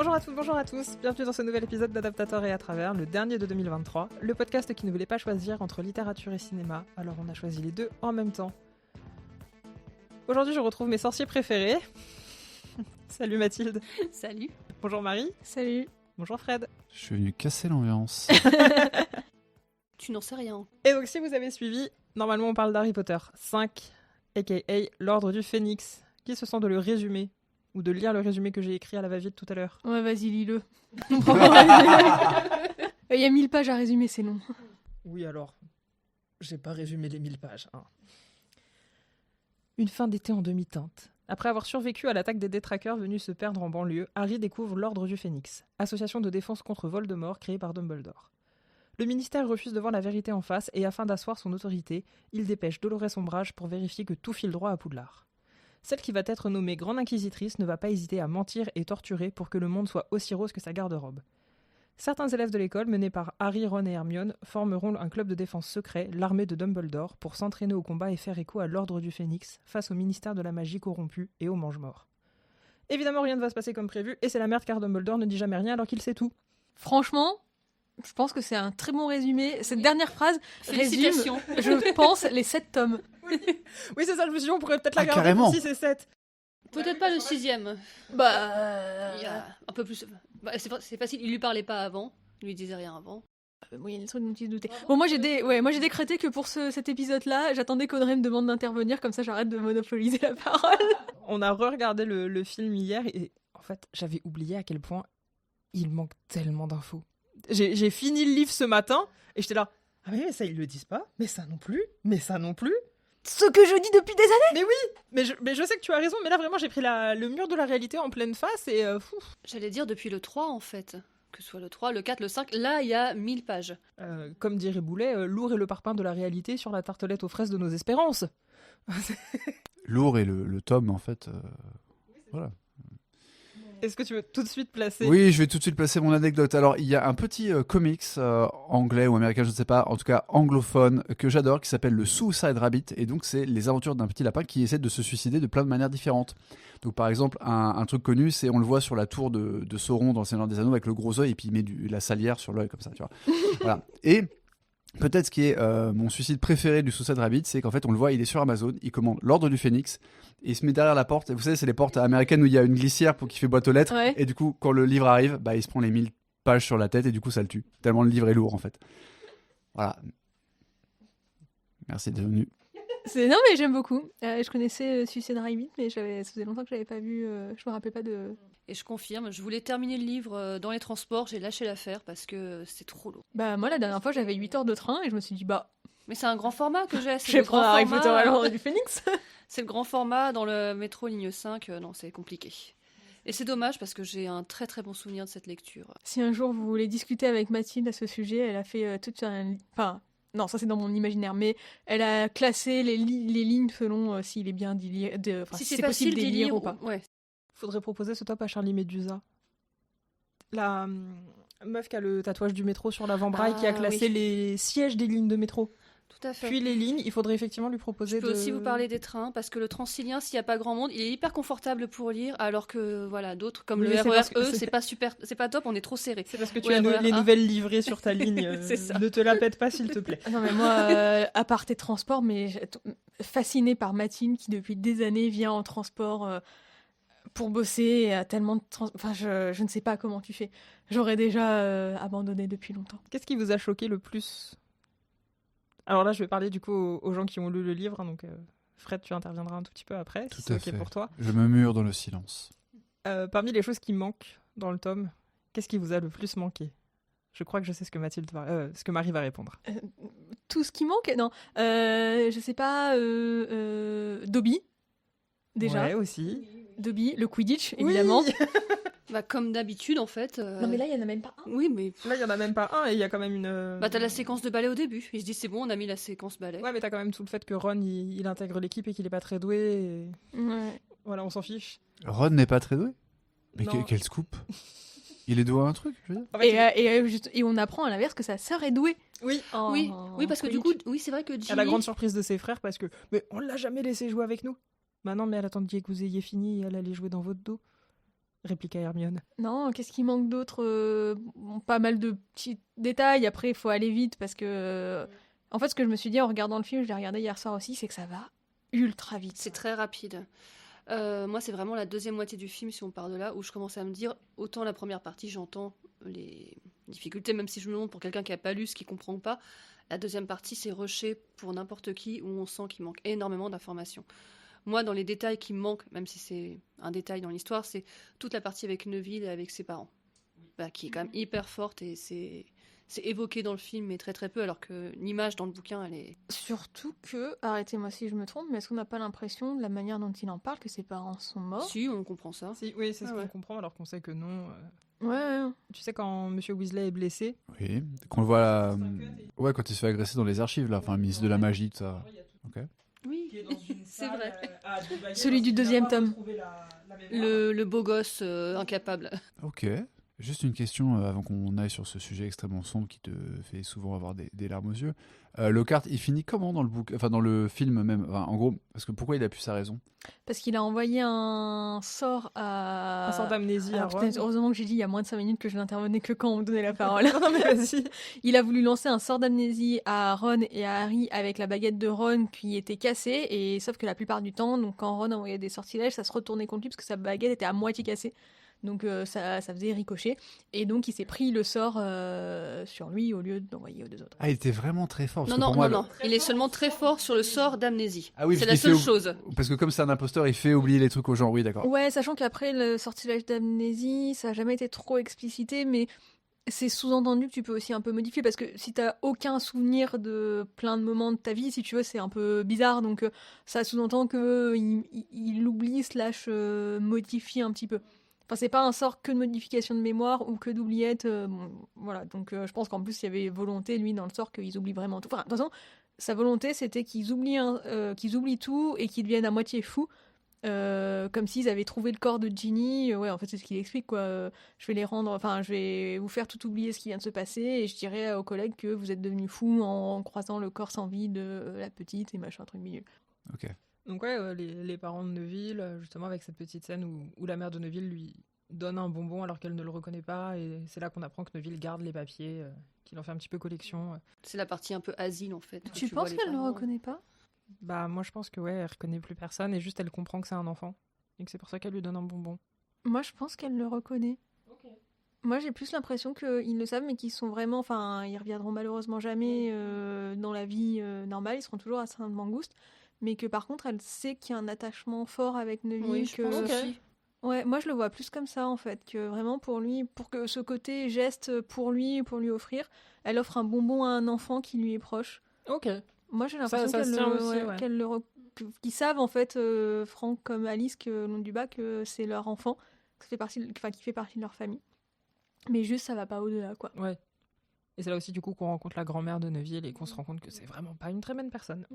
Bonjour à toutes, bonjour à tous, bienvenue dans ce nouvel épisode d'Adaptateur et à travers, le dernier de 2023, le podcast qui ne voulait pas choisir entre littérature et cinéma, alors on a choisi les deux en même temps. Aujourd'hui je retrouve mes sorciers préférés. Salut Mathilde. Salut. Bonjour Marie. Salut. Bonjour Fred. Je suis venu casser l'ambiance. Tu n'en sais rien. Et donc si vous avez suivi, normalement on parle d'Harry Potter 5, aka l'Ordre du Phénix. Qui se sent de le résumer ou de lire le résumé que j'ai écrit à la va-vite tout à l'heure? Ouais, vas-y, lis-le. Il y a 1000 pages à résumer, c'est long. Oui alors, j'ai pas résumé les 1000 pages. Hein. Une fin d'été en demi-teinte. Après avoir survécu à l'attaque des détraqueurs venus se perdre en banlieue, Harry découvre l'Ordre du Phénix, association de défense contre Voldemort créée par Dumbledore. Le ministère refuse de voir la vérité en face et afin d'asseoir son autorité, il dépêche Dolores Umbridge pour vérifier que tout file droit à Poudlard. Celle qui va être nommée Grande Inquisitrice ne va pas hésiter à mentir et torturer pour que le monde soit aussi rose que sa garde-robe. Certains élèves de l'école, menés par Harry, Ron et Hermione, formeront un club de défense secret, l'armée de Dumbledore, pour s'entraîner au combat et faire écho à l'Ordre du Phénix face au ministère de la magie corrompu et aux Mange-Morts. Évidemment, rien ne va se passer comme prévu, et c'est la merde car Dumbledore ne dit jamais rien alors qu'il sait tout. Franchement, je pense que c'est un très bon résumé. Cette dernière phrase résume, je pense, les 7 tomes. Oui, c'est ça, je me suis dit, on pourrait peut-être la garder carrément. pour 6 et 7. Peut-être pas le 6e. Bah... Il y a un peu plus... Bah, c'est facile, il lui parlait pas avant. Il lui disait rien avant. Oui, il y a des trucs dont il se doutait. Bon, moi j'ai décrété que pour cet épisode-là, j'attendais qu'Audrey me demande d'intervenir, comme ça j'arrête de monopoliser la parole. On a re-regardé le film hier et en fait, j'avais oublié à quel point il manque tellement d'infos. J'ai fini le livre ce matin et j'étais là. Ah mais ça ils le disent pas, mais ça non plus, mais ça non plus. Ce que je dis depuis des années. Mais oui, mais je sais que tu as raison, mais là vraiment j'ai pris le mur de la réalité en pleine face et fou. J'allais dire depuis le 3 en fait. Que ce soit le 3, le 4, le 5, là il y a 1000 pages. Comme dirait Boulet, lourd est le parpaing de la réalité sur la tartelette aux fraises de nos espérances. Lourd et le tome, en fait. Voilà. Est-ce que tu veux tout de suite placer? Oui, je vais tout de suite placer mon anecdote. Alors, il y a un petit comics anglais ou américain, je ne sais pas, en tout cas anglophone, que j'adore, qui s'appelle le Suicide Rabbit. Et donc, c'est les aventures d'un petit lapin qui essaie de se suicider de plein de manières différentes. Donc, par exemple, un truc connu, c'est on le voit sur la tour de Sauron dans le Seigneur des Anneaux avec le gros œil et puis il met la salière sur l'œil comme ça, tu vois. Voilà. Et peut-être ce qui est mon suicide préféré du Suicide Rabbit, c'est qu'en fait, on le voit, il est sur Amazon, il commande l'Ordre du Phénix, et il se met derrière la porte. Et vous savez, c'est les portes américaines où il y a une glissière pour qu'il fait boîte aux lettres. Ouais. Et du coup, quand le livre arrive, bah, il se prend les 1000 pages sur la tête et du coup, ça le tue. Tellement le livre est lourd, en fait. Voilà. Merci d'être venu. Non mais j'aime beaucoup. Je connaissais Suicide Rabbit, mais ça faisait longtemps que je l'avais pas vu. Je me rappelais pas de... Et je confirme, je voulais terminer le livre dans les transports, j'ai lâché l'affaire parce que c'est trop lourd. Bah moi la dernière fois j'avais 8 heures de train et je me suis dit bah... Mais c'est un grand format que j'ai. Je vais prendre Harry Potter à l'Ordre du Phénix. C'est le grand format dans le métro ligne 5, non c'est compliqué. Et c'est dommage parce que j'ai un très très bon souvenir de cette lecture. Si un jour vous voulez discuter avec Mathilde à ce sujet, elle a fait toute un... Enfin, non, ça c'est dans mon imaginaire, mais elle a classé les lignes selon s'il est bien Si c'est possible d'y lire ou pas. Ouais. Faudrait proposer ce top à Charlie Medusa. La meuf qui a le tatouage du métro sur l'avant-bras et qui a classé les sièges des lignes de métro. Tout à fait. Puis les lignes, il faudrait effectivement lui proposer Je peux aussi vous parler des trains, parce que le Transilien, s'il n'y a pas grand monde, il est hyper confortable pour lire, alors que voilà, d'autres, comme le RER-E, c'est pas super, c'est pas top, on est trop serré. C'est parce que tu as les nouvelles livrées sur ta ligne. C'est ça. Ne te la pète pas, s'il te plaît. Non mais moi, à part tes transports, mais fascinée par Mathilde qui depuis des années vient en transport pour bosser et a tellement de Enfin, je ne sais pas comment tu fais. J'aurais déjà abandonné depuis longtemps. Qu'est-ce qui vous a choqué le plus? Alors là, je vais parler du coup aux gens qui ont lu le livre, hein, donc Fred, tu interviendras un tout petit peu après, si c'est ok pour toi. Je me mure dans le silence. Parmi les choses qui manquent dans le tome, qu'est-ce qui vous a le plus manqué? Je crois que je sais ce que Marie va répondre. Tout ce qui manque? Non. Je sais pas. Dobby. Déjà. Ouais, aussi. Dobby, le Quidditch, évidemment. Oui. Bah, comme d'habitude, en fait. Non, mais là, il y en a même pas un. Oui, mais. Là, il y en a même pas un et il y a quand même une. Bah, t'as la séquence de ballet au début. Il se dit, c'est bon, on a mis la séquence ballet. Ouais, mais t'as quand même tout le fait que Ron, il intègre l'équipe et qu'il est pas très doué. Et... Ouais. Voilà, on s'en fiche. Ron n'est pas très doué? Mais Non. quel scoop! Il est doué à un truc, je veux dire. En fait, Et on apprend à l'inverse que sa sœur est douée. Oui. Oui, parce que du coup, oui, c'est vrai que Ginny... À la grande surprise de ses frères, parce que mais on l'a jamais laissé jouer avec nous. Bah non, mais elle attend que vous ayez fini et elle allait jouer dans votre dos. répliqua Hermione. Non, qu'est-ce qui manque d'autre pas mal de petits détails. Après, il faut aller vite parce que... En fait, ce que je me suis dit en regardant le film, je l'ai regardé hier soir aussi, c'est que ça va ultra vite. C'est très rapide. Moi, c'est vraiment la deuxième moitié du film, si on part de là, où je commence à me dire, autant la première partie, j'entends les difficultés, même si je me demande pour quelqu'un qui n'a pas lu ce qui ne comprend pas. La deuxième partie, c'est rushé pour n'importe qui, où on sent qu'il manque énormément d'informations. Moi, dans les détails qui me manquent, même si c'est un détail dans l'histoire, c'est toute la partie avec Neville et avec ses parents, qui est quand même hyper forte, et c'est évoqué dans le film, mais très très peu, alors que l'image dans le bouquin, elle est... Surtout que, arrêtez-moi si je me trompe, mais est-ce qu'on n'a pas l'impression, de la manière dont il en parle, que ses parents sont morts ? Si, on comprend ça. Si, oui, c'est ce ouais. qu'on comprend, alors qu'on sait que non. Ouais. Tu sais, quand Monsieur Weasley est blessé, Oui, qu'on le voit là. Ouais, quand il se fait agresser dans les archives, là. Enfin, le ministre de la magie, tout ça. Ok. Oui, c'est vrai. Celui du deuxième tome. Le beau gosse incapable. Ok. Juste une question avant qu'on aille sur ce sujet extrêmement sombre qui te fait souvent avoir des larmes aux yeux. Lockhart, il finit comment dans le enfin dans le film même, enfin, en gros, parce que pourquoi il a pu sa raison ? Parce qu'il a envoyé un sort à... un sort d'amnésie à Alors, Ron. putain, heureusement que j'ai dit il y a moins de 5 minutes que je n'intervenais que quand on me donnait la parole. Non, mais vas-y. Il a voulu lancer un sort d'amnésie à Ron et à Harry avec la baguette de Ron qui était cassée, et sauf que la plupart du temps, donc quand Ron envoyait des sortilèges, ça se retournait contre lui parce que sa baguette était à moitié cassée. Donc ça faisait ricocher. Et donc il s'est pris le sort sur lui au lieu d'envoyer aux deux autres. Ah, il était vraiment très fort. Parce que Non, pour moi, non. Il est seulement très fort sur le sort d'amnésie. Ah oui, c'est parce la qu'il seule fait chose. Parce que comme c'est un imposteur, il fait oublier les trucs aux gens. Oui, d'accord. Ouais, sachant qu'après le sortilège d'amnésie, ça n'a jamais été trop explicité, mais c'est sous-entendu que tu peux aussi un peu modifier, parce que si t'as aucun souvenir de plein de moments de ta vie, si tu veux, c'est un peu bizarre, donc ça sous-entend qu'il oublie / modifie un petit peu. Enfin, c'est pas un sort que de modification de mémoire ou que d'oubliette, voilà, donc je pense qu'en plus il y avait volonté, lui, dans le sort, qu'ils oublient vraiment tout. Enfin, de toute façon, sa volonté, c'était qu'ils oublient tout et qu'ils deviennent à moitié fous. Comme s'ils avaient trouvé le corps de Ginny. Ouais, en fait, c'est ce qu'il explique, quoi. Je vais vous faire tout oublier ce qui vient de se passer, et je dirai aux collègues que vous êtes devenus fous en croisant le corps sans vie de la petite et machin, truc milieu. Ok. Donc ouais, les parents de Neville, justement avec cette petite scène où la mère de Neville lui donne un bonbon alors qu'elle ne le reconnaît pas, et c'est là qu'on apprend que Neville garde les papiers, qu'il en fait un petit peu collection. C'est la partie un peu asile, en fait. Tu penses qu'elle ne le reconnaît pas ? Bah moi je pense que ouais, elle reconnaît plus personne, et juste elle comprend que c'est un enfant, et que c'est pour ça qu'elle lui donne un bonbon. Moi, je pense qu'elle le reconnaît. Okay. Moi, j'ai plus l'impression qu'ils le savent, mais qu'ils sont vraiment... Enfin, ils reviendront malheureusement jamais dans la vie normale, ils seront toujours à Sainte-Mangouste, mais que par contre, elle sait qu'il y a un attachement fort avec Neville. Oui, je pense aussi. Ouais, moi je le vois plus comme ça, en fait, que vraiment pour lui, pour que ce côté geste pour lui offrir, elle offre un bonbon à un enfant qui lui est proche. Ok. Moi j'ai l'impression qu'ils savent, en fait, Franck comme Alice, que long du bas, que c'est leur enfant, qui fait partie de leur famille. Mais juste ça va pas au-delà, quoi. Ouais. Et c'est là aussi du coup qu'on rencontre la grand-mère de Neville et qu'on se rend compte que c'est vraiment pas une très bonne personne.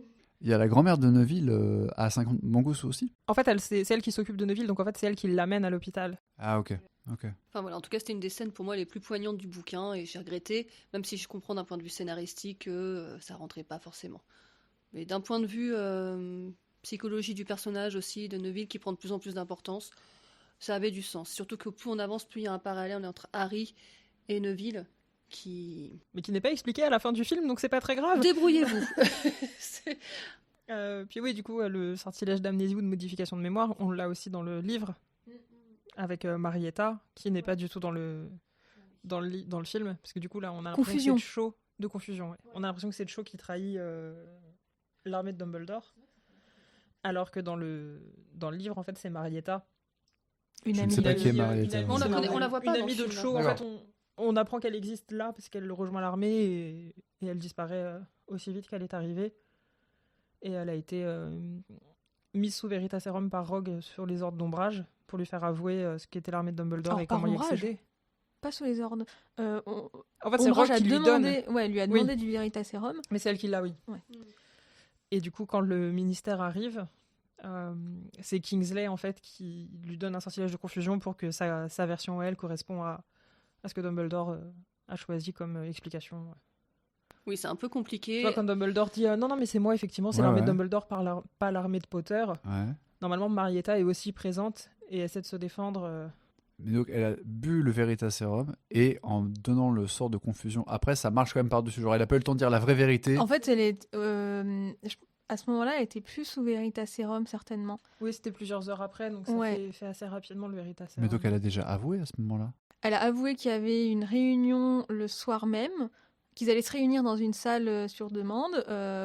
Il y a la grand-mère de Neville à 50 Mangouste aussi. En fait, c'est elle qui s'occupe de Neville, donc en fait c'est elle qui l'amène à l'hôpital. Ah ok. Enfin voilà, en tout cas c'était une des scènes pour moi les plus poignantes du bouquin, et j'ai regretté, même si je comprends d'un point de vue scénaristique que ça rentrait pas forcément. Mais d'un point de vue psychologie du personnage aussi, de Neville, qui prend de plus en plus d'importance, ça avait du sens. Surtout que plus on avance, plus il y a un parallèle entre Harry et Neville, mais qui n'est pas expliqué à la fin du film, donc c'est pas très grave. Débrouillez-vous. Puis oui, du coup, le sortilège d'amnésie ou de modification de mémoire, on l'a aussi dans le livre, avec Marietta, qui n'est pas du tout dans le film, parce que du coup là, on a l'impression que c'est Cho de confusion. Ouais. On a l'impression que c'est Cho qui trahit l'armée de Dumbledore, alors que dans le livre, en fait, c'est Marietta. Je ne sais pas qui est Marietta. On la voit pas. Une amie de Cho, en fait, on apprend qu'elle existe là parce qu'elle rejoint l'armée, et elle disparaît aussi vite qu'elle est arrivée. Et elle a été mise sous Veritaserum par Rogue sur les ordres d'Ombrage pour lui faire avouer ce qu'était l'armée de Dumbledore et comment y accéder. Pas sous les ordres. En fait, c'est Rogue qui lui donne. Ouais, lui a demandé du Veritaserum. Mais c'est elle qui l'a, oui. Ouais. Et du coup, quand le ministère arrive, c'est Kingsley en fait qui lui donne un sortilège de confusion pour que sa version elle correspond à ce que Dumbledore a choisi comme explication. Oui, c'est un peu compliqué. Tu vois, quand Dumbledore dit non, mais c'est moi, effectivement, c'est l'armée de Dumbledore, pas l'armée de Potter. Ouais. Normalement, Marietta est aussi présente et essaie de se défendre Mais donc, elle a bu le Veritaserum et en donnant le sort de confusion, après, ça marche quand même par-dessus. Genre, elle a pas eu le temps de dire la vraie vérité. En fait, à ce moment-là, elle était plus sous Veritaserum, certainement. Oui, c'était plusieurs heures après, donc ça Ouais. fait assez rapidement le Veritaserum. Mais donc, elle a déjà avoué à ce moment-là. Elle a avoué qu'il y avait une réunion le soir même, qu'ils allaient se réunir dans une salle sur demande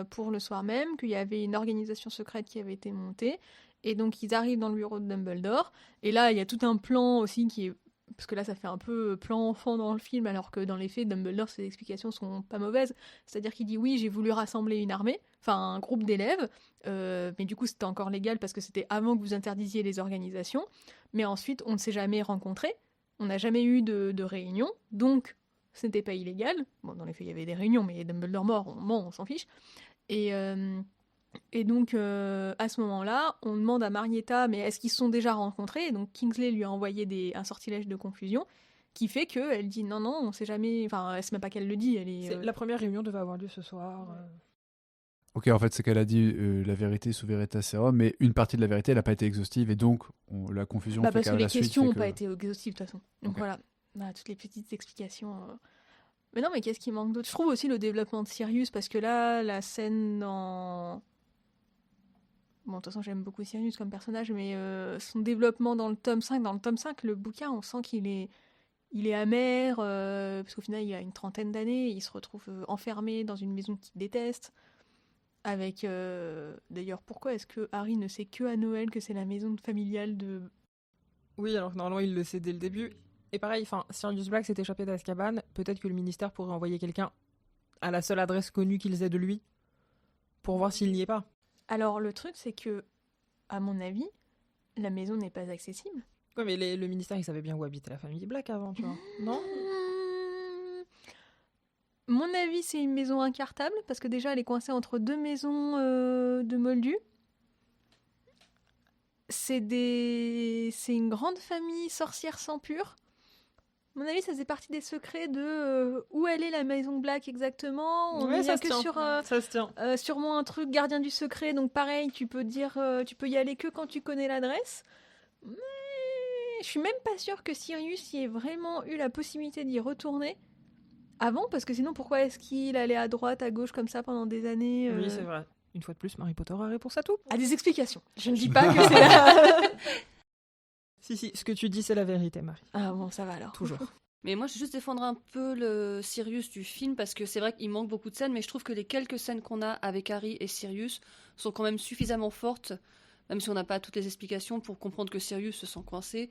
pour le soir même, qu'il y avait une organisation secrète qui avait été montée. Et donc, ils arrivent dans le bureau de Dumbledore. Et là, il y a tout un plan aussi qui est... Parce que là, ça fait un peu plan enfant dans le film, alors que dans les faits, Dumbledore, ses explications sont pas mauvaises. C'est-à-dire qu'il dit oui, j'ai voulu rassembler une armée, enfin un groupe d'élèves, mais du coup, c'était encore légal parce que c'était avant que vous interdisiez les organisations. Mais ensuite, on ne s'est jamais rencontrés, on n'a jamais eu de réunion, donc ce n'était pas illégal. Bon, dans les faits, il y avait des réunions, mais Dumbledore mort, on ment, on s'en fiche. Et donc, à ce moment-là, on demande à Marietta, mais est-ce qu'ils se sont déjà rencontrés? Et donc, Kingsley lui a envoyé un sortilège de confusion qui fait qu'elle dit non, non, on sait jamais. Enfin, elle sait même pas qu'elle le dit. Elle est, La première réunion devait avoir lieu ce soir. Ok, en fait, c'est qu'elle a dit la vérité sous Veritaserum, mais une partie de la vérité, elle n'a pas été exhaustive, et donc la confusion fait parce qu'à que les la suite, questions fait n'ont que- pas été exhaustives de toute façon. Donc Ok. voilà, toutes les petites explications. Mais non, mais qu'est-ce qui manque d'autre? Je trouve aussi le développement de Sirius, parce que là, la scène dans... Bon, de toute façon, j'aime beaucoup Sirius comme personnage, mais son développement dans le tome 5, le bouquin, on sent qu'il est amer, parce qu'au final, il a une trentaine d'années, il se retrouve enfermé dans une maison qu'il déteste. Avec, d'ailleurs, pourquoi est-ce que Harry ne sait que à Noël que c'est la maison familiale de... Oui, alors que normalement, il le sait dès le début. Et pareil, Sirius Black s'est échappé d'Azkaban. Peut-être que le ministère pourrait envoyer quelqu'un à la seule adresse connue qu'ils aient de lui pour voir s'il n'y est pas. Alors, le truc, c'est que, à mon avis, la maison n'est pas accessible. Ouais, mais le ministère, il savait bien où habitait la famille Black avant, tu vois. Non? Mon avis, c'est une maison incartable, parce que déjà, elle est coincée entre deux maisons de Moldus. C'est une grande famille sorcière sans pur. À mon avis, ça faisait partie des secrets de où elle est la maison Black exactement. On Ouais, n'y ça a se que tient. sur Ça se tient. sûrement un truc gardien du secret, donc pareil, tu peux y aller que quand tu connais l'adresse. Mais je suis même pas sûre que Sirius y ait vraiment eu la possibilité d'y retourner avant, parce que sinon pourquoi est-ce qu'il allait à droite, à gauche comme ça pendant des années Oui, c'est vrai. Une fois de plus, Harry Potter a réponse à tout. À des explications. Je ne dis pas que c'est la... Si, ce que tu dis, c'est la vérité, Marie. Ah bon, ça va alors. Toujours. Mais moi, je vais juste défendre un peu le Sirius du film, parce que c'est vrai qu'il manque beaucoup de scènes, mais je trouve que les quelques scènes qu'on a avec Harry et Sirius sont quand même suffisamment fortes, même si on n'a pas toutes les explications, pour comprendre que Sirius se sent coincé,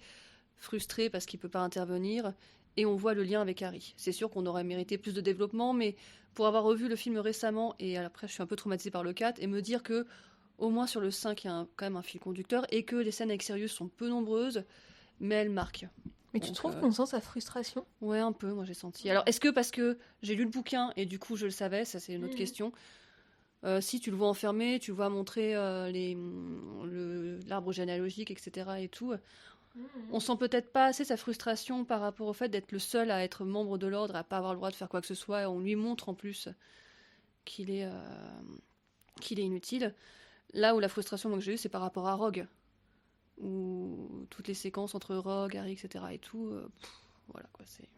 frustré parce qu'il ne peut pas intervenir, et on voit le lien avec Harry. C'est sûr qu'on aurait mérité plus de développement, mais pour avoir revu le film récemment, et après je suis un peu traumatisée par le 4, et me dire que au moins sur le 5, il y a quand même un fil conducteur, et que les scènes avec Sirius sont peu nombreuses, mais elles marquent. Mais tu Donc, trouves qu'on sent sa frustration? Ouais, un peu, moi j'ai senti. Alors, est-ce que parce que j'ai lu le bouquin et du coup je le savais, ça c'est une autre question. Si tu le vois enfermé, tu le vois montrer l'arbre généalogique, etc. et tout, on sent peut-être pas assez sa frustration par rapport au fait d'être le seul à être membre de l'ordre, à pas avoir le droit de faire quoi que ce soit. Et on lui montre en plus qu'il est inutile. Là où la frustration moi, que j'ai eue, c'est par rapport à Rogue. Où toutes les séquences entre Rogue, Harry, etc. et tout, voilà quoi, c'est...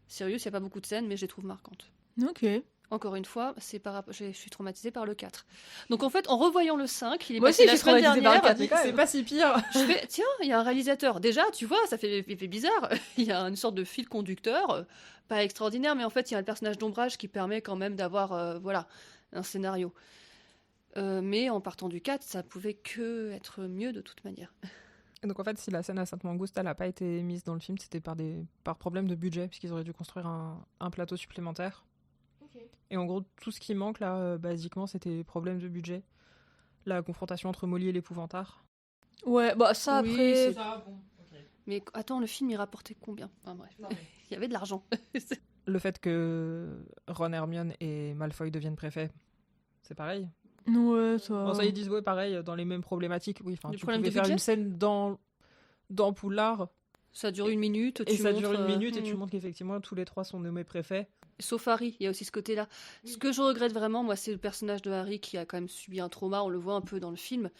Sirius, il n'y a pas beaucoup de scènes, mais je les trouve marquantes. Ok. Encore une fois, je suis traumatisée par le 4. Donc en fait, en revoyant le 5, il est Moi passé aussi, la je suis semaine traumatisée par le dernière, 4. C'est pas si pire. je fais, tiens, il y a un réalisateur. Déjà, tu vois, ça fait bizarre. Il y a une sorte de fil conducteur, pas extraordinaire, mais en fait, il y a le personnage d'ombrage qui permet quand même d'avoir un scénario. Mais en partant du 4, ça pouvait que être mieux de toute manière. Et donc en fait, si la scène à Sainte-Mangouste, elle n'a pas été mise dans le film, c'était par problème de budget, puisqu'ils auraient dû construire un plateau supplémentaire. Et en gros, tout ce qui manque là, basiquement, c'était problème de budget. La confrontation entre Molly et l'Épouvantard. Ouais, bah ça Oui, après... c'est- Ça, bon, Mais attends, le film, il rapportait combien? Enfin bref, il y avait de l'argent. Le fait que Ron, Hermione et Malfoy deviennent préfets, c'est pareil. Ouais, ça... Bon, ça, ils disent, ouais, pareil, dans les mêmes problématiques. Oui, enfin, Des tu problèmes pouvais de faire budget une scène dans Poudlard, Ça dure une minute. et tu ça dure montres, une minute, et tu hmm. montres qu'effectivement, tous les trois sont nommés préfets. Sauf Harry, il y a aussi ce côté-là. Ce que je regrette vraiment, moi, c'est le personnage de Harry qui a quand même subi un trauma, on le voit un peu dans le film.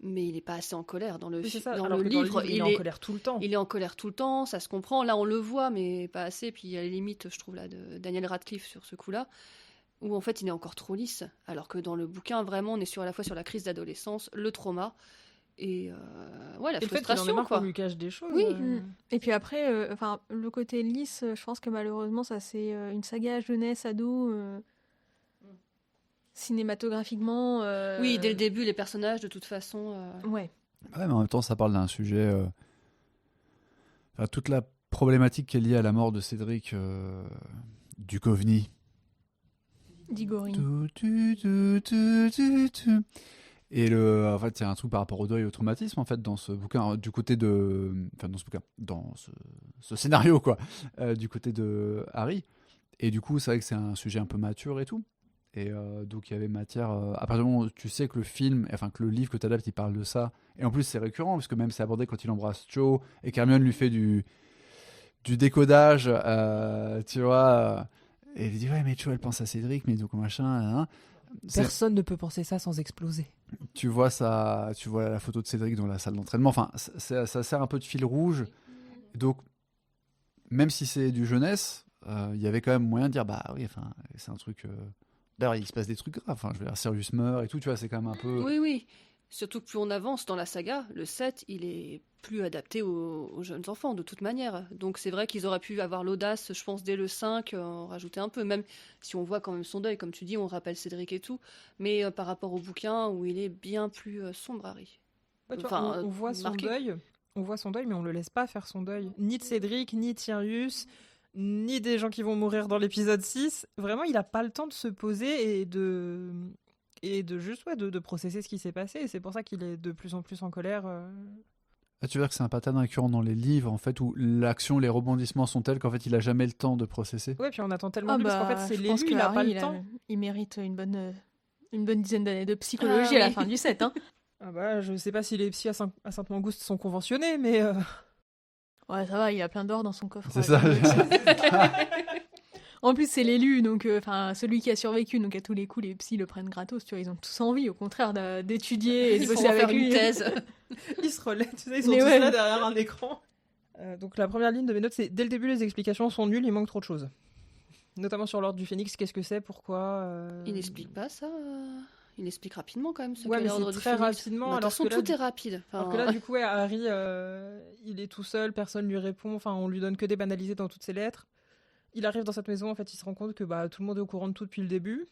mais il n'est pas assez en colère dans le, Oui, c'est ça. dans Alors le que dans livre. il est en colère tout le temps. Il est en colère tout le temps, ça se comprend. Là, on le voit, mais pas assez. Puis il y a les limites, je trouve, là, de Daniel Radcliffe sur ce coup-là, où en fait, il est encore trop lisse. Alors que dans le bouquin, vraiment, on est à la fois sur la crise d'adolescence, le trauma et la Et le fait qu'il en ait frustration, marre quoi. qu'on lui cache des choses. Oui. Et puis après, le côté lisse, je pense que malheureusement, ça c'est une saga jeunesse, ado, cinématographiquement. Oui, dès le début, les personnages, de toute façon. Ouais. Ouais, mais en même temps, ça parle d'un sujet. Enfin, toute la problématique qui est liée à la mort de Cédric Duchovny. Diggory. Et en fait, il y a un truc par rapport au deuil et au traumatisme en fait dans ce bouquin, du côté de, enfin dans ce bouquin, dans ce scénario quoi, du côté de Harry. Et du coup, c'est vrai que c'est un sujet un peu mature et tout. Et donc il y avait matière. À partir du moment où tu sais que que le livre que tu adaptes, il parle de ça. Et en plus, c'est récurrent parce que même c'est abordé quand il embrasse Cho et qu'Hermione lui fait du décodage, tu vois. Et il dit ouais mais Cho elle pense à Cédric, mais donc machin. Hein. Personne ne peut penser ça sans exploser. Tu vois la photo de Cédric dans la salle d'entraînement. Enfin, ça sert un peu de fil rouge. Donc, même si c'est du jeunesse, il y avait quand même moyen de dire bah oui, enfin, c'est un truc. D'ailleurs, il se passe des trucs graves. Enfin, je veux dire, Sirius meurt et tout. Tu vois, c'est quand même un peu. Oui, oui. Surtout que plus on avance dans la saga, le 7, il est plus adapté aux jeunes enfants, de toute manière. Donc c'est vrai qu'ils auraient pu avoir l'audace, je pense, dès le 5, en rajouter un peu. Même si on voit quand même son deuil, comme tu dis, on rappelle Cédric et tout. Mais par rapport au bouquin, où il est bien plus sombre, Harry. Ouais, tu vois, on voit son marqué. deuil. On voit son deuil, mais on le laisse pas faire son deuil. Ni de Cédric, ni de Sirius, ni des gens qui vont mourir dans l'épisode 6. Vraiment, il a pas le temps de se poser et de juste de processer ce qui s'est passé. Et c'est pour ça qu'il est de plus en plus en colère. Ah, tu veux dire que c'est un pattern récurrent dans les livres, en fait, où l'action, les rebondissements sont tels qu'en fait, il a jamais le temps de processer. Ouais, puis on attend tellement de lui, parce qu'en fait, c'est je l'élu, pense que il a pas Harry, le temps. il mérite une bonne dizaine d'années de psychologie à la oui. fin du 7. Hein. Ah bah, je sais pas si les psys à Sainte-Mangouste sont conventionnés, mais... Ouais, ça va, il a plein d'or dans son coffre. C'est ça. En plus, c'est l'élu, donc celui qui a survécu, donc à tous les coups, les psys le prennent gratos, tu vois, ils ont tous envie, au contraire, d'étudier et de Il faut bosser en avec faire lui. une thèse. ils se relaient, tu sais, ils sont Mais tous ouais. là derrière un écran. Donc la première ligne de mes notes, c'est dès le début, les explications sont nulles, il manque trop de choses. Notamment sur l'ordre du Phénix, qu'est-ce que c'est, pourquoi... Il n'explique pas ça. Il explique rapidement quand même ce Ouais, qu'est mais l'ordre c'est du très Phénix. rapidement, Bah, de toute alors façon, que là, tout est rapide. Enfin, Alors que là, du coup, ouais, Harry, il est tout seul, personne lui répond, enfin, on lui donne que des banalités dans toutes ses lettres. Il arrive dans cette maison, en fait, il se rend compte que bah, tout le monde est au courant de tout depuis le début.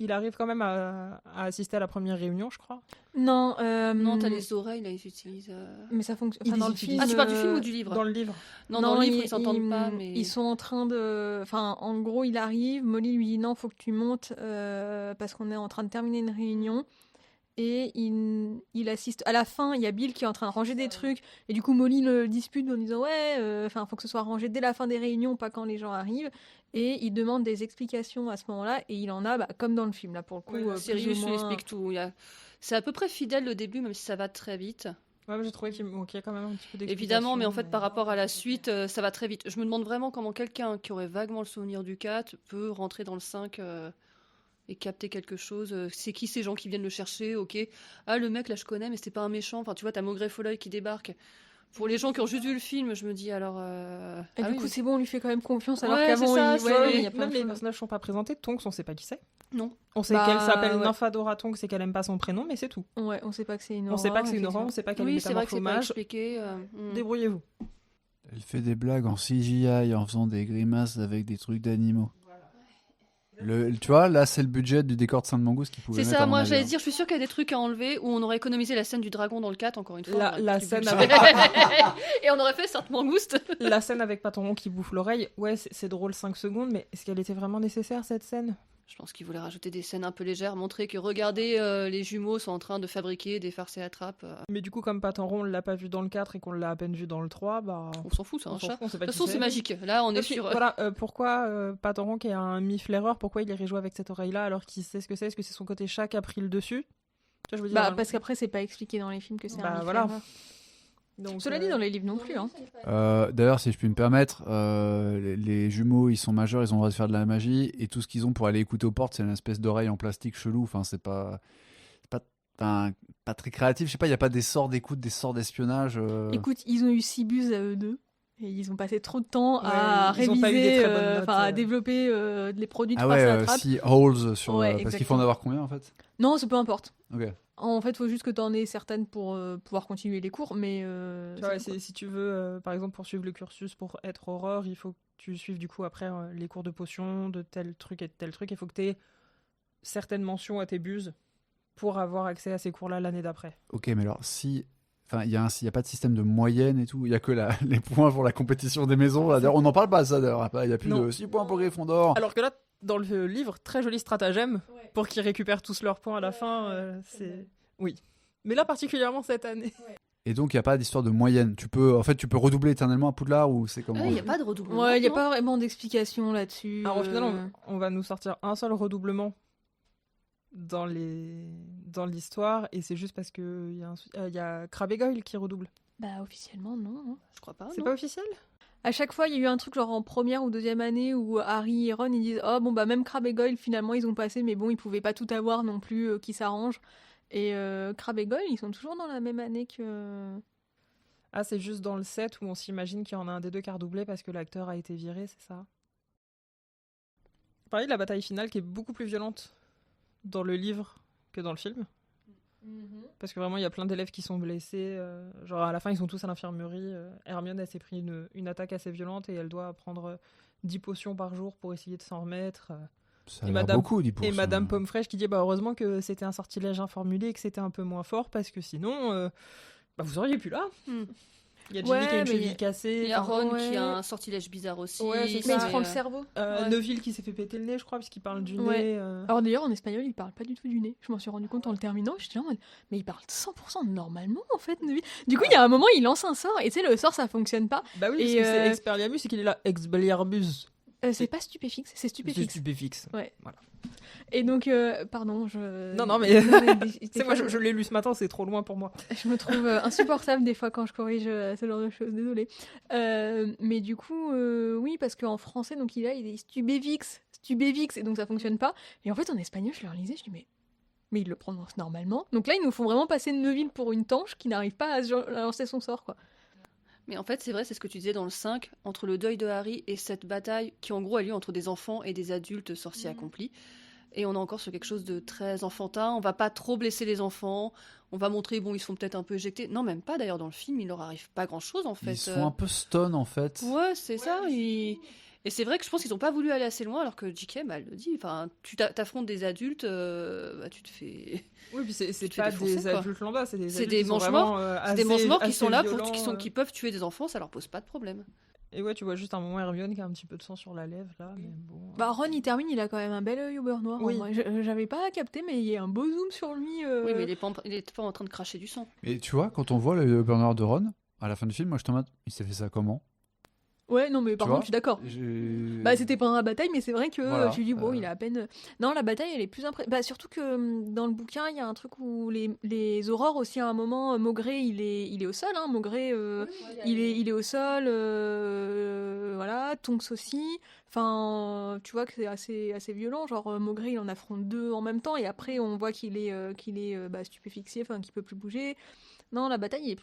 Il arrive quand même à assister à la première réunion, je crois. Non, Non, t'as les oreilles, là, ils utilisent. mais ça fonctionne. Ils Dans le utilisent- film, Ah, tu parles du film ou du livre Dans le livre. Non, dans le livre, ils s'entendent pas, mais. Ils sont en train de... Enfin, en gros, il arrive, Molly lui dit non, faut que tu montes parce qu'on est en train de terminer une réunion. Et il assiste. À la fin, il y a Bill qui est en train de ranger des trucs. Et du coup, Molly le dispute en disant ouais, faut que ce soit rangé dès la fin des réunions, pas quand les gens arrivent. Et il demande des explications à ce moment-là. Et il en a, comme dans le film, là, pour le coup. Ouais, plus Sirius ou lui moins... explique tout. C'est à peu près fidèle le début, même si ça va très vite. Ouais, mais j'ai trouvé qu'il manquait quand même un petit peu d'explication. Évidemment, mais en fait, par rapport à la suite, ça va très vite. Je me demande vraiment comment quelqu'un qui aurait vaguement le souvenir du 4 peut rentrer dans le 5 et capter quelque chose. C'est qui ces gens qui viennent le chercher? Ok. Ah, le mec, là, je connais, mais c'était pas un méchant. Enfin, tu vois, t'as Maugrey Folloy qui débarque. Pour les gens qui ont juste vu le film, je me dis alors. Et ah du oui, coup, c'est bon, on lui fait quand même confiance. Alors Ouais, qu'avant, c'est ça, il... c'est- ouais, il y a plein Même de les choses. personnages sont pas présentés. Tonks, on sait pas qui c'est. Non. On sait Bah, qu'elle s'appelle ouais. Nymphadora Tonks et qu'elle aime pas son prénom, mais c'est tout. Ouais, on sait pas que c'est une On sait pas que c'est une effectivement. orange, on sait pas qu'elle Oui, est c'est vrai que c'est pas métamorphomage. expliqué. Débrouillez-vous. Elle fait des blagues en CGI en faisant des grimaces avec des trucs d'animaux. Tu vois, là, c'est le budget du décor de Sainte-Mangouste qui pouvait C'est mettre, ça, à mon moi avis, j'allais hein. dire, je suis sûre qu'il y a des trucs à enlever où on aurait économisé la scène du dragon dans le 4, encore une fois. La on aurait plus scène de avec- budget. Et on aurait fait Sainte-Mangouste. La scène avec Paton qui bouffe l'oreille, ouais, c'est drôle 5 secondes, mais est-ce qu'elle était vraiment nécessaire cette scène? Je pense qu'ils voulaient rajouter des scènes un peu légères, montrer que regardez, les jumeaux sont en train de fabriquer des farces et attrapes. Mais du coup, comme Paton on l'a pas vu dans le 4 et qu'on l'a à peine vu dans le 3, bah. On s'en fout, c'est on un s'en chat. fout, on sait De pas toute qui façon, c'est magique. Là, on est Et puis, sur. voilà, pourquoi Paton qui est un mi-flaireur, pourquoi il irait jouer avec cette oreille-là alors qu'il sait ce que c'est? Est-ce que c'est son côté chat qui a pris le dessus? Tu vois, je veux dire, Parce qu'après, c'est pas expliqué dans les films que c'est Bah, un voilà. mi-flaireur. donc, Cela dit, dans les livres non plus. Hein. D'ailleurs, si je puis me permettre, les jumeaux, ils sont majeurs, ils ont le droit de faire de la magie, et tout ce qu'ils ont pour aller écouter aux portes, c'est une espèce d'oreille en plastique chelou. Enfin, c'est pas Enfin, pas très créatif. Je sais pas, il y a pas des sorts d'écoute, des sorts d'espionnage. Écoute, ils ont eu 6 buses à eux deux. Et ils ont passé trop de temps Ouais, à ils ont pas eu des réviser, très bonnes notes, à développer les produits de Ah farce à la ouais, trappe. si holes sur. Ouais, Parce qu'il faut en exactement. avoir combien en fait? Non, c'est peu importe. Ok. En fait, il faut juste que tu en aies certaines pour pouvoir continuer les cours, mais Tu vois, c'est tout, si tu veux, par exemple, poursuivre le cursus pour être aurore, il faut que tu suives du coup après les cours de potions, de tel truc et de tel truc. Il faut que tu aies certaines mentions à tes buses pour avoir accès à ces cours-là l'année d'après. Ok, mais alors si. Enfin, il y a pas de système de moyenne et tout. Il y a que les points pour la compétition des maisons. Là. D'ailleurs, on n'en parle pas ça d'ailleurs. Il y a plus Non. de 6 points pour Gryffondor. Alors que là, dans le livre, très joli stratagème pour qu'ils récupèrent tous leurs points à la fin. C'est oui. Mais là, particulièrement cette année. Et donc, il n'y a pas d'histoire de moyenne. Tu peux redoubler éternellement à Poudlard ou c'est comment? Il n'y a pas de redoublement. Ouais, il n'y a non pas vraiment d'explication là-dessus. Alors au final, on va nous sortir un seul redoublement dans l'histoire, et c'est juste parce que il y a Crabbe et Goyle qui redoublent. Bah, officiellement, non. Hein. Je crois pas. C'est non. pas officiel? À chaque fois, il y a eu un truc genre en première ou deuxième année où Harry et Ron ils disent oh bon bah même Crabbe et Goyle finalement ils ont passé mais bon ils pouvaient pas tout avoir non plus qui s'arrangent et Crabbe et Goyle ils sont toujours dans la même année que Ah, c'est juste dans le set où on s'imagine qu'il y en a un des deux qui a redoublé parce que l'acteur a été viré, c'est ça? Pareil, la bataille finale qui est beaucoup plus violente dans le livre que dans le film. Parce que vraiment, il y a plein d'élèves qui sont blessés. Genre, à la fin, ils sont tous à l'infirmerie. Hermione, elle s'est pris une attaque assez violente et elle doit prendre 10 potions par jour pour essayer de s'en remettre. Ça a Et l'air Madame- beaucoup, 10%. Et Madame Pomme-Fraîche qui dit bah, heureusement que c'était un sortilège informulé et que c'était un peu moins fort parce que sinon, bah, vous auriez pu là. Hmm. Il y a Ginny qui a une mais cheville cassée. Il y a enfin, Ron ouais. qui a un sortilège bizarre aussi. Ouais, c'est mais il ça, se prend le euh, cerveau. Ouais. Neville qui s'est fait péter le nez, je crois, parce qu'il parle du Ouais. nez. Alors d'ailleurs en espagnol il parle pas du tout du nez. Je m'en suis rendu compte en le terminant. J'étais en mode mais il parle 100% normalement en fait. Neville. Du coup il y a un moment il lance un sort et tu sais le sort ça fonctionne pas. Bah oui, Et, parce que c'est Expelliarmus et qu'il est là, Expelliarmus. C'est pas stupéfixe, c'est C'est stupéfixe. stupéfixe. Ouais. Voilà. Et donc pardon je. Non, mais- Des C'est moi, fois, je l'ai lu ce matin, c'est trop loin pour moi. Je me trouve insupportable des fois quand je corrige ce genre de choses, désolée. Mais du coup, oui, parce qu'en français, donc il est stubévix, et donc ça fonctionne pas. Et en fait, en espagnol, je le relisais, je dis mais il le prononce normalement. Donc là, ils nous font vraiment passer Neville pour une tanche qui n'arrive pas à lancer son sort, quoi. Mais en fait, c'est vrai, c'est ce que tu disais dans le 5, entre le deuil de Harry et cette bataille qui en gros a lieu entre des enfants et des adultes sorciers accomplis. Et on est encore sur quelque chose de très enfantin. On va pas trop blesser les enfants. On va montrer, bon, ils se font peut-être un peu éjectés. Non, même pas d'ailleurs dans le film, il leur arrive pas grand-chose en fait. Ils se font un peu stun en fait. Ouais, c'est ça. Et c'est vrai que je pense qu'ils n'ont pas voulu aller assez loin, alors que J.K. bah, elle le dit. Enfin, tu t'affrontes des adultes, bah, tu te fais. Oui, puis c'est Tu te fais pas défoncer, des quoi. adultes lambda, c'est des C'est adultes des qui sont mange-morts. vraiment, C'est des assez- mange-morts qui assez sont là, violents, qui peuvent tuer des enfants, ça leur pose pas de problème. Et ouais, tu vois juste un moment Hermione qui a un petit peu de sang sur la lèvre, là, mais bon... Bah, Ron, il termine, il a quand même un bel œil au beurre noir. en Oui. vrai. J'avais pas capté, mais il y a un beau zoom sur lui. Oui, mais il est pas en train de cracher du sang. Et tu vois, quand on voit le burner de Ron, à la fin du film, moi je te demande, il s'est fait ça comment? Ouais, non, mais par Tu contre, vois je suis d'accord. J'ai- Bah, c'était pendant la bataille, mais c'est vrai que Voilà, tu dis, bon, il a à peine. Non, la bataille, elle est plus Bah, surtout que dans le bouquin, il y a un truc où les aurores aussi, à un moment, Maugré, il est au sol, hein. Maugré, il est au sol, voilà, Tonks aussi. Enfin, tu vois que c'est assez violent. Genre, Maugré, il en affronte deux en même temps, et après, on voit qu'il est bah, stupéfixié, enfin, qu'il peut plus bouger. Non, la bataille est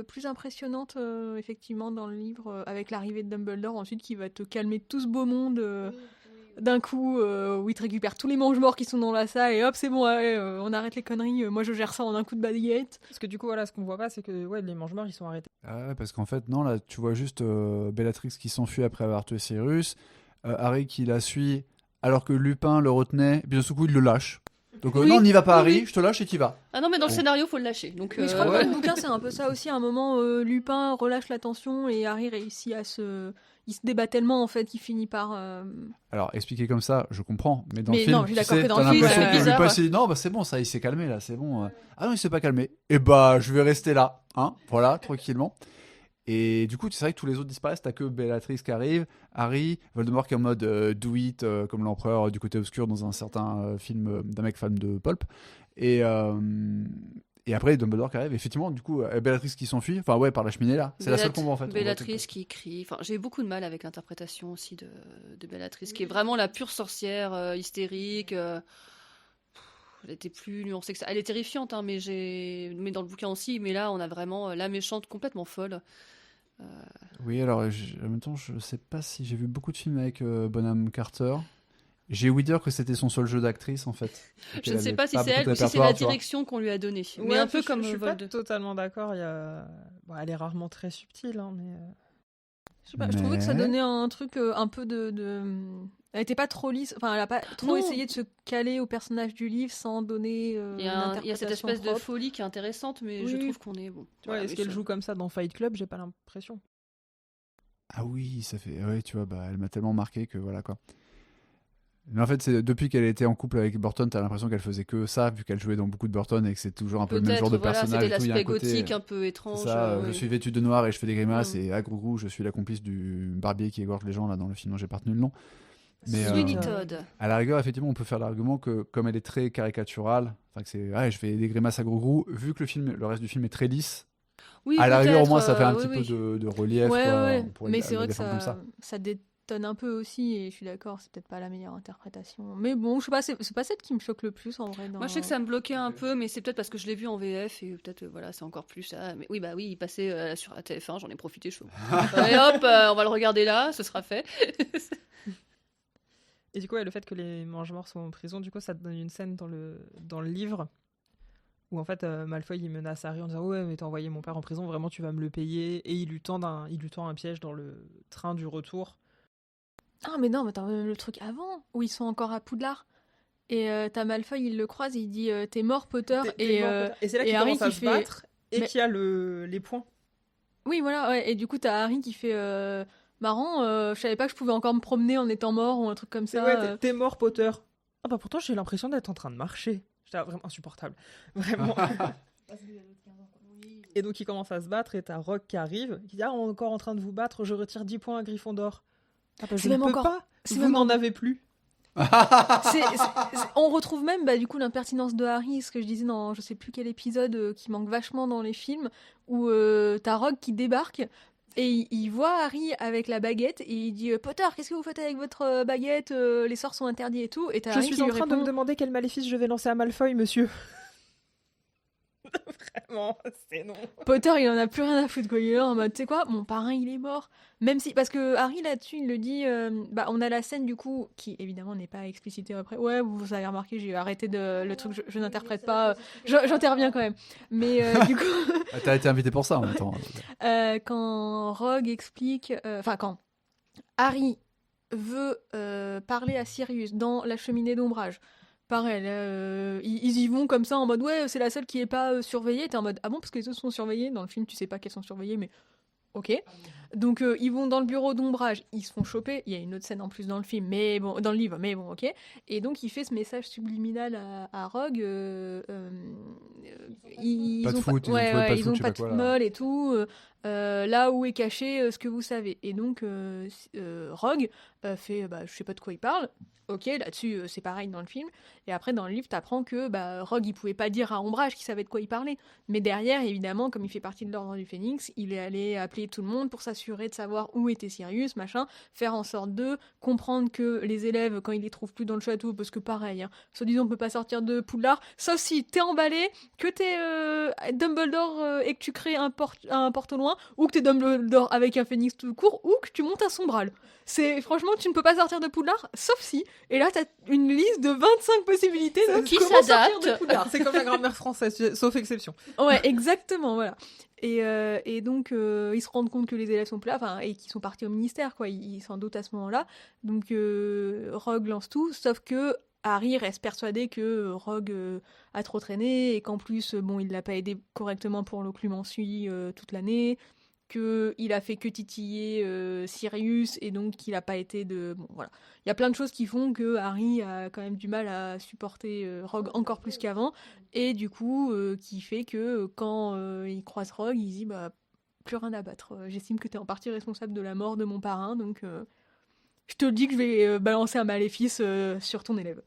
plus impressionnante, effectivement, dans le livre, avec l'arrivée de Dumbledore, ensuite, qui va te calmer tout ce beau monde d'un coup, où il te récupère tous les mange-morts qui sont dans la salle, et hop, c'est bon, ouais, on arrête les conneries, moi je gère ça en un coup de baguette. Parce que du coup, voilà, ce qu'on voit pas, c'est que ouais, les mange-morts, ils sont arrêtés. Ah ouais, parce qu'en fait, non, là, tu vois juste Bellatrix qui s'enfuit après avoir tué Sirius, Harry qui la suit alors que Lupin le retenait, et puis d'un seul coup, il le lâche. Donc, Oui, non, n'y va pas, oui, Harry, oui. je te lâche et t'y vas. Ah non, mais dans le Bon. scénario, faut le lâcher. Donc, Mais je crois que ouais. dans le bouquin, c'est un peu ça aussi, à un moment, Lupin relâche la tension, et Harry réussit il se débat tellement, en fait, qu'il finit par... Alors, expliqué comme ça, je comprends, mais dans Mais le film, non, je suis tu d'accord sais, que dans t'as le film, l'impression c'est que bizarre. Lupin s'est dit, non, bah c'est bon, ça, il s'est calmé, là, c'est bon. Ah non, il s'est pas calmé. Et bah, je vais rester là, hein, voilà, tranquillement. Et du coup, c'est vrai que tous les autres disparaissent, t'as que Bellatrix qui arrive, Harry, Voldemort qui est en mode do it, comme l'empereur du côté obscur dans un certain film d'un mec fan de Pulp. Et après, Dumbledore qui arrive, effectivement, du coup, Bellatrix qui s'enfuit, enfin ouais, par la cheminée là, c'est la seule qu'on voit en fait. On voit Bellatrix tout. qui crie. Enfin, j'ai eu beaucoup de mal avec l'interprétation aussi de Bellatrix, qui est vraiment la pure sorcière hystérique. elle était plus nuancée que ça. Elle est terrifiante, hein, mais dans le bouquin aussi. Mais là, on a vraiment la méchante complètement folle. Oui, alors en même temps, je sais pas si j'ai vu beaucoup de films avec Bonham Carter. J'ai ouï dire que c'était son seul jeu d'actrice en fait. Je ne sais pas si pas c'est beaucoup elle de ou si c'est répertoire, la tu vois. direction qu'on lui a donnée. Mais Ouais, un peu comme je suis pas Vol 2. totalement d'accord. Bon, elle est rarement très subtile, hein, mais Je sais pas, je trouvais que ça Mais- donnait un truc un peu Elle était pas trop lisse, enfin elle a pas trop Non. essayé de se caler au personnage du livre sans donner Il y une a, il y a cette interprétation espèce de propre. folie qui est intéressante, mais je Oui. trouve qu'on est bon. ouais, Voilà, est-ce mais qu'elle ça- joue comme ça dans Fight Club? J'ai pas l'impression. Ah oui, ça fait. Ouais, tu vois, bah, elle m'a tellement marqué que voilà quoi. Mais en fait, c'est depuis qu'elle était en couple avec Burton, t'as l'impression qu'elle faisait que ça, vu qu'elle jouait dans beaucoup de Burton et que c'est toujours un peu le même genre de Peut-être, voilà, personnage. c'était Et tout. Il y a un l'aspect côté, gothique un peu c'est étrange. ça, je oui. suis vêtu de noir et je fais des grimaces, Mm. et à gros je suis la complice du barbier qui égorge les gens là dans le film dont j'ai pas retenu le nom. Mais, Sweeney euh, Todd. À la rigueur, effectivement, on peut faire l'argument que comme elle est très caricaturale, enfin que c'est, je fais des grimaces à gros, vu que le reste du film est très lisse, Oui, à la rigueur, au peut-être, moins, ça fait un oui, petit oui. peu de relief, Ouais, quoi. ouais, On pourrait mais le c'est vrai que défendre comme ça. ça détonne un peu aussi, et je suis d'accord, c'est peut-être pas la meilleure interprétation. Mais bon, je sais pas, c'est pas celle qui me choque le plus en vrai. Moi, je sais que ça me bloquait un peu, mais c'est peut-être parce que je l'ai vu en VF et peut-être, voilà, c'est encore plus ça. Mais oui, bah oui, il passait sur la TF1, j'en ai profité, je fais, allez hop, on va le regarder là, ce sera fait. Et du coup, ouais, le fait que les mange-morts sont en prison, du coup, ça te donne une scène dans le livre où en fait Malfoy il menace Harry en disant ouais mais t'as envoyé mon père en prison, vraiment tu vas me le payer, et il lui tend un piège dans le train du retour. Ah, mais non, mais attends, le truc avant, où ils sont encore à Poudlard. Et t'as Malfoy, il le croise, il dit t'es mort, Potter. T'es mort, Potter. Et c'est là et qu'il Harry commence à qui se fait- battre et Mais- qu'il y a les points. Oui, voilà, ouais. Et du coup, t'as Harry qui fait marrant, je savais pas que je pouvais encore me promener en étant mort ou un truc comme C'est ça. ouais, t'es mort Potter. Ah bah pourtant j'ai l'impression d'être en train de marcher. J'étais vraiment insupportable. Vraiment. Et donc ils commencent à se battre et t'as Rogue qui arrive, qui dit ah on est encore en train de vous battre, je retire 10 points à Gryffondor. Ah bah je C'est ne même peux encore- pas, c'est vous même n'en en- avez plus. On retrouve même du coup l'impertinence de Harry, ce que je disais dans je sais plus quel épisode qui manque vachement dans les films, où t'as Rogue qui débarque et il voit Harry avec la baguette et il dit Potter, qu'est-ce que vous faites avec votre baguette, les sorts sont interdits et tout. Et t'as Je Harry suis qui en lui train de me répond demander quel maléfice je vais lancer à Malfoy, monsieur. Vraiment, c'est non. Potter, il en a plus rien à foutre, quoi. Il est là en mode, tu sais quoi, mon parrain, il est mort. Même si, parce que Harry, là-dessus, il le dit, on a la scène, du coup, qui, évidemment, n'est pas explicitée après. Ouais, vous avez remarqué, j'ai arrêté le truc, je n'interprète pas, j'interviens quand même. Mais, du coup, T'as été invité pour ça en même temps. quand Rogue explique, quand Harry veut parler à Sirius dans la cheminée d'ombrage, pareil, là, ils y vont comme ça en mode ouais, c'est la seule qui est pas surveillée. T'es en mode ah bon, parce que les autres sont surveillées. Dans le film, tu sais pas qu'elles sont surveillées, mais ok. Donc ils vont dans le bureau d'ombrage, ils se font choper. Il y a une autre scène en plus dans le film, mais bon, dans le livre, mais bon, ok. Et donc il fait ce message subliminal à Rogue. Ils Pas de ont foot, ils ont ouais, trouvé pas de ils foot, ont je sais pas pas de quoi, foot là. molle et tout. Là où est caché ce que vous savez. Et donc Rogue fait je sais pas de quoi il parle. Ok, là-dessus c'est pareil dans le film. Et après dans le livre t'apprends que Rogue il pouvait pas dire à Ombrage qu'il savait de quoi il parlait. Mais derrière évidemment comme il fait partie de l'ordre du Phénix, il est allé appeler tout le monde pour s'assurer de savoir où était Sirius, machin, faire en sorte de comprendre que les élèves quand ils les trouvent plus dans le château, parce que pareil, soi-disant on peut pas sortir de Poudlard, sauf si t'es emballé, que t'es Dumbledore et que tu crées un porte au loin, ou que t'es Dumbledore avec un phénix tout court, ou que tu montes un sombral. C'est franchement tu ne peux pas sortir de Poudlard, sauf si. Et là t'as une liste de 25 possibilités de Qui comment s'adapte. sortir de Poudlard. C'est comme la grammaire française, sauf exception. Ouais, exactement, voilà. Et donc, ils se rendent compte que les élèves sont plus là, et qu'ils sont partis au ministère, quoi. Ils s'en doutent à ce moment-là. Donc, Rogue lance tout, sauf que Harry reste persuadé que Rogue a trop traîné et qu'en plus, il l'a pas aidé correctement pour l'occlumencie toute l'année, qu'il a fait que titiller Sirius et donc qu'il a pas été de... Bon, voilà. Il y a plein de choses qui font que Harry a quand même du mal à supporter Rogue encore plus qu'avant. Et du coup, qui fait que quand il croise Rogue, il dit plus rien à battre. J'estime que tu es en partie responsable de la mort de mon parrain, donc je te le dis que je vais balancer un maléfice sur ton élève.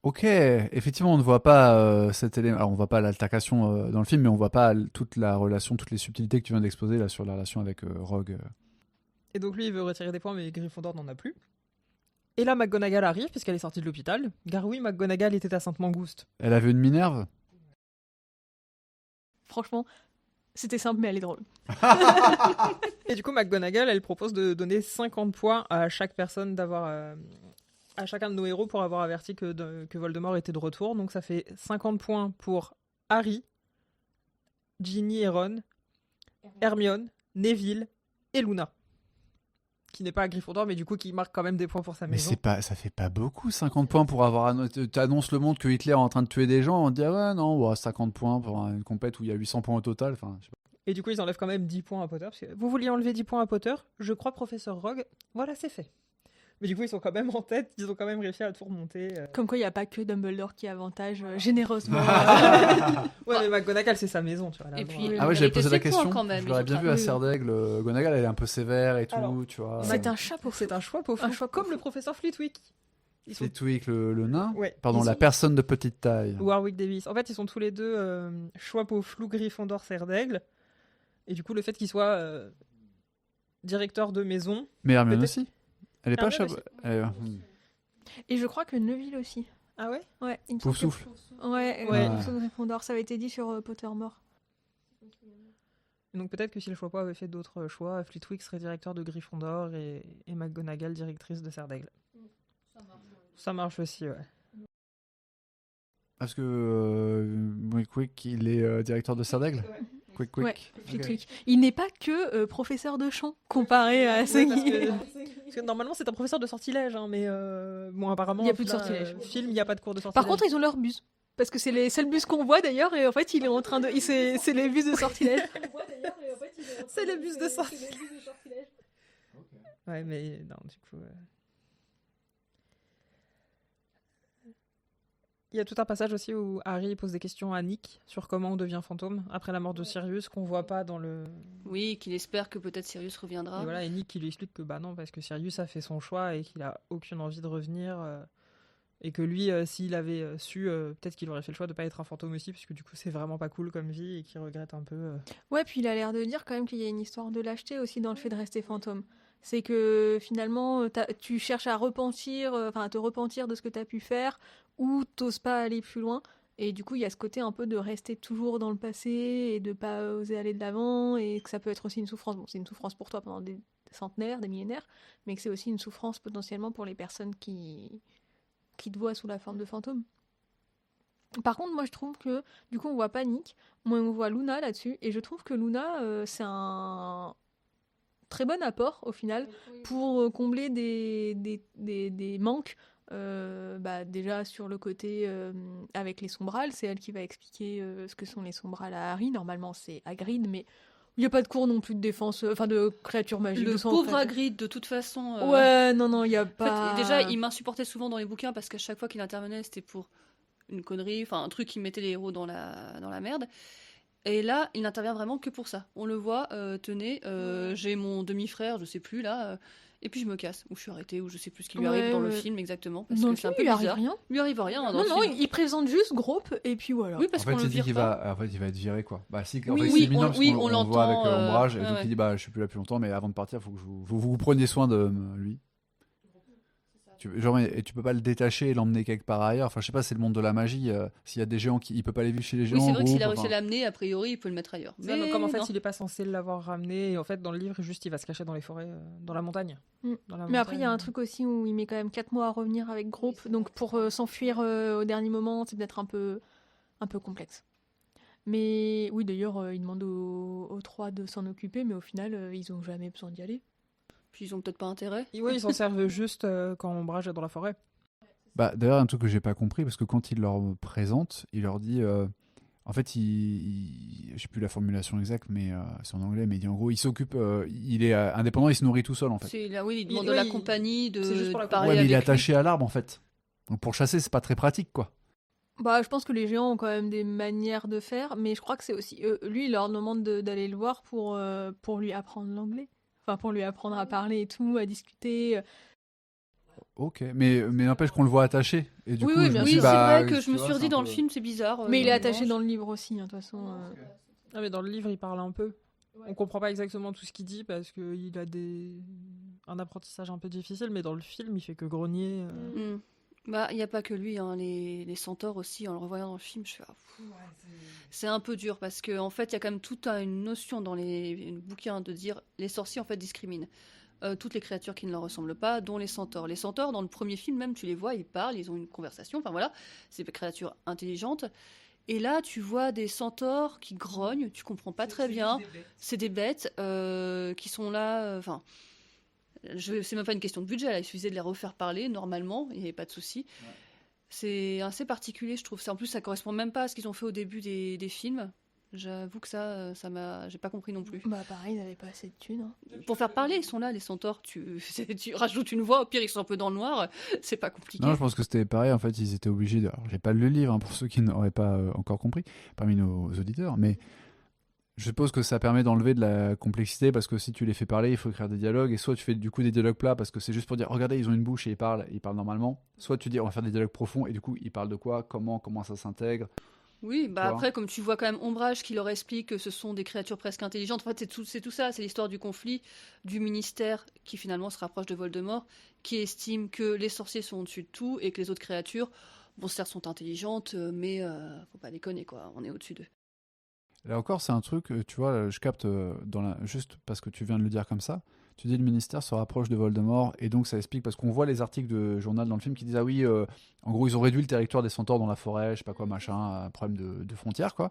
Ok, effectivement, on ne voit pas cet élément. Alors, on voit pas l'altercation dans le film, mais on voit pas toute la relation, toutes les subtilités que tu viens d'exposer là sur la relation avec Rogue. Et donc lui il veut retirer des points, mais Gryffondor n'en a plus. Et là, McGonagall arrive, puisqu'elle est sortie de l'hôpital. Car oui, McGonagall était à Sainte-Mangouste. Elle avait une Minerve. Franchement, c'était simple, mais elle est drôle. Et du coup, McGonagall, elle propose de donner 50 points à chaque personne à chacun de nos héros pour avoir averti que Voldemort était de retour. Donc ça fait 50 points pour Harry, Ginny et Ron, Hermione, Neville et Luna. Qui n'est pas à Gryffondor, mais du coup qui marque quand même des points pour sa Mais maison. ça fait pas beaucoup, 50 points pour avoir... T'annonces le monde que Hitler est en train de tuer des gens, on te dit, ah ouais, non, 50 points pour une compète où il y a 800 points au total. Enfin, je sais pas. Et du coup, ils enlèvent quand même 10 points à Potter. Parce que vous vouliez enlever 10 points à Potter, je crois Professeur Rogue. Voilà, c'est fait. Mais du coup, ils sont quand même en tête, ils ont quand même réussi à tout remonter. Comme quoi, il n'y a pas que Dumbledore qui avantage généreusement. Ouais, mais McGonagall, c'est sa maison, tu vois. Et là, puis, bon. Ah ouais, j'avais posé la ses points, question. quand même, Je l'aurais ils bien ont vu à oui. Serdaigle. Gonagall, elle est un peu sévère et tout, Alors, tu vois. C'est un chapeau. C'est un choix pour Un choix comme fou. le professeur Flitwick. Ils sont... Flitwick, le nain. Ouais, Pardon, ils la sont- personne de petite taille. Warwick Davis. En fait, ils sont tous les deux choix pour flou Gryffondor Serdaigle. Et du coup, le fait qu'il soit directeur de maison. Mais Hermione Peut-être- aussi. Elle est pas Hermione chapeau. Et je crois que Neville aussi. Ah ouais. Ouais, il me Pouf semble que- souffle. Ouais, Ouais. Pouf souffle Gryffondor, ça avait été dit sur Pottermore. Donc peut-être que si le choix avait fait d'autres choix, Flitwick serait directeur de Gryffondor et McGonagall directrice de Serdaigle. Ça marche aussi, ouais. Parce que Quick, il est directeur de Serdaigle. Quick. Ouais, Ok. Flitwick. Il n'est pas que professeur de chant comparé à ce Ouais, parce qui... parce que normalement c'est un professeur de sortilège, hein, mais bon apparemment Il y a plus de là, sortilège. Film, il n'y a pas de cours de sortilège. Par contre, ils ont leur buse. Parce que c'est les seuls bus qu'on voit d'ailleurs, et en fait, il est en train de. C'est les bus de sortilège. c'est les bus de sortilège. Ouais, mais non, du coup. Il y a tout un passage aussi où Harry pose des questions à Nick sur comment on devient fantôme après la mort de Sirius qu'on voit pas dans le. Oui, qu'il espère que peut-être Sirius reviendra. Et voilà, et Nick qui lui explique que bah non, parce que Sirius a fait son choix et qu'il a aucune envie de revenir. Et que lui, s'il avait su, peut-être qu'il aurait fait le choix de pas être un fantôme aussi, puisque du coup c'est vraiment pas cool comme vie et qu'il regrette un peu. Ouais, puis il a l'air de dire quand même qu'il y a une histoire de lâcheté aussi dans le fait de rester fantôme. C'est que finalement, tu cherches à repentir, à te repentir de ce que tu as pu faire, ou t'oses pas aller plus loin. Et du coup, il y a ce côté un peu de rester toujours dans le passé et de pas oser aller de l'avant, et que ça peut être aussi une souffrance. Bon, c'est une souffrance pour toi pendant des centenaires, des millénaires, mais que c'est aussi une souffrance potentiellement pour les personnes qui te voient sous la forme de fantôme. Par contre, moi je trouve que, du coup, on voit pas Nick, moi on voit Luna là-dessus, et je trouve que Luna, c'est un très bon apport au final pour combler des manques. Déjà sur le côté avec les sombrales, c'est elle qui va expliquer ce que sont les sombrales à Harry. Normalement, c'est Hagrid, mais il n'y a pas de cours non plus de défense, de créatures magiques. Le de sang, pauvre en fait. Hagrid, de toute façon. Ouais, non, il n'y a En fait, pas. déjà, il m'insupportait souvent dans les bouquins parce qu'à chaque fois qu'il intervenait, c'était pour une connerie, enfin un truc qui mettait les héros dans la merde. Et là, il n'intervient vraiment que pour ça. On le voit, tenez, j'ai mon demi-frère, je sais plus là, et puis je me casse, ou je suis arrêtée, ou je sais plus ce qui lui arrive Ouais, dans le ouais. film exactement, parce Dans que le c'est un film, peu il arrive bizarre. rien. Il lui arrive rien dans Non, le film. il présente juste groupe et puis voilà. Oui, parce En fait, qu'on le il dit vire qu'il pas. va, il va être viré, quoi. Bah, si, en Oui, fait, oui, c'est mignon, parce oui, qu'on on le voit avec l'entend, Ombrage, et ouais, donc ouais. il dit, bah, je suis plus là plus longtemps, mais avant de partir, il faut que vous preniez soin de lui. Et tu peux pas le détacher et l'emmener quelque part ailleurs. Enfin, je sais pas, c'est le monde de la magie. S'il y a des géants, il peut pas les vivre chez les géants. Oui, c'est vrai que s'il a groupe, réussi à enfin. l'amener, a priori, il peut le mettre ailleurs. Mais comme en fait non. il est pas censé l'avoir ramené, et en fait dans le livre juste il va se cacher dans les forêts, dans la montagne. Mm. Dans la Mais après, il y a un montagne. truc aussi où il met quand même 4 mois à revenir avec groupe, donc pour s'enfuir au dernier moment, c'est peut-être un peu complexe. Mais oui, d'ailleurs, il demande aux trois de s'en occuper, mais au final, ils ont jamais besoin d'y aller. Puis ils ont peut-être pas intérêt. Et oui, ils s'en servent juste quand Ombrage est dans la forêt. Bah, d'ailleurs, un truc que j'ai pas compris, parce que quand il leur présente, il leur dit. En fait, je sais plus la formulation exacte, mais c'est en anglais, mais il dit en gros, il s'occupe, il est indépendant, il se nourrit tout seul, en fait. C'est là, oui, il demande Il- de la oui, compagnie, c'est juste de pour la parler Ouais, mais il est avec lui. attaché à l'arbre, en fait. Donc pour chasser, c'est pas très pratique, quoi. Bah, je pense que les géants ont quand même des manières de faire, mais je crois que c'est aussi... lui, il leur demande d'aller le voir pour lui apprendre l'anglais. Enfin, pour lui apprendre à parler et tout, à discuter. Ok, mais n'empêche qu'on le voit attaché. Et du Oui, coup, oui, je bien me Oui, dis, sûr. c'est bah, vrai que tu je me vois, suis c'est redit un dans le peu- film, c'est bizarre. Mais il est dans attaché Orange. dans le livre aussi, hein, de toute façon. Ah mais dans le livre il parle un peu. On comprend pas exactement tout ce qu'il dit parce qu'il a un apprentissage un peu difficile, mais dans le film, il fait que grogner. Bah, il n'y a pas que lui, hein, les centaures aussi, en le revoyant dans le film, je fais c'est un peu dur parce qu'en fait, il y a quand même toute une notion dans les bouquins de dire les sorciers en fait discriminent toutes les créatures qui ne leur ressemblent pas, dont les centaures. Les centaures, dans le premier film même, tu les vois, ils parlent, ils ont une conversation, enfin voilà, c'est des créatures intelligentes. Et là, tu vois des centaures qui grognent, tu comprends pas très bien. C'est des bêtes qui sont là. Enfin, c'est même pas une question de budget. Là, il suffisait de les refaire parler normalement, il n'y avait pas de souci. Ouais. C'est assez particulier, je trouve. En plus, ça correspond même pas à ce qu'ils ont fait au début des films. J'avoue que ça m'a, j'ai pas compris non plus. Bah pareil, ils n'avaient pas assez de thunes. Hein. Pour faire parler, ils sont là, les centaures. Tu rajoutes une voix, au pire ils sont un peu dans le noir. C'est pas compliqué. Non, je pense que c'était pareil. En fait, ils étaient obligés. Alors, j'ai pas lu le livre pour ceux qui n'auraient pas encore compris parmi nos auditeurs, mais je suppose que ça permet d'enlever de la complexité parce que si tu les fais parler, il faut écrire des dialogues et soit tu fais du coup des dialogues plats parce que c'est juste pour dire regardez, ils ont une bouche et ils parlent normalement. Soit tu dis on va faire des dialogues profonds et du coup ils parlent de quoi, comment ça s'intègre. Oui, bah après, comme tu vois quand même Ombrage qui leur explique que ce sont des créatures presque intelligentes, en fait c'est tout ça, c'est l'histoire du conflit du ministère qui finalement se rapproche de Voldemort, qui estime que les sorciers sont au-dessus de tout et que les autres créatures, bon certes sont intelligentes, mais faut pas déconner quoi, on est au-dessus d'eux. Là encore, c'est un truc, tu vois, je capte juste parce que tu viens de le dire comme ça. Tu dis le ministère se rapproche de Voldemort et donc ça explique parce qu'on voit les articles de journal dans le film qui disent ah oui, en gros ils ont réduit le territoire des centaures dans la forêt, je sais pas quoi machin, problème de frontières quoi.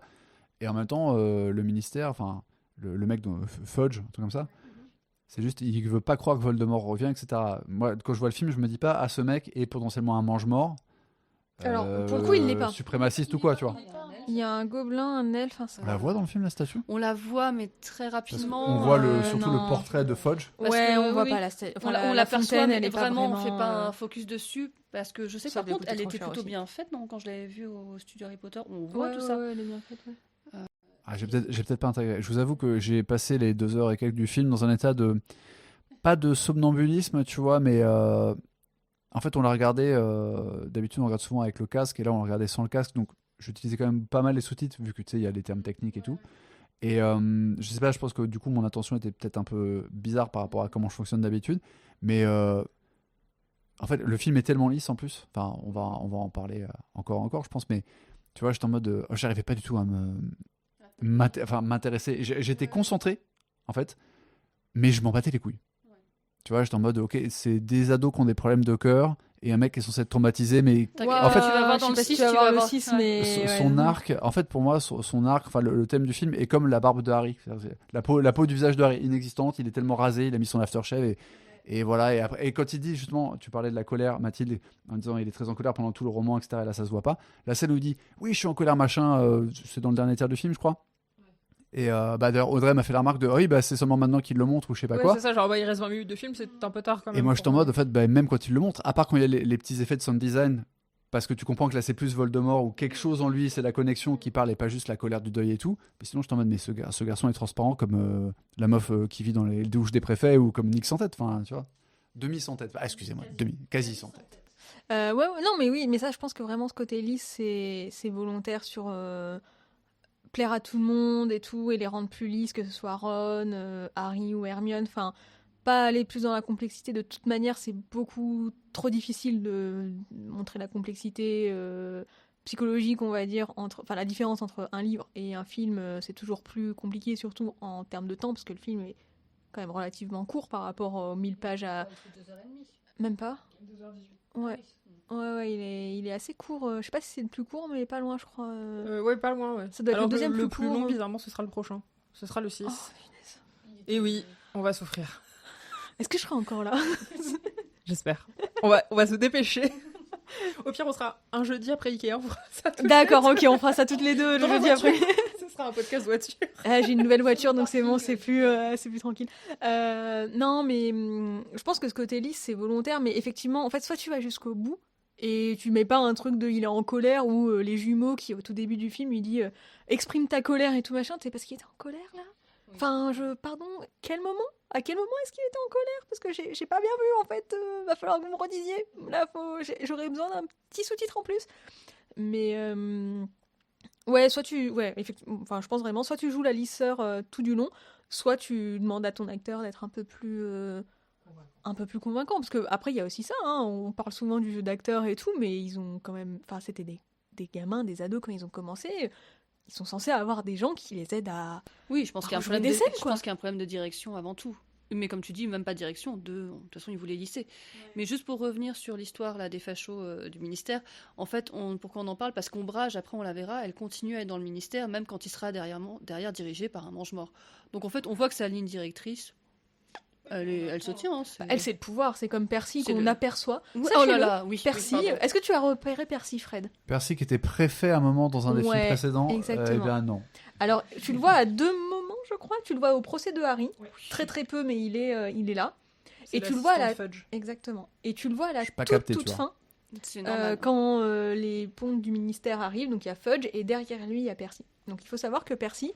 Et en même temps, le ministère, enfin le mec Fudge, un truc comme ça, c'est juste il veut pas croire que Voldemort revient, etc. Moi, quand je vois le film, je me dis pas ah ce mec est potentiellement un mange-mort. Alors pour le coup, il l'est pas. Suprémaciste ou quoi, tu vois. Il y a un gobelin, un elfe. On la voit dans le film, la statue ? On la voit, mais très rapidement. On voit surtout le portrait de Fudge. Ouais, on voit pas la statue. Enfin, on l'aperçoit, mais vraiment, on fait pas un focus dessus. Parce que je sais que par contre, elle était plutôt bien faite, non ? Quand je l'avais vue au studio Harry Potter, on voit tout ça. Ouais, elle est bien faite, j'ai peut-être pas intégré. Je vous avoue que j'ai passé les 2 heures et quelques du film dans un état de... Pas de somnambulisme, tu vois, mais... En fait, on l'a regardé... D'habitude, on regarde souvent avec le casque, et là, on l'a regardé sans le casque, donc... J'utilisais quand même pas mal les sous-titres vu que tu sais il y a les termes techniques et tout et je sais pas, je pense que du coup mon attention était peut-être un peu bizarre par rapport à comment je fonctionne d'habitude, mais en fait le film est tellement lisse en plus, enfin on va en parler encore je pense, mais tu vois j'étais en mode j'arrivais pas du tout à m'intéresser, j'étais concentré en fait, mais je m'en battais les couilles, tu vois, j'étais en mode ok, c'est des ados qui ont des problèmes de cœur et un mec qui est censé être traumatisé, mais en fait tu vas voir dans le 6, tu vas voir le 6, mais son arc, en fait pour moi son arc, enfin le thème du film est comme la barbe de Harry, la peau du visage de Harry inexistante, il est tellement rasé, il a mis son aftershave et voilà, et quand il dit justement, tu parlais de la colère Mathilde en disant il est très en colère pendant tout le roman, etc., et là ça se voit pas, la scène où il dit oui je suis en colère machin, c'est dans le dernier tiers du film je crois. Et d'ailleurs Audrey m'a fait la remarque de oui c'est seulement maintenant qu'il le montre ou je sais pas quoi. C'est ça, genre il reste 20 minutes de film, c'est un peu tard quand même. Et moi je suis en mode en fait même quand il le montre, à part quand il y a les petits effets de sound design, parce que tu comprends que là c'est plus Voldemort ou quelque chose en lui, c'est la connexion qui parle et pas juste la colère du deuil et tout. Mais sinon je suis en mode mais ce garçon est transparent comme la meuf qui vit dans les douches des préfets ou comme Nick sans tête, enfin tu vois, demi sans tête, excusez-moi, quasi sans tête. Non mais oui, mais ça je pense que vraiment ce côté lisse c'est volontaire sur plaire à tout le monde et tout, et les rendre plus lisses, que ce soit Ron, Harry ou Hermione, enfin, pas aller plus dans la complexité. De toute manière, c'est beaucoup trop difficile de montrer la complexité psychologique, on va dire, enfin la différence entre un livre et un film, c'est toujours plus compliqué, surtout en termes de temps, parce que le film est quand même relativement court par rapport aux 1000 pages à... 2h30. Même pas 2h18. Ouais. Ouais, il est assez court. Je sais pas si c'est le plus court, mais pas loin, je crois. Ouais, pas loin, ouais. Ça doit être le deuxième le plus plus court. long, bizarrement, ce sera le prochain. Ce sera le 6. Oh, finesse. Et oui, on va souffrir. Est-ce que je serai encore là ? J'espère. On va se dépêcher. Au pire, on sera un jeudi après Ikea, on fera ça toutes D'accord, ok, on fera ça toutes les deux le jeudi après. Ce sera un podcast voiture. J'ai une nouvelle voiture, donc c'est bon, c'est plus tranquille. Non, mais je pense que ce côté lisse, c'est volontaire, mais effectivement, en fait, soit tu vas jusqu'au bout, et tu mets pas un truc de il est en colère, ou les jumeaux qui, au tout début du film, il dit exprime ta colère et tout machin, c'est parce qu'il était en colère, là ? Oui. Enfin, pardon, quel moment ? À quel moment est-ce qu'il était en colère ? Parce que j'ai pas bien vu, en fait, va falloir que vous me redisiez. Là, j'aurais besoin d'un petit sous-titre en plus. Mais... Ouais, effectivement, enfin, je pense vraiment, soit tu joues la lisseur tout du long, soit tu demandes à ton acteur d'être un peu plus convaincant, parce que après il y a aussi ça, hein, on parle souvent du jeu d'acteur et tout, mais ils ont quand même, enfin c'était des gamins, des ados quand ils ont commencé, ils sont censés avoir des gens qui les aident à... Oui, je pense qu'il y a un rejouer problème des scènes, je quoi. pense qu'il y a un problème de direction avant tout. Mais comme tu dis, même pas de direction, de toute façon, ils voulaient lisser. Mais juste pour revenir sur l'histoire là, des fachos du ministère, en fait, pourquoi on en parle? Parce qu'Ombrage, après on la verra, elle continue à être dans le ministère, même quand il sera derrière dirigé par un mange-mort. Donc en fait, on voit que sa ligne directrice, elle se tient. Hein, Elle, c'est le pouvoir, c'est comme Percy C'est qu'on le- aperçoit. Ouais, Sachez-le, oh là là, oui. Percy, oui, pardon. est-ce que tu as repéré Percy, Fred? Percy qui était préfet à un moment dans un des films Ouais, précédents. exactement. Eh bien non. Alors, tu le vois à 2 moments, je crois. Tu le vois au procès de Harry. Très très peu, mais il est là. C'est Et tu le vois à la... l'assistant de Fudge. Exactement. Et tu le vois à la J'ai pas capté, toute tu vois. fin, C'est normal. quand les pontes du ministère arrivent. Donc il y a Fudge et derrière lui, il y a Percy. Donc il faut savoir que Percy...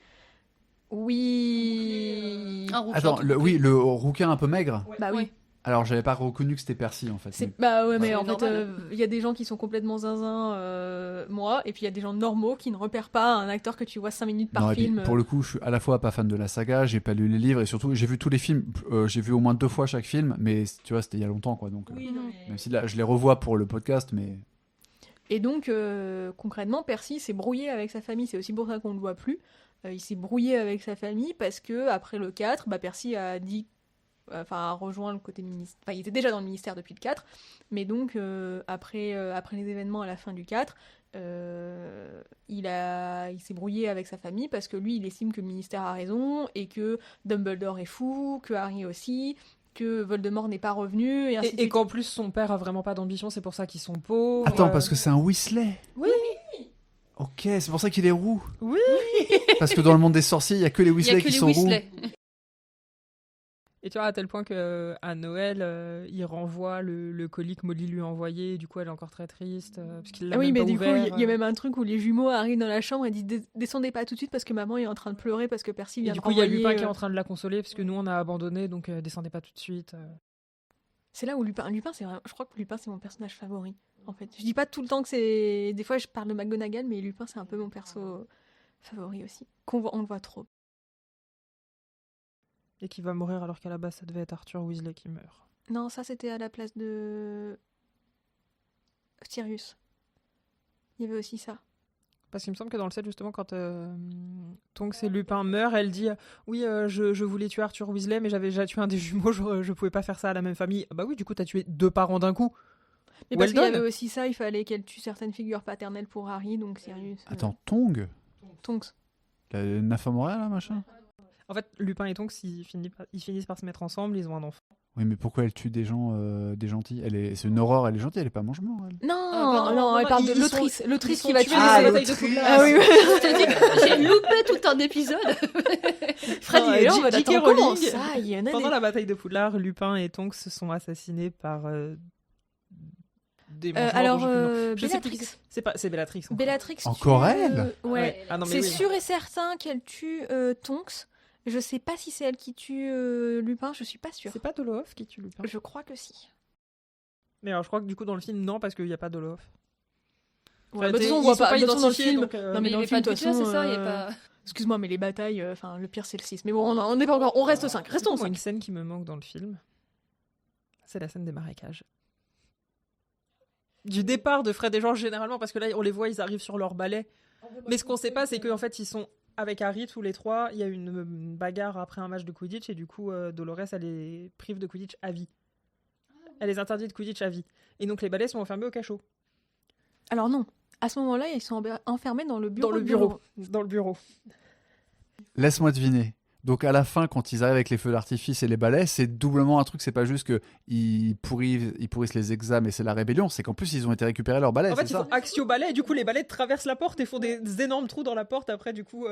Oui... Un rouquin Attends, tout oui, coupé. le rouquin un peu maigre. Bah oui. Ouais. Alors, j'avais pas reconnu que c'était Percy en fait. C'est... Bah ouais, mais C'est en fait, normal. il y a des gens qui sont complètement zinzin, moi, et puis il y a des gens normaux qui ne repèrent pas un acteur que tu vois 5 minutes par Non, et puis, film. pour le coup, je suis à la fois pas fan de la saga, j'ai pas lu les livres et surtout j'ai vu tous les films. J'ai vu au moins 2 fois chaque film, mais tu vois, c'était il y a longtemps quoi. Donc, même si là, je les revois pour le podcast, mais Et donc, concrètement, Percy s'est brouillé avec sa famille. C'est aussi pour ça qu'on ne le voit plus. Il s'est brouillé avec sa famille parce que après le 4, bah, Percy a dit, a rejoint le côté ministère. Enfin, il était déjà dans le ministère depuis le 4, mais donc après les événements à la fin du 4, il s'est brouillé avec sa famille parce que lui, il estime que le ministère a raison et que Dumbledore est fou, que Harry aussi, que Voldemort n'est pas revenu et ainsi de Et suite. qu'en plus, son père a vraiment pas d'ambition, c'est pour ça qu'ils sont pauvres. attends, parce que c'est un Weasley. Oui. Ok, c'est pour ça qu'il est roux. Oui. Parce que dans le monde des sorciers, il y a que les Il y a Weasley que qui les sont Weasley. Et tu vois, à tel point que à Noël, il renvoie le colis que Molly lui a envoyé. Du coup, elle est encore très triste parce qu'il l'a Ah oui, même mais pas du coup, ouvert. il y a même un truc où les jumeaux arrivent dans la chambre et disent descendez pas tout de suite parce que maman est en train de pleurer parce que Percy Et vient du de coup, il y a renvoyer, Lupin qui est en train de la consoler parce que nous, on a abandonné, donc descendez pas tout de suite. C'est là où Lupin, c'est vraiment... Je crois que Lupin, c'est mon personnage favori, en fait. Je dis pas tout le temps que c'est... Des fois, je parle de McGonagall, mais Lupin, c'est un peu mon perso favori aussi. On le voit trop. Et qui va mourir alors qu'à la base, ça devait être Arthur Weasley qui meurt. Non, ça, c'était à la place de... Sirius. Il y avait aussi ça. Parce qu'il me semble que dans le set, justement, quand Tonks et Lupin meurent, elle dit oui, je voulais tuer Arthur Weasley, mais j'avais déjà tué un des jumeaux, je pouvais pas faire ça à la même famille. Ah bah oui, du coup, t'as tué 2 parents d'un coup. Mais Well parce qu'il y done. avait aussi ça, il fallait qu'elle tue certaines figures paternelles pour Harry, donc Sirius... Attends, Tongue Tonks. La Nymphomoria là, machin. En fait, Lupin et Tonks, ils finissent par se mettre ensemble, ils ont un enfant. Oui, mais pourquoi elle tue des gens, des gentils? C'est une Aurore, elle est gentille, elle est pas mange-mort. Elle. Non, pardon, non, elle non, parle de ils l'autrice. sont- L'autrice ils qui sont va tués tuer dans la les... bataille de Poudlard. Ah oui, oui. Je t'ai dit, j'ai loupé tout un épisode. Fred, il est là en J- mode, J.K. attends, comment Rowling, ça il y en a Pendant des... la bataille de Poudlard, Lupin et Tonks se sont assassinés par des mangeurs alors, dont j'ai plus le nom. Je sais plus qui Bellatrix. c'est Bellatrix. encore. Bellatrix Encore tue, elle Ouais. Ah non, mais C'est oui. sûr et certain qu'elle tue Tonks. Je sais pas si c'est elle qui tue Lupin, je suis pas sûre. C'est pas Dolohov qui tue Lupin. Je crois que si. Mais alors, je crois que du coup, dans le film, non, parce qu'il n'y a pas Dolohov. Ouais, Enfin, de toute façon, on ils voit sont pas. De toute façon, dans le identifiés, film. donc, Non, mais Mais dans il le est film, pas de toute tué, façon. c'est ça, il est pas... Excuse-moi, mais les batailles. Enfin, le pire, c'est le 6. Mais bon, on n'est pas encore. On reste au 5. Restons au Moi, 5. une scène qui me manque dans le film, c'est la scène des marécages. Du départ de Fred et George, généralement, parce que là, on les voit, ils arrivent sur leur balai. Mais ce qu'on sait pas, c'est qu'en fait, ils sont avec Harry, tous les trois. Il y a une bagarre après un match de Quidditch, et du coup, Dolores, elle les prive de Quidditch à vie. Elle les interdit de Quidditch à vie. Et donc, les balais sont enfermés au cachot. Alors, non. À ce moment-là, ils sont enfermés dans le bureau. Dans le de bureau. Dolores. Dans le bureau. Laisse-moi deviner. Donc à la fin, quand ils arrivent avec les feux d'artifice et les balais, c'est doublement un truc. C'est pas juste que ils pourrissent les examens et c'est la rébellion. C'est qu'en plus ils ont été récupérer leurs balais. En fait, c'est ils ça. font axio balai, et du coup, les balais traversent la porte et font des énormes trous dans la porte. Après, du coup,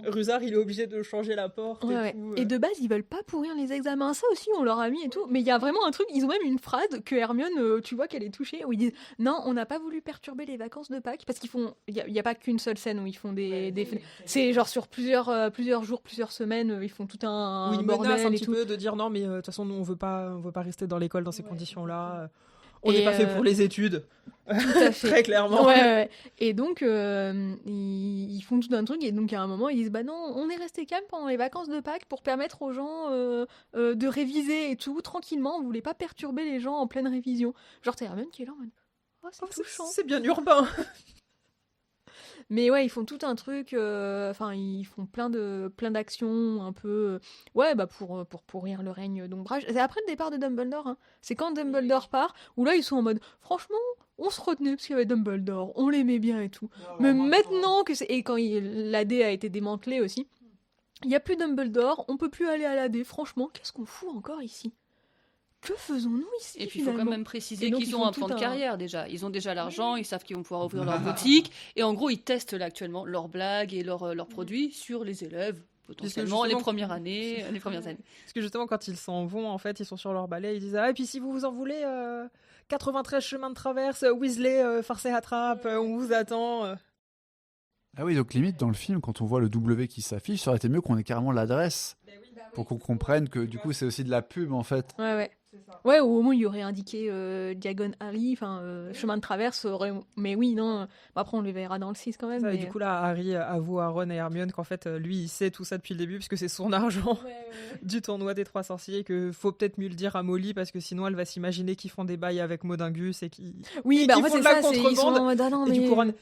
Rusard, il est obligé de changer la porte. Ouais, ouais. tout, Et de base, ils veulent pas pourrir les examens. Ça aussi, on leur a mis et tout. Mais il y a vraiment un truc. Ils ont même une phrase que Hermione, tu vois qu'elle est touchée, où ils disent non, on n'a pas voulu perturber les vacances de Pâques parce qu'ils font. Il y a pas qu'une seule scène où ils font c'est genre sur plusieurs jours, plusieurs semaines, ils font tout un Où ils bordel menacent un et petit tout. peu de dire non, mais de toute façon, nous, on veut pas rester dans l'école dans ces conditions-là. On n'est Et, pas fait pour les études. Tout à fait. Très clairement. Ouais. Et donc, ils font tout un truc, et donc à un moment, ils disent, bah non, on est resté calme pendant les vacances de Pâques pour permettre aux gens de réviser et tout, tranquillement, on voulait pas perturber les gens en pleine révision. Genre, t'as Hermione qui est là en mode, oh, c'est touchant. C'est bien urbain. Mais ouais, ils font tout un truc, enfin, ils font plein d'actions un peu, ouais, bah pour pourrir le règne d'Ombrage. C'est après le départ de Dumbledore, hein. C'est quand Dumbledore part, où là, ils sont en mode, franchement, on se retenait parce qu'il y avait Dumbledore, on l'aimait bien et tout. Mais maintenant que c'est... Et quand l'AD a été démantelé aussi, il n'y a plus Dumbledore, on peut plus aller à l'AD. Franchement, qu'est-ce qu'on fout encore ici? Que faisons-nous ici? Et puis il faut quand finalement même préciser Et donc, qu'ils ils ont font un plan tout de un- carrière déjà. Ils ont déjà l'argent, ils savent qu'ils vont pouvoir ouvrir leur boutique. Et en gros, ils testent là actuellement leurs blagues et leurs produits sur les élèves, potentiellement les justement- premières années, les premières années. Parce que justement, quand ils s'en vont, en fait, ils sont sur leur balai, ils disent ah, et puis si vous vous en voulez, 93 chemins de traverse, Weasley, farce et attrape, on vous attend. Ah oui, donc limite dans le film, quand on voit le W qui s'affiche, ça aurait été mieux qu'on ait carrément l'adresse pour qu'on comprenne que du coup c'est aussi de la pub en fait. Ouais. Ouais, ou au moins il y aurait indiqué Diagon Alley, enfin chemin de traverse, mais oui, non. Bon, après on le verra dans le 6 quand même. Ça, et mais- du coup, là, Harry avoue à Ron et Hermione qu'en fait, lui, il sait tout ça depuis le début, puisque c'est son argent du tournoi des trois sorciers, et que faut peut-être mieux le dire à Molly, parce que sinon, elle va s'imaginer qu'ils font des bails avec Modingus et qu'ils. Oui, Et bah en qu'ils fait font c'est de la ça, ils sont contrebande. en mode, ah non, Et mais... du coup, Ron.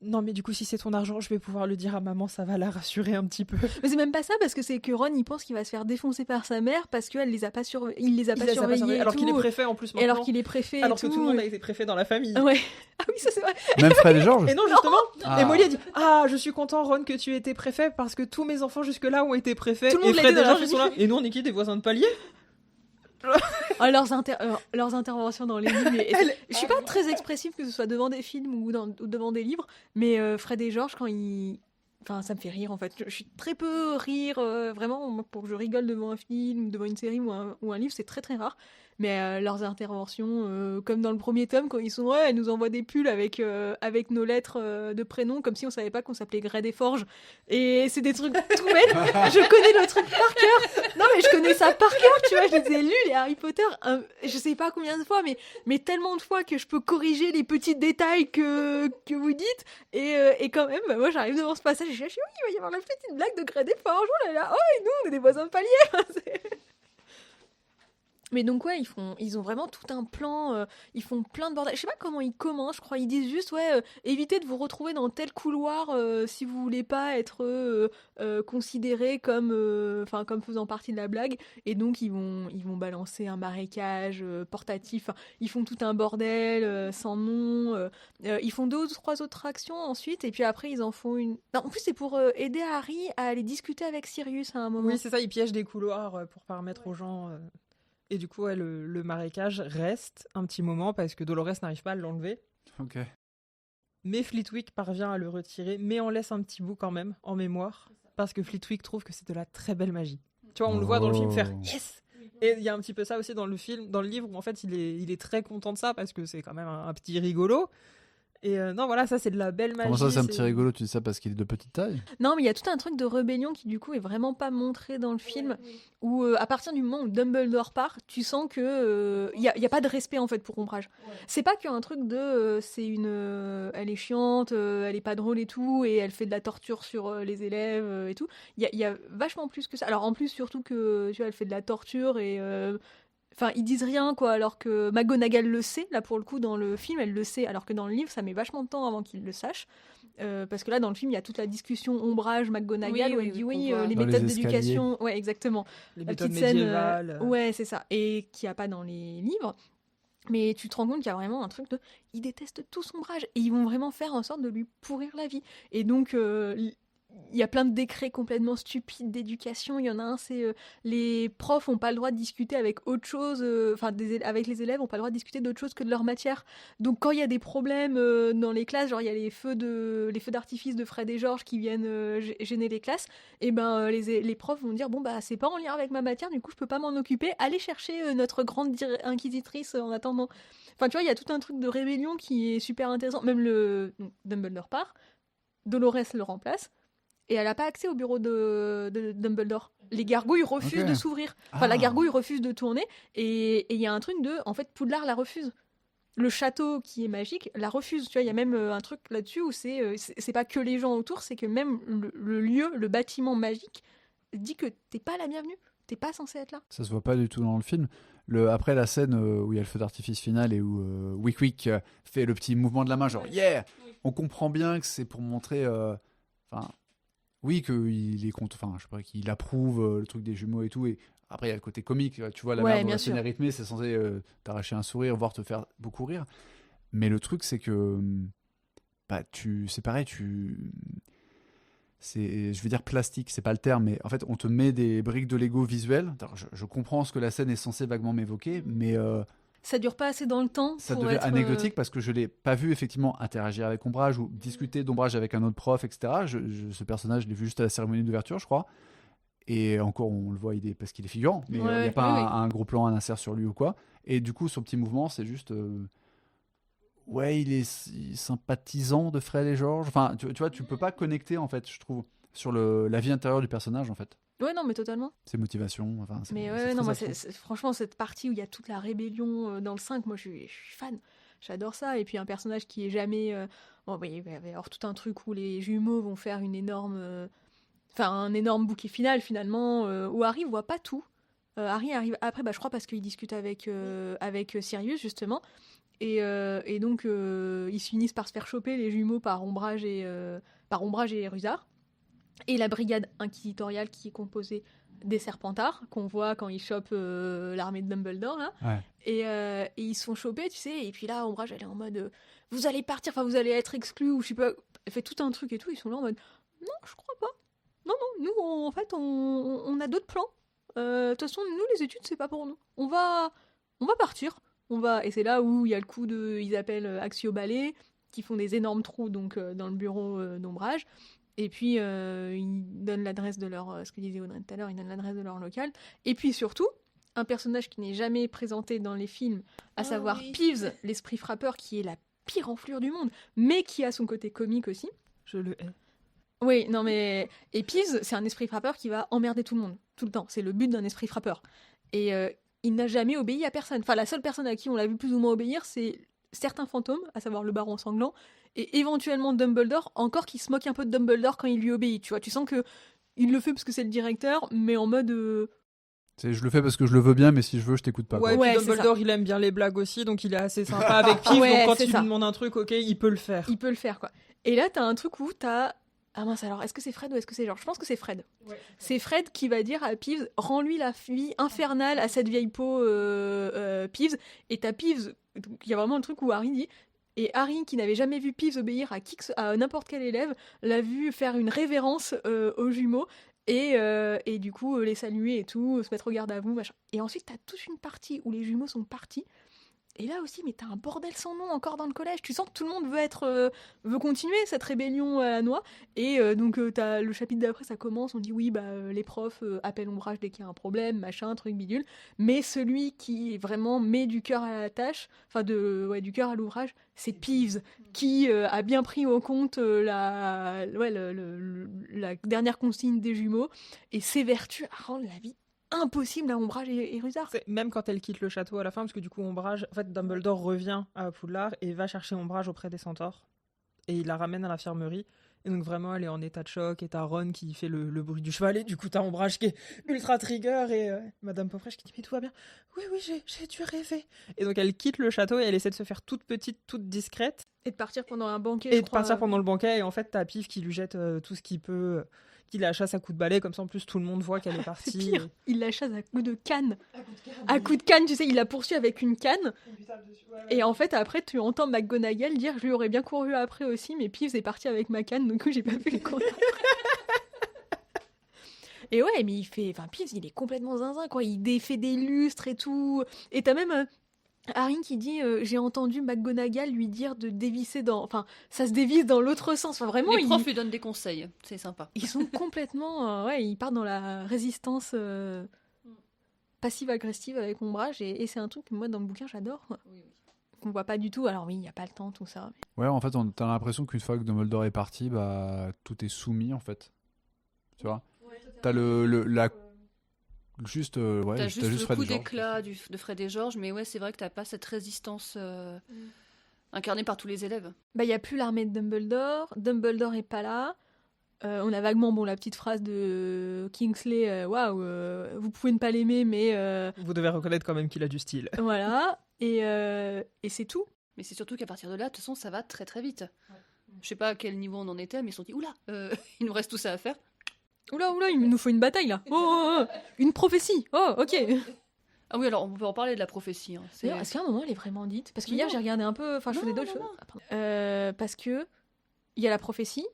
Non, mais du coup, si c'est ton argent, je vais pouvoir le dire à maman, ça va la rassurer un petit peu. Mais c'est même pas ça, parce que c'est que Ron, il pense qu'il va se faire défoncer par sa mère parce qu'il les a pas il les a pas Il les a pas surveillés surveillés, et alors qu'il est tout. préfet en plus Et maintenant. alors qu'il est préfet Alors et que tout le monde a été préfet dans la famille. Ouais. Ah oui, ça c'est vrai. Même Fred et George. Et non, justement. Ah. Et Molly a dit ah, je suis content, Ron, que tu aies été préfet parce que tous mes enfants jusque-là ont été préfets. Tout le et monde l'a Fred été et dans la George, ils sont là. Et nous, on est qui, des voisins de palier? Ah, leurs interventions dans les livres. Je suis pas très expressive, que ce soit devant des films ou devant des livres, mais Fred et George, quand ils... Enfin, ça me fait rire en fait. Je suis très peu rire, vraiment, moi, pour que je rigole devant un film, devant une série ou un livre, c'est très très rare. Mais leurs interventions, comme dans le premier tome, quand ils sont, ouais, elles nous envoient des pulls avec nos lettres de prénom, comme si on savait pas qu'on s'appelait Grey des Forges. Et c'est des trucs tout bêtes. Je connais le truc par cœur. Non, mais je connais ça par cœur, tu vois. Je les ai lus, les Harry Potter, je sais pas combien de fois, mais tellement de fois que je peux corriger les petits détails que vous dites. Et quand même, bah, moi, j'arrive devant ce passage et je dis, oui, il va y avoir la petite blague de Grey des Forges. Oh là là, oh, et nous, on est des voisins de palier. Mais donc ouais, ils ont vraiment tout un plan, ils font plein de bordel. Je sais pas comment ils commencent, je crois. Ils disent juste, ouais, évitez de vous retrouver dans tel couloir si vous voulez pas être considéré comme faisant partie de la blague. Et donc ils vont balancer un marécage portatif. Enfin, ils font tout un bordel sans nom. Ils font 2 ou 3 autres actions ensuite, et puis après ils en font une. Non, en plus c'est pour aider Harry à aller discuter avec Sirius à un moment. Oui, c'est ça, ils piègent des couloirs pour permettre aux gens. Et du coup, ouais, le marécage reste un petit moment parce que Dolores n'arrive pas à l'enlever. Ok. Mais Flitwick parvient à le retirer, mais en laisse un petit bout quand même en mémoire parce que Flitwick trouve que c'est de la très belle magie. Tu vois, on le voit dans le film faire yes. Et il y a un petit peu ça aussi dans le film, dans le livre où en fait il est très content de ça parce que c'est quand même un petit rigolo. Et non, voilà, ça c'est de la belle magie. Comment ça, c'est un petit rigolo? Tu dis ça parce qu'il est de petite taille? Non, mais il y a tout un truc de rébellion qui du coup est vraiment pas montré dans le film, où à partir du moment où Dumbledore part, tu sens que y a pas de respect en fait pour Ombrage. C'est pas qu'un truc de elle est chiante, elle est pas drôle et tout, et elle fait de la torture sur les élèves et tout. Il y a vachement plus que ça. Alors en plus surtout que tu vois, elle fait de la torture et enfin, ils disent rien, quoi, alors que McGonagall le sait, là, pour le coup, dans le film, elle le sait, alors que dans le livre, ça met vachement de temps avant qu'ils le sachent. Parce que là, dans le film, il y a toute la discussion Ombrage-McGonagall, où elle dit, qu'on voit. les Dans les méthodes escaliers. d'éducation... Ouais, exactement. Les La méthodes petite scène... médiévales. ouais, c'est ça. Et qu'il n'y a pas dans les livres. Mais tu te rends compte qu'il y a vraiment un truc de... Ils détestent tous Ombrage, et ils vont vraiment faire en sorte de lui pourrir la vie. Et donc... il y a plein de décrets complètement stupides d'éducation. Il y en a un, c'est les profs n'ont pas le droit de discuter avec autre chose, avec les élèves, n'ont pas le droit de discuter d'autre chose que de leur matière. Donc quand il y a des problèmes dans les classes, genre il y a les feux d'artifice de Fred et George qui viennent gêner les classes, et ben les profs vont dire bon bah c'est pas en lien avec ma matière, du coup je peux pas m'en occuper. Allez chercher notre grande inquisitrice en attendant. Enfin tu vois, il y a tout un truc de rébellion qui est super intéressant. Même Dumbledore part, Dolores le remplace. Et elle n'a pas accès au bureau de Dumbledore. Les gargouilles refusent de s'ouvrir. Enfin, la gargouille refuse de tourner. Et il y a un truc de... En fait, Poudlard la refuse. le château qui est magique la refuse. Tu vois, il y a même un truc là-dessus où c'est pas que les gens autour, c'est que même le lieu, le bâtiment magique dit que t'es pas la bienvenue, t'es pas censé être là. Ça se voit pas du tout dans le film. Après la scène où il y a le feu d'artifice final et où Wick Wick fait le petit mouvement de la main, genre yeah, on comprend bien que c'est pour montrer, oui, qu'il est contre, je sais pas, qu'il approuve le truc des jumeaux et tout. Et après il y a le côté comique, tu vois, la Ouais, merde, bien la scène sûr. est rythmée, c'est censé t'arracher un sourire, voire te faire beaucoup rire. Mais le truc c'est que, c'est pareil, je vais dire plastique, c'est pas le terme, mais en fait, on te met des briques de Lego visuelles. Alors, je comprends ce que la scène est censée vaguement m'évoquer, mais Ça dure pas assez dans le temps ça pour devient être anecdotique parce que je l'ai pas vu effectivement interagir avec Ombrage ou discuter d'Ombrage avec un autre prof, etc. Ce personnage, je l'ai vu juste à la cérémonie d'ouverture, je crois. Et encore, on le voit, parce qu'il est figurant, mais il n'y a Ouais, pas oui, oui. un gros plan, un insert sur lui ou quoi. Et du coup, son petit mouvement, c'est juste. Ouais, il est sympathisant de Fred et George. Enfin, tu vois, tu peux pas connecter, en fait, je trouve, sur la vie intérieure du personnage, en fait. Ouais, non, mais totalement. Ses motivations, Mais c'est ouais, très non, moi, absurde. franchement, cette partie où il y a toute la rébellion dans le 5, moi, je suis fan. J'adore ça. Et puis, un personnage qui est jamais. Bon, oui, il va y avoir tout un truc où les jumeaux vont faire une énorme. Enfin, un énorme bouquet final, finalement, où Harry voit pas tout. Harry arrive après, je crois, parce qu'il discute avec Sirius, justement. Et donc, ils finissent par se faire choper, les jumeaux, par Ombrage et Rusard. Et la brigade inquisitoriale qui est composée des Serpentards, qu'on voit quand ils chopent l'armée de Dumbledore, là. Ouais. Et ils se font choper, tu sais, et puis là, Ombrage, elle est en mode vous allez partir, enfin, vous allez être exclus, ou je sais pas. Elle fait tout un truc et tout, ils sont là en mode non, je crois pas. Non, non, nous, en fait, on a d'autres plans. De toute façon, nous, les études, c'est pas pour nous. On va partir. Et c'est là où il y a le coup de. Ils appellent Axio Ballet, qui font des énormes trous donc, dans le bureau d'Ombrage. Et puis, ils donnent l'adresse de leur. Ce que disait Audrey tout à l'heure, ils donnent l'adresse de leur local. Et puis surtout, un personnage qui n'est jamais présenté dans les films, à savoir oui. Peeves, l'esprit frappeur, qui est la pire enflure du monde, mais qui a son côté comique aussi. Je le hais. Oui, non mais. Et Peeves, c'est un esprit frappeur qui va emmerder tout le monde, tout le temps. C'est le but d'un esprit frappeur. Et il n'a jamais obéi à personne. Enfin, la seule personne à qui on l'a vu plus ou moins obéir, c'est certains fantômes, à savoir le baron sanglant, et éventuellement Dumbledore, encore qui se moque un peu de Dumbledore quand il lui obéit. Tu vois, tu sens que il le fait parce que c'est le directeur, mais en mode. Je le fais parce que je le veux bien, mais si je veux, je t'écoute pas. Ouais, Quoi. puis Ouais, c'est Dumbledore, il aime bien les blagues aussi, donc il est assez sympa avec Peeves. Ouais, donc quand c'est il ça. lui demande un truc, ok, il peut le faire. Il peut le faire, quoi. Et là, t'as un truc où t'as. Ah mince, alors, est-ce que c'est Fred ou est-ce que c'est George ? Je pense que c'est Fred. Ouais. C'est Fred qui va dire à Peeves, rends-lui la vie infernale à cette vieille peau, Peeves. Et t'as Peeves, il y a vraiment le truc où Harry dit, et Harry, qui n'avait jamais vu Peeves obéir à n'importe quel élève, l'a vu faire une révérence aux jumeaux, et du coup les saluer et tout, se mettre au garde à vous, machin. Et ensuite, t'as toute une partie où les jumeaux sont partis. Et là aussi, mais t'as un bordel sans nom encore dans le collège. Tu sens que tout le monde veut continuer cette rébellion à la noix. Et donc, t'as le chapitre d'après, ça commence. On dit oui, les profs appellent Ombrage dès qu'il y a un problème, machin, truc bidule. Mais celui qui vraiment met du cœur à la tâche, du cœur à l'ouvrage, c'est Peeves, qui a bien pris en compte la dernière consigne des jumeaux et s'évertue à rendre la vie impossible à Ombrage et Rusard. Même quand elle quitte le château à la fin, parce que du coup, Ombrage, en fait, Dumbledore revient à Poudlard et va chercher Ombrage auprès des centaures. Et il la ramène à l'infirmerie. Et donc, vraiment, elle est en état de choc. Et t'as Ron qui fait le bruit du cheval. Et du coup, t'as Ombrage qui est ultra trigger. Et Madame Popprèche qui dit mais tout va bien. Oui, j'ai dû rêver. Et donc, elle quitte le château et elle essaie de se faire toute petite, toute discrète. Et de partir pendant un banquet. Et je de crois. partir pendant le banquet. Et en fait, t'as Pif qui lui jette tout ce qu'il peut. Qui la chasse à coups de balai. Comme ça, en plus, tout le monde voit qu'elle est C'est partie. pire, il la chasse à coups de canne. À coups de canne, tu sais, il la poursuit avec une canne. Et en fait, après, tu entends McGonagall dire je lui aurais bien couru après aussi, mais Peeves est parti avec ma canne, donc j'ai pas pu le courir après. Et ouais, mais Peeves, il est complètement zinzin, quoi. Il défait des lustres et tout. Et t'as même Harry qui dit j'ai entendu McGonagall lui dire de dévisser dans. Enfin, ça se dévisse dans l'autre sens. Enfin, vraiment, Les profs lui donnent des conseils, c'est sympa. ils sont complètement. Ils partent dans la résistance passive-agressive avec Ombrage, et c'est un truc que moi, dans le bouquin, j'adore. Qu'on voit pas du tout. Alors oui, il n'y a pas le temps, tout ça. Ouais, en fait, t'as l'impression qu'une fois que Dumbledore est parti, tout est soumis, en fait. Tu vois ? T'as juste, T'as juste juste le Fred coup et George. d'éclat de Fred et George, mais ouais, c'est vrai que t'as pas cette résistance incarnée par tous les élèves. Bah, il n'y a plus l'armée de Dumbledore. Dumbledore est pas là. On a vaguement la petite phrase de Kingsley, waouh, vous pouvez ne pas l'aimer, mais Vous devez reconnaître quand même qu'il a du style. voilà. Et c'est tout. Mais c'est surtout qu'à partir de là, de toute façon, ça va très très vite. Je sais pas à quel niveau on en était, mais ils se sont dit, oula, il nous reste tout ça à faire. Oula, il nous faut une bataille là. Oh, une prophétie. Oh, ok. Ah oui, alors on peut en parler de la prophétie. Hein. D'ailleurs, est-ce qu'à un moment elle est vraiment dite? Parce qu'hier Non. j'ai regardé un peu, enfin je Non, faisais d'autres non, choses. Ah, pardon. Parce que il y a la prophétie,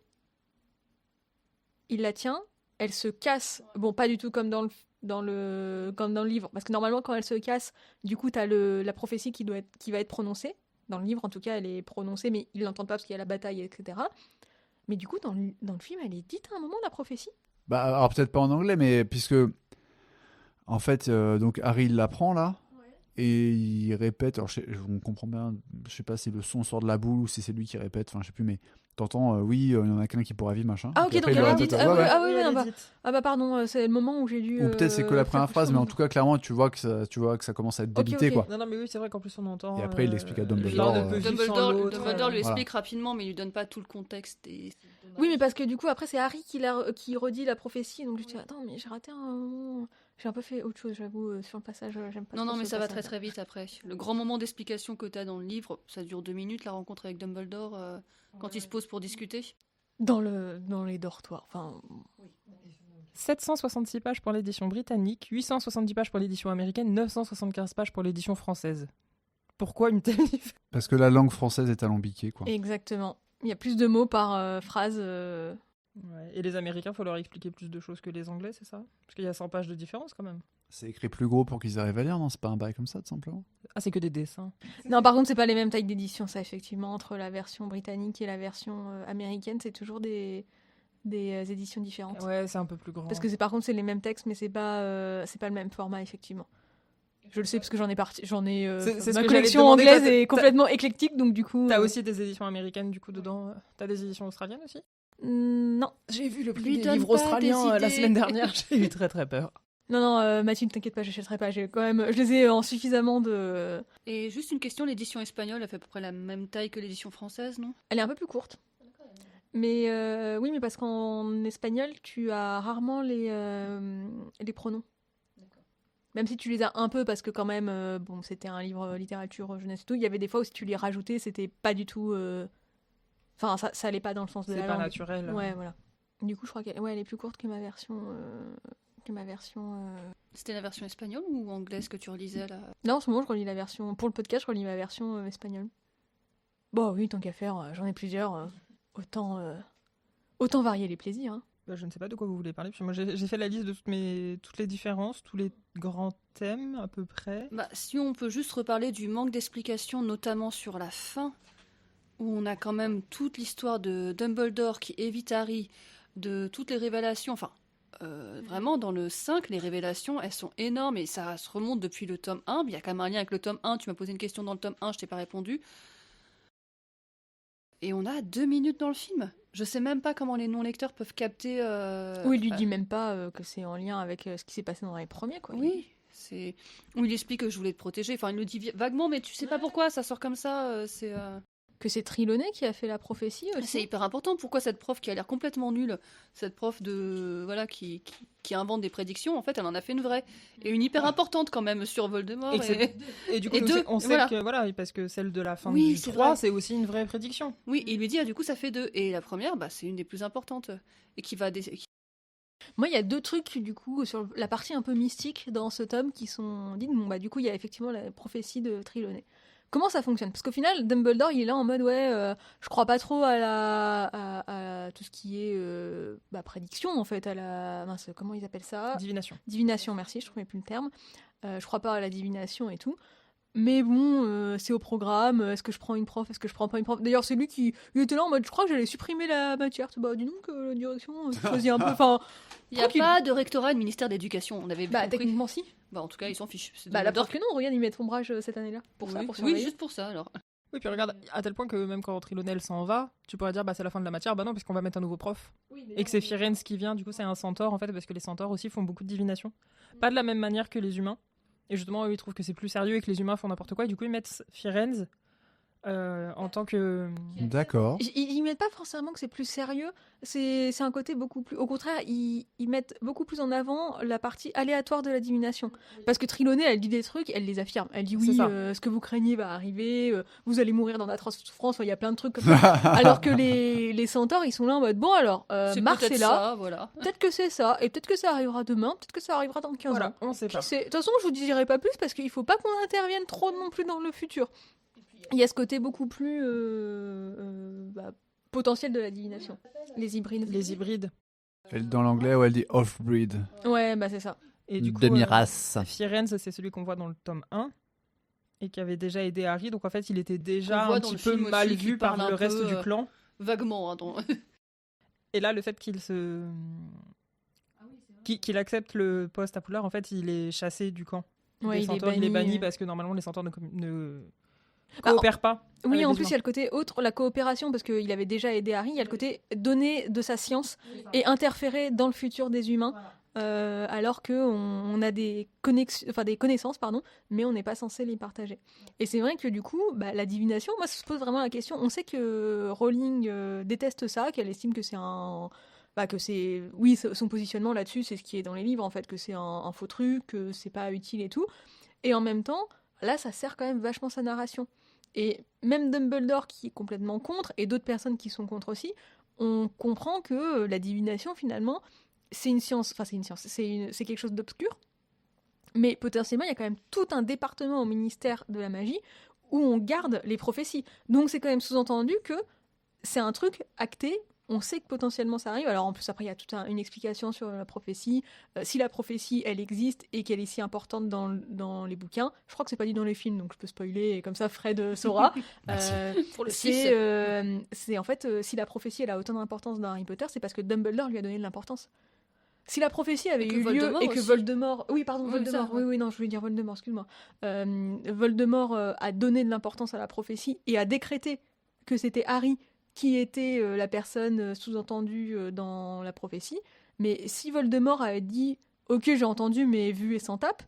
il la tient, elle se casse. Bon, pas du tout comme dans le livre, parce que normalement quand elle se casse, du coup t'as la prophétie qui va être prononcée. Dans le livre, en tout cas, elle est prononcée, mais ils l'entendent pas parce qu'il y a la bataille, etc. Mais du coup, dans le film, elle est dite à un moment, la prophétie. Bah, alors peut-être pas en anglais, mais puisque en fait, donc Harry il l'apprend là, et il répète. Alors on comprend bien, je sais pas si le son sort de la boule ou si c'est lui qui répète. Enfin, je sais plus, mais t'entends, oui, il y en a qu'un qui pourra vivre, machin. Ah, Et ok, puis après, donc il le elle est répète. dite. Ouais, ouais. Ah oui, elle non, est bah, dite. pardon, c'est le moment où j'ai dû. Ou peut-être c'est que la faire première quelque phrase, chose. mais en tout cas, clairement, tu vois que ça commence à être Ok, débité, ok. quoi. Non, mais oui, c'est vrai qu'en plus on entend. Et après, il explique à Dumbledore, l'un ne peut vivre sans Dumbledore, l'autre. Dumbledore lui Voilà. explique rapidement, mais il lui donne pas tout le contexte. Et... Oui, mais parce que du coup, après, c'est Harry qui redit la prophétie. Donc je dis, attends, mais j'ai raté un moment. J'ai un peu fait autre chose, j'avoue, sur le passage. J'aime pas Non, trop non, mais ce ça va très passage. très vite après. Le grand moment d'explication que t'as dans le livre, ça dure 2 minutes, la rencontre avec Dumbledore, quand il se pose pour discuter. Dans les dortoirs. Enfin, 766 pages pour l'édition britannique, 870 pages pour l'édition américaine, 975 pages pour l'édition française. Pourquoi une telle différence? Parce que la langue française est alambiquée, quoi. exactement. Il y a plus de mots par phrase. Ouais. Et les Américains, faut leur expliquer plus de choses que les Anglais, c'est ça? Parce qu'il y a 100 pages de différence quand même. C'est écrit plus gros pour qu'ils arrivent à lire, non? C'est pas un bail comme ça, tout simplement. Ah, c'est que des dessins. Non, par contre, c'est pas les mêmes tailles d'édition, ça, effectivement. Entre la version britannique et la version américaine, c'est toujours des éditions différentes. Ouais, c'est un peu plus grand. Parce que par contre, c'est les mêmes textes, mais c'est pas le même format, effectivement. Je le sais parce que j'en ai C'est ce ma que j'allais te collection demander, anglaise toi, est complètement éclectique, donc du coup. T'as aussi des éditions américaines du coup dedans. T'as des éditions australiennes aussi? Non. J'ai vu le Lui prix des donne livres pas australiens tes la idées. semaine dernière. J'ai eu très très peur. Non, Mathilde, t'inquiète pas, j'achèterai pas. Je les ai en suffisamment de. Et juste une question, l'édition espagnole, elle fait à peu près la même taille que l'édition française, non? Elle est un peu plus courte. Mais oui, mais parce qu'en espagnol, tu as rarement les pronoms. Même si tu les as un peu, parce que quand même, bon, c'était un livre littérature jeunesse et tout, il y avait des fois où si tu les rajoutais, c'était pas du tout. Enfin, ça allait pas dans le sens de C'est la pas langue. naturel. Ouais, voilà. Du coup, je crois qu'elle elle est plus courte que ma version. C'était la version espagnole ou anglaise que tu relisais là? Non, en ce moment, je relis la version. Pour le podcast, je relis ma version espagnole. Bon, oui, tant qu'à faire, j'en ai plusieurs. Autant varier les plaisirs. Hein. Bah, je ne sais pas de quoi vous voulez parler. Parce que moi, j'ai fait la liste de toutes les différences, tous les grands thèmes à peu près. Bah, si on peut juste reparler du manque d'explication, notamment sur la fin, où on a quand même toute l'histoire de Dumbledore qui évite Harry, de toutes les révélations, enfin, vraiment, dans le 5, les révélations, elles sont énormes, et ça se remonte depuis le tome 1, il y a quand même un lien avec le tome 1, tu m'as posé une question dans le tome 1, je t'ai pas répondu. Et on a 2 minutes dans le film. Je sais même pas comment les non-lecteurs peuvent capter... Où il lui dit même pas que c'est en lien avec ce qui s'est passé dans les premiers, quoi. Oui, c'est... Où il explique que je voulais te protéger, enfin, il le dit vaguement, mais tu sais pas pourquoi, ça sort comme ça, c'est... Que c'est Trelawney qui a fait la prophétie aussi. C'est hyper important. Pourquoi cette prof qui a l'air complètement nulle, cette prof de voilà qui invente des prédictions, en fait, elle en a fait une vraie et une hyper importante quand même sur Voldemort. Et du coup, et deux, on sait voilà. que voilà, parce que celle de la fin Oui, du c'est 3, vrai. c'est aussi une vraie prédiction. Oui, il lui dit du coup ça fait 2 et la première, bah c'est une des plus importantes et qui va Moi, il y a 2 trucs du coup sur la partie un peu mystique dans ce tome qui sont dites. Bon, bah du coup, il y a effectivement la prophétie de Trelawney. Comment ça fonctionne? Parce qu'au final, Dumbledore, il est là en mode je crois pas trop à tout ce qui est prédiction en fait, à la mince, comment ils appellent ça? Divination, merci, je trouvais plus le terme. Je crois pas à la divination et tout. Mais bon, c'est au programme. Est-ce que je prends une prof? Est-ce que je prends pas une prof? D'ailleurs, c'est lui qui il était là en mode je crois que j'allais supprimer la matière. Bah, dis donc, la direction, tu choisis un peu. Enfin, il n'y a pas de rectorat et de ministère d'éducation. On avait compris. Techniquement, si. Bah, en tout cas, ils s'en fichent. La preuve que non, regarde, ils mettent ombrage cette année-là. Pour ça, pour oui, surveiller. juste pour ça alors. Oui, puis regarde, à tel point que même quand Trilonel s'en va, tu pourrais dire bah c'est la fin de la matière, bah non, puisqu'on va mettre un nouveau prof. Et que c'est Firenze qui vient, du coup c'est un centaure en fait, parce que les centaures aussi font beaucoup de divination. Pas de la même manière que les humains. Et justement, eux, ils trouvent que c'est plus sérieux et que les humains font n'importe quoi, et du coup ils mettent Firenze en tant que... D'accord. Ils mettent pas forcément que c'est plus sérieux, c'est un côté beaucoup plus... Au contraire, ils mettent beaucoup plus en avant la partie aléatoire de la divination. Parce que Trilonée, elle dit des trucs, elle les affirme. Elle dit C'est oui, ça. ce que vous craignez va arriver, vous allez mourir dans d'atroces souffrances, enfin, il y a plein de trucs comme ça. Alors que les centaures, ils sont là en mode, bon alors, C'est Mars peut-être est là, ça, voilà. peut-être que c'est ça, et peut-être que ça arrivera demain, peut-être que ça arrivera dans 15 ans. Voilà, on sait Qui pas. sait. De toute façon, je vous dirai pas plus parce qu'il faut pas qu'on intervienne trop non plus dans le futur. Il y a ce côté beaucoup plus potentiel de la divination. Les hybrides. Les hybrides. Dans l'anglais, où elle dit off-breed. Ouais, bah c'est ça. Et du coup, Demi-race. Firenze, c'est celui qu'on voit dans le tome 1 et qui avait déjà aidé Harry. Donc en fait, il était déjà Qu'on voit un dans petit le peu film mal aussi, qui vu par parle le un reste peu, du clan. Vaguement, hein, Et là, le fait qu'il accepte le poste à Poudlard, en fait, il est chassé du camp. Ouais, des centaures, il est banni parce que normalement, les centaures ne coopèrent pas. Oui, avec en les plus, il y humains. a le côté autre, la coopération, parce qu'il avait déjà aidé Harry. Il y a le côté donner de sa science et interférer dans le futur des humains. Alors qu'on a des connaissances, pardon, mais on n'est pas censé les partager. Et c'est vrai que du coup, bah, la divination, moi, ça se pose vraiment la question. On sait que Rowling déteste ça, qu'elle estime que c'est un... Bah, que c'est... Oui, son positionnement là-dessus, c'est ce qui est dans les livres, en fait, que c'est un faux truc, que c'est pas utile et tout. Et en même temps, là, ça sert quand même vachement sa narration. Et même Dumbledore, qui est complètement contre, et d'autres personnes qui sont contre aussi, on comprend que la divination, finalement, c'est une science, enfin c'est une science, c'est quelque chose d'obscur, mais potentiellement il y a quand même tout un département au ministère de la magie où on garde les prophéties. Donc c'est quand même sous-entendu que c'est un truc acté, on sait que potentiellement ça arrive. Alors en plus après il y a toute une explication sur la prophétie, si la prophétie elle existe et qu'elle est si importante dans les bouquins, je crois que c'est pas dit dans les films donc je peux spoiler et comme ça Fred saura. Merci. pour le 6. C'est en fait si la prophétie elle a autant d'importance dans Harry Potter, c'est parce que Dumbledore lui a donné de l'importance. Si la prophétie avait Et que eu lieu Voldemort et que aussi. Voldemort... Oui, pardon, Oui, Voldemort. ça, ouais. Oui, non, je voulais dire Voldemort, excuse-moi. Voldemort a donné de l'importance à la prophétie et a décrété que c'était Harry qui était la personne sous-entendue dans la prophétie. Mais si Voldemort avait dit « Ok, j'ai entendu, mais vu et sans tape »,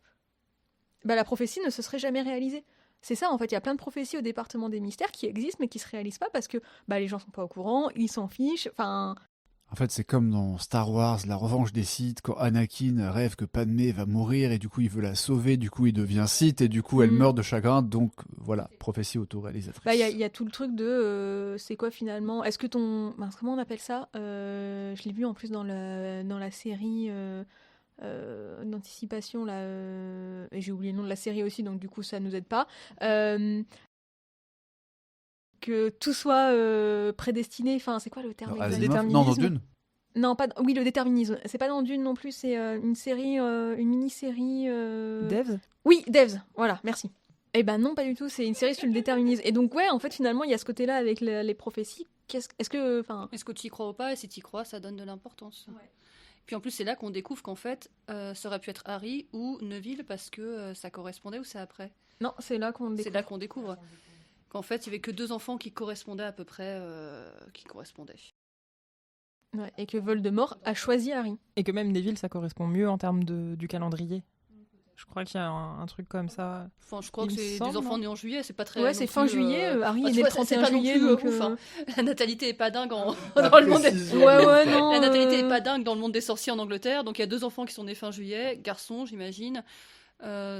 bah, la prophétie ne se serait jamais réalisée. C'est ça, en fait, il y a plein de prophéties au département des mystères qui existent, mais qui se réalisent pas parce que bah, les gens sont pas au courant, ils s'en fichent, enfin... En fait, c'est comme dans Star Wars, la revanche des Sith, quand Anakin rêve que Padmé va mourir et du coup il veut la sauver, du coup il devient Sith et du coup elle meurt de chagrin, donc voilà, prophétie autoréalisatrice. Bah, il y a tout le truc de c'est quoi finalement? Est-ce que ton. Mince, comment on appelle ça? Je l'ai vu en plus dans la série d'anticipation, là, et j'ai oublié le nom de la série aussi, donc du coup ça nous aide pas. Que tout soit prédestiné, enfin c'est quoi le terme Alors, exact? Asimov, non, dans Dune. Non, pas. Oui, le déterminisme. C'est pas dans Dune non plus, c'est une série, une mini-série. Devs. Oui, Devs, voilà, merci. Eh ben non, pas du tout, c'est une série sur le déterminisme. Et donc, ouais, en fait, finalement, il y a ce côté-là avec les prophéties. Est-ce que. Enfin. Est-ce que tu y crois ou pas? Et si tu y crois, ça donne de l'importance. Ouais. Puis en plus, c'est là qu'on découvre qu'en fait, ça aurait pu être Harry ou Neville parce que ça correspondait ou c'est après? Non, c'est là qu'on découvre. C'est là qu'on découvre qu'en fait, il y avait que 2 enfants qui correspondaient à peu près. Qui correspondaient. Ouais, et que Voldemort a choisi Harry. Et que même Neville, ça correspond mieux en termes du calendrier. Je crois qu'il y a un truc comme ça. Enfin, je crois Il que me c'est semble, des enfants non nés en juillet, c'est pas très. Ouais, c'est fin juillet, Harry est né tu le vois, c'est 31 pas non juillet. plus Donc, ouf, hein. La natalité est pas dingue dans La le monde. précision. Ouais, non. La natalité est pas dingue dans le monde des sorciers en Angleterre. Donc il y a 2 enfants qui sont nés fin juillet, garçons, j'imagine.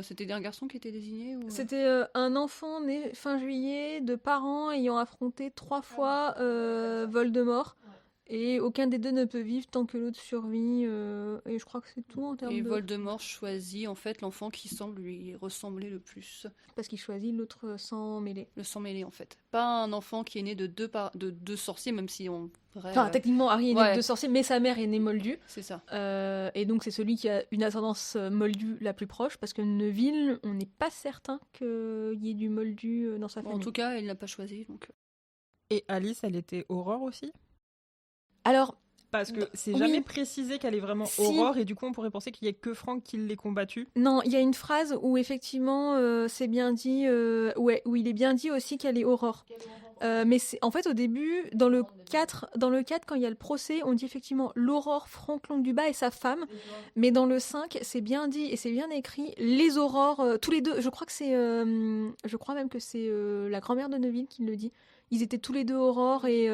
C'était un garçon qui était désigné ou... C'était un enfant né fin juillet de parents ayant affronté 3 fois Voldemort. Et aucun des deux ne peut vivre tant que l'autre survit. Et je crois que c'est tout en termes Et de... Voldemort choisit en fait l'enfant qui semble lui ressembler le plus. Parce qu'il choisit l'autre sans mêler. Le sang mêlé en fait. Pas un enfant qui est né de deux sorciers, même si on... Enfin, techniquement, Harry est né ouais. de 2 sorciers, mais sa mère est née moldue. C'est ça. Et donc, c'est celui qui a une ascendance moldue la plus proche, parce que Neville, on n'est pas certain qu'il y ait du moldu dans sa famille. En tout cas, il l'a pas choisi. Donc... Et Alice, elle était Aurore aussi? Alors, Parce que c'est Oui. jamais précisé qu'elle est vraiment Si. Aurore, et du coup on pourrait penser qu'il y a que Frank qui l'ait combattue. Non, il y a une phrase où effectivement c'est bien dit, où il est bien dit aussi qu'elle est Aurore. Mais en fait au début, dans le 4, quand il y a le procès, on dit effectivement l'Aurore Frank Longuedubat et sa femme. Mais dans le 5, c'est bien dit et c'est bien écrit les Aurores, tous les deux. Je crois même que c'est la grand-mère de Neville qui le dit. Ils étaient tous les deux Aurore et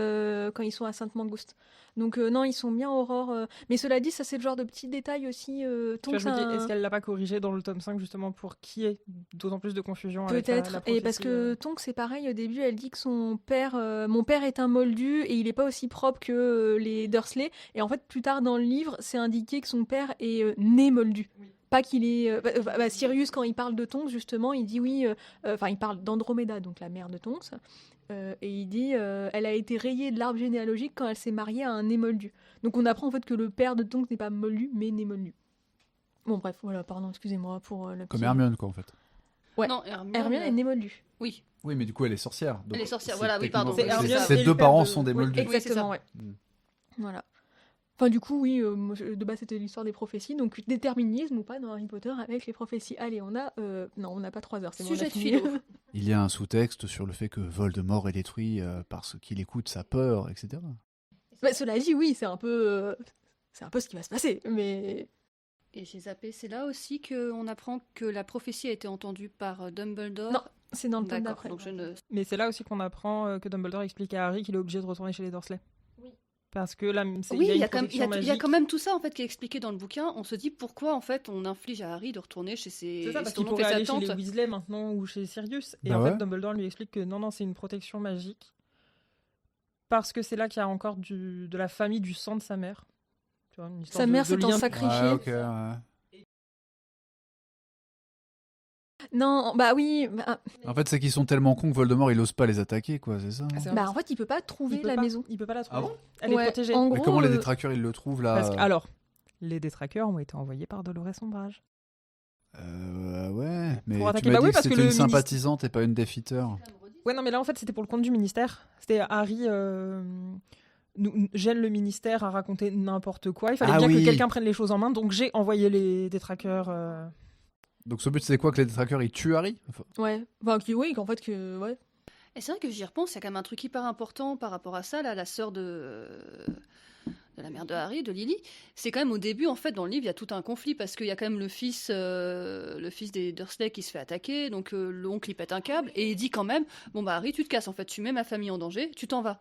quand ils sont à Sainte-Mangouste. Donc non, ils sont bien Aurore. Mais cela dit, ça c'est le genre de petits détails aussi. Tu vois, je me dis, est-ce qu'elle l'a pas corrigé dans le tome 5 justement pour qu'il y ait d'autant plus de confusion avec Peut-être, la et parce prophétie, que Tonks c'est pareil, au début elle dit que son père, mon père est un moldu et il est pas aussi propre que les Dursley, et en fait plus tard dans le livre c'est indiqué que son père est né moldu. Pas qu'il est... Sirius quand il parle de Tonks justement il dit oui, il parle d'Andromeda, donc la mère de Tonks, et il dit elle a été rayée de l'arbre généalogique quand elle s'est mariée à un né moldu. Donc on apprend en fait que le père de Tonks n'est pas moldu mais né moldu. Bon bref, voilà, pardon, excusez-moi pour le Comme petit... Hermione, quoi, en fait. Ouais. Non, Hermione, Hermione est né moldu. Oui, Oui, mais du coup, elle est sorcière. Donc Elle est sorcière, c'est voilà, oui, pardon, techniquement- oui, c'est ses- Hermione Ses et deux le père parents de- sont des oui, moldus. Oui, c'est Exactement, ça. ouais. Mm. Voilà. Enfin, du coup, oui, de base, c'était l'histoire des prophéties. Donc, déterminisme ou pas dans Harry Potter avec les prophéties. Allez, on a... non, on n'a pas 3 heures, c'est bon, on a Sujet de fini. philo. Il y a un sous-texte sur le fait que Voldemort est détruit parce qu'il écoute sa peur, etc. Bah, cela dit, oui, c'est un peu ce qui va se passer. Mais... Et j'ai zappé, c'est là aussi qu'on apprend que la prophétie a été entendue par Dumbledore. Non, c'est dans le tome D'accord, d'après. donc je ne... Mais c'est là aussi qu'on apprend que Dumbledore explique à Harry qu'il est obligé de retourner chez les Dursley. Oui. Parce que là, Oui, il y a il y, une a quand même- protection il y a magique. quand même tout ça en fait qui est expliqué dans le bouquin. On se dit pourquoi en fait on inflige à Harry de retourner chez ses C'est ça, parce son qu'il oncle et pourrait sa aller chez tante. les Weasley maintenant ou chez Sirius. Et Bah en ouais. fait, Dumbledore lui explique que non, c'est une protection magique. Parce que c'est là qu'il y a encore de la famille du sang de sa mère. Tu vois, une histoire Sa mère de s'étant lien. sacrifiée. Ouais, ok, ouais. Non, bah oui. En fait, c'est qu'ils sont tellement cons que Voldemort, il ose pas les attaquer, quoi, c'est ça hein. Ah, c'est Bah, en fait, il peut pas trouver la maison. Il peut pas la trouver. Ah bon Elle Ouais, est protégée. en Mais gros, comment les détraqueurs, ils le trouvent, là Parce que, alors, les détraqueurs ont été envoyés par Dolores Umbridge. Ouais, mais Pour tu attaquer- m'as bah dit oui, que parce que c'était le une sympathisante et pas une défiteur. Ouais, non, mais là, en fait, c'était pour le compte du ministère. C'était Harry gêne le ministère à raconter n'importe quoi. Il fallait Ah bien oui. que quelqu'un prenne les choses en main, donc j'ai envoyé les détraqueurs. Donc, ce but, c'est quoi, que les détraqueurs, ils tuent Harry Enfin, Ouais. Enfin, oui, qu'en fait, que... Ouais. Et c'est vrai que j'y repense, il y a quand même un truc hyper important par rapport à ça, là, la sœur de la mère de Harry, de Lily. C'est quand même au début, en fait, dans le livre, il y a tout un conflit parce qu'il y a quand même le fils des Dursley qui se fait attaquer, donc l'oncle il pète un câble et il dit quand même, bon bah Harry, tu te casses en fait, tu mets ma famille en danger, tu t'en vas.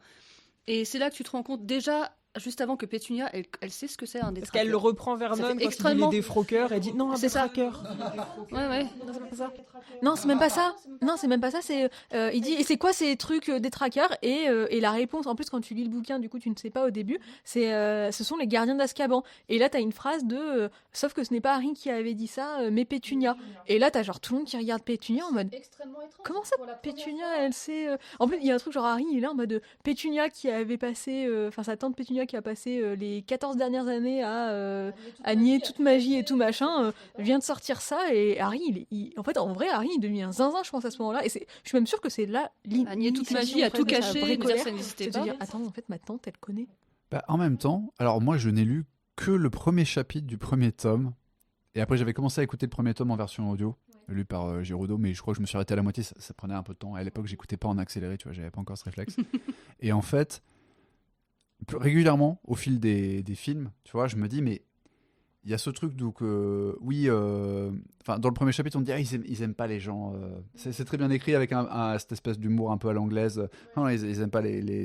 Et c'est là que tu te rends compte déjà. Juste avant que Pétunia, elle sait ce que c'est un Parce détraqueur. qu'elle le reprend Vernon Ça fait quand il dit extrêmement- les défroqueurs. Elle dit non, un C'est ça. détraqueur. Ouais. Non, c'est pas ça. Non, c'est même pas ça. Non, c'est même pas ça. C'est il dit et c'est quoi ces trucs des traqueurs et la réponse en plus quand tu lis le bouquin du coup tu ne sais pas au début c'est ce sont les gardiens d'Azkaban et là t'as une phrase de sauf que ce n'est pas Harry qui avait dit ça mais Pétunia et là t'as genre tout le monde qui regarde Pétunia en mode comment ça Pétunia elle sait en plus il y a un truc genre Harry il est là en mode Pétunia qui avait passé enfin sa tante Pétunia qui a passé les 14 dernières années à nier toute magie et tout machin vient de sortir ça et Harry en fait en vrai Harry il devient zinzin je pense à ce moment-là et je suis même sûre que c'est là À nier toute magie, à tout cacher, me dire ça n'existait c'est de pas. dire attends en fait ma tante elle connaît Bah, en même temps, alors moi, je n'ai lu que le premier chapitre du premier tome. Et après, j'avais commencé à écouter le premier tome en version audio, lu par Géraudot, mais je crois que je me suis arrêté à la moitié, ça prenait un peu de temps. À l'époque, j'écoutais pas en accéléré, tu vois, j'avais pas encore ce réflexe. Et en fait, régulièrement, au fil des films, tu vois, je me dis, mais il y a ce truc, donc, oui, dans le premier chapitre, on dit, ah, ils aiment pas les gens. C'est très bien écrit avec cette espèce d'humour un peu à l'anglaise. Non, ils aiment pas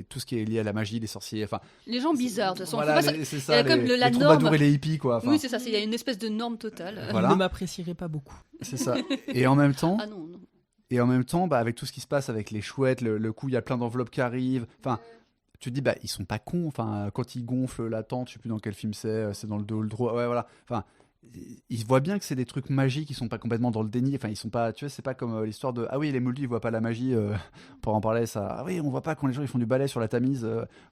tout ce qui est lié à la magie, les sorciers. Enfin, Les gens bizarres, de toute façon. voilà, Faut pas ça- c'est il y ça, a comme la les troubadours norme. et les hippies, quoi. Enfin, Oui, c'est ça, il y a une espèce de norme totale. Voilà. Il ne m'apprécierait pas beaucoup. c'est ça. Et en même temps, Ah non, non. bah, avec tout ce qui se passe avec les chouettes, le coup, il y a plein d'enveloppes qui arrivent. Enfin, tu te dis, bah, ils sont pas cons. Enfin, quand ils gonflent la tente, je sais plus dans quel film c'est dans le 2 ou le 3. Ouais, voilà. Enfin, ils voient bien que c'est des trucs magiques, ils sont pas complètement dans le déni. Enfin, ils sont pas, tu vois, c'est pas comme l'histoire de ah oui, les Moldus ils voient pas la magie. Pour en parler, ça. Ah oui, on voit pas quand les gens ils font du ballet sur la Tamise.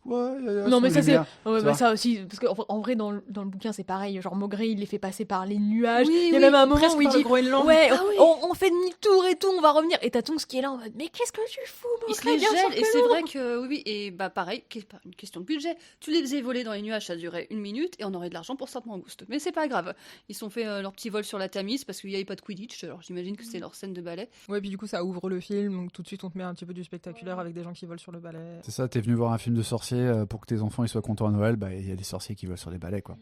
Ouais, Non, mais sous ça, les c'est. lumières. Ouais, Tu bah, vois ça aussi, parce qu'en vrai, dans le bouquin, c'est pareil. Genre, Maugré, il les fait passer par les nuages. Oui, il y a oui, même un moment Presque où il par le dit Groenland. ouais, Ah oui. on fait demi-tour et tout, on va revenir. Et t'as Tonks qui est là en mode mais qu'est-ce que tu fous, Ils se Maugré, les bien sûr gèlent, que et c'est non. vrai que oui, et bah pareil, pas une question de budget. Tu les faisais voler dans les nuages, ça durait 1 minute et on aurait de l'argent pour sortir en boost. Mais c'est pas grave. Ils se sont fait leur petit vol sur la Tamise parce qu'il n'y avait pas de Quidditch, alors j'imagine que c'était leur scène de ballet. Ouais, puis du coup, ça ouvre le film, donc tout de suite, on te met un petit peu du spectaculaire avec des gens qui volent sur le balai. C'est ça, t'es venu voir un film de sorciers pour que tes enfants ils soient contents à Noël, bah il y a des sorciers qui volent sur des balais quoi.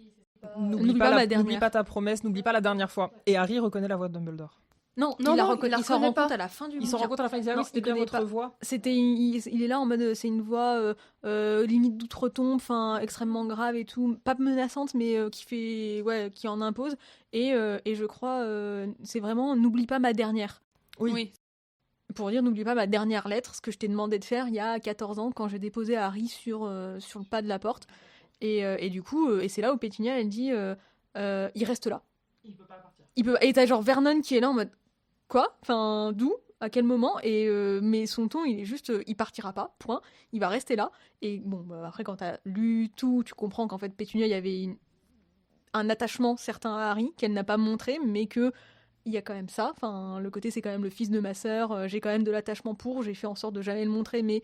N'oublie pas ma n'oublie dernière. pas ta promesse, n'oublie pas la dernière fois. Et Harry reconnaît la voix de Dumbledore. Non, Non, il la non, reconnaît, il la il s'en rend reconnaît pas. compte à la fin du Il s'en bouquin. rend compte à la fin, il dit ah Non, oui, c'était il bien connaît votre pas. voix. Il est là en mode c'est une voix limite d'outre-tombe, enfin extrêmement grave et tout, pas menaçante mais qui en impose et je crois c'est vraiment n'oublie pas ma dernière. Oui. Pour dire n'oublie pas ma dernière lettre, ce que je t'ai demandé de faire il y a 14 ans quand j'ai déposé Harry sur le pas de la porte et du coup et c'est là où Pétunia elle dit il reste là. Il peut pas partir. Et t'as genre Vernon qui est là en mode quoi, enfin d'où, à quel moment, et mais son ton il est juste il partira pas, point, il va rester là. Et bon bah, après quand t'as lu tout tu comprends qu'en fait Pétunia il y avait un attachement certain à Harry qu'elle n'a pas montré, mais que il y a quand même ça, enfin le côté c'est quand même le fils de ma sœur, j'ai quand même de l'attachement pour, j'ai fait en sorte de jamais le montrer, mais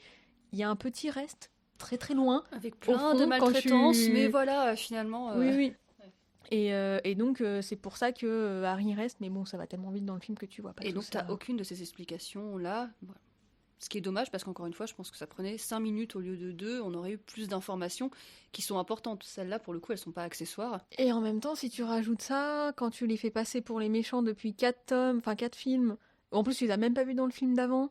il y a un petit reste très très loin. Avec Au plein fond, de quand maltraitance, tu- mais voilà, finalement. Oui, oui. Et donc, c'est pour ça que Harry reste, mais bon, ça va tellement vite dans le film que tu vois pas Et tout donc, ça. t'as aucune de ces explications-là. Voilà. Ce qui est dommage, parce qu'encore une fois, je pense que ça prenait 5 minutes au lieu de 2. On aurait eu plus d'informations qui sont importantes. Celles-là, pour le coup, elles sont pas accessoires. Et en même temps, si tu rajoutes ça, quand tu les fais passer pour les méchants depuis 4 tomes, enfin 4 films, en plus, tu les as même pas vus dans le film d'avant.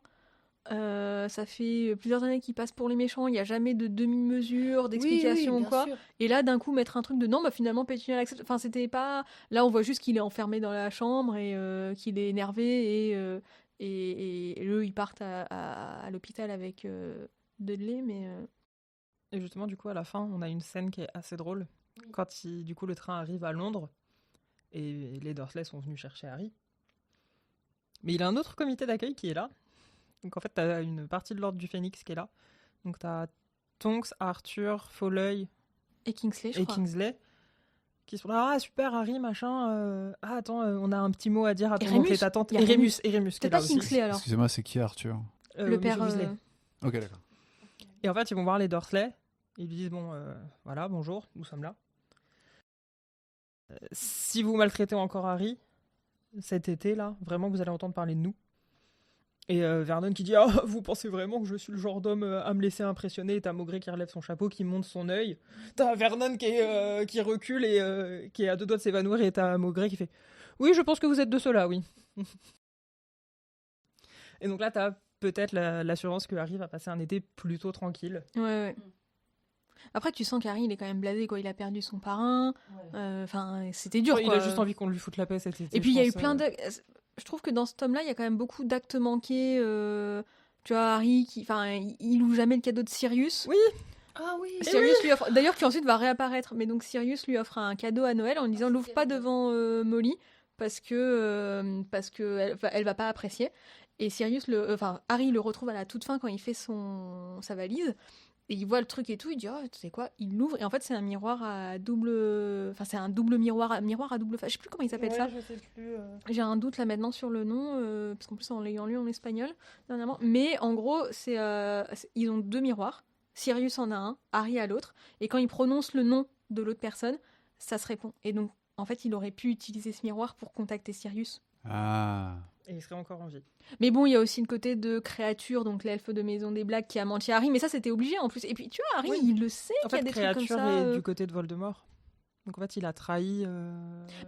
Ça fait plusieurs années qu'ils passent pour les méchants, il n'y a jamais de demi-mesure, d'explication ou bien quoi. sûr. Et là, d'un coup, mettre un truc de non, bah finalement, Pétunia l'accepte. Enfin, c'était pas. Là, on voit juste qu'il est enfermé dans la chambre et qu'il est énervé et eux, ils partent à l'hôpital avec Dudley, mais. Et justement, du coup, à la fin, on a une scène qui est assez drôle. Quand du coup, le train arrive à Londres et les Dursley sont venus chercher Harry. Mais il y a un autre comité d'accueil qui est là. Donc en fait, t'as une partie de l'ordre du Phénix qui est là. Donc t'as Tonks, Arthur, Folleuil Et Kingsley, je et crois. Kingsley qui sont là. Ah super, Harry, machin. Ah attends, on a un petit mot à dire à ton Et oncle Rémus. et ta tante. Il y a Et Rémus qui est Peut-être là pas aussi. Kingsley alors. Excusez-moi, c'est qui Arthur? Le Monsieur père. Weasley. Ok, d'accord. Et en fait, ils vont voir les Dursley. Ils lui disent bon, voilà, bonjour, nous sommes là. Si vous maltraitez encore Harry cet été là, vraiment, vous allez entendre parler de nous. Et Vernon qui dit ah, vous pensez vraiment que je suis le genre d'homme à me laisser impressionner. Et t'as Maugré qui relève son chapeau, qui monte son œil. T'as Vernon qui recule et qui est à deux doigts de s'évanouir. Et t'as Maugré qui fait oui, je pense que vous êtes de ceux-là, oui. Et donc là, t'as peut-être l'assurance que Harry va passer un été plutôt tranquille. Ouais. Après, tu sens qu'Harry, il est quand même blasé, quoi. Il a perdu son parrain. Enfin, c'était dur, Il quoi. a juste envie qu'on lui foute la paix cet été. Et puis, il y a eu je pense, plein de. Je trouve que dans ce tome-là, il y a quand même beaucoup d'actes manqués. Tu vois, Harry, il ouvre jamais le cadeau de Sirius. Oui. Ah oui. Sirius lui offre. D'ailleurs, qui ensuite va réapparaître. Mais donc, Sirius lui offre un cadeau à Noël en lui disant l'ouvre pas devant Molly parce que elle va pas apprécier. Et Harry le retrouve à la toute fin quand il fait sa valise. Et il voit le truc et tout, il dit, oh, tu sais quoi, il l'ouvre, et en fait, c'est un miroir à double. Enfin, c'est un double miroir à double face. Je sais plus comment il s'appelle ça. Je sais plus. J'ai un doute là maintenant sur le nom, parce qu'en plus, en l'ayant lu en espagnol dernièrement. Mais en gros, ils ont 2 miroirs. Sirius en a un, Harry a l'autre. Et quand il prononce le nom de l'autre personne, ça se répond. Et donc, en fait, il aurait pu utiliser ce miroir pour contacter Sirius. Ah. Et il serait encore en vie. Mais bon, il y a aussi le côté de créature, donc l'elfe de Maison des Blagues qui a menti à Harry, mais ça c'était obligé en plus. Et puis tu vois, Harry, Oui. il le sait En qu'il y a fait, des trucs comme créature ça. est du côté de Voldemort. Donc en fait, il a trahi.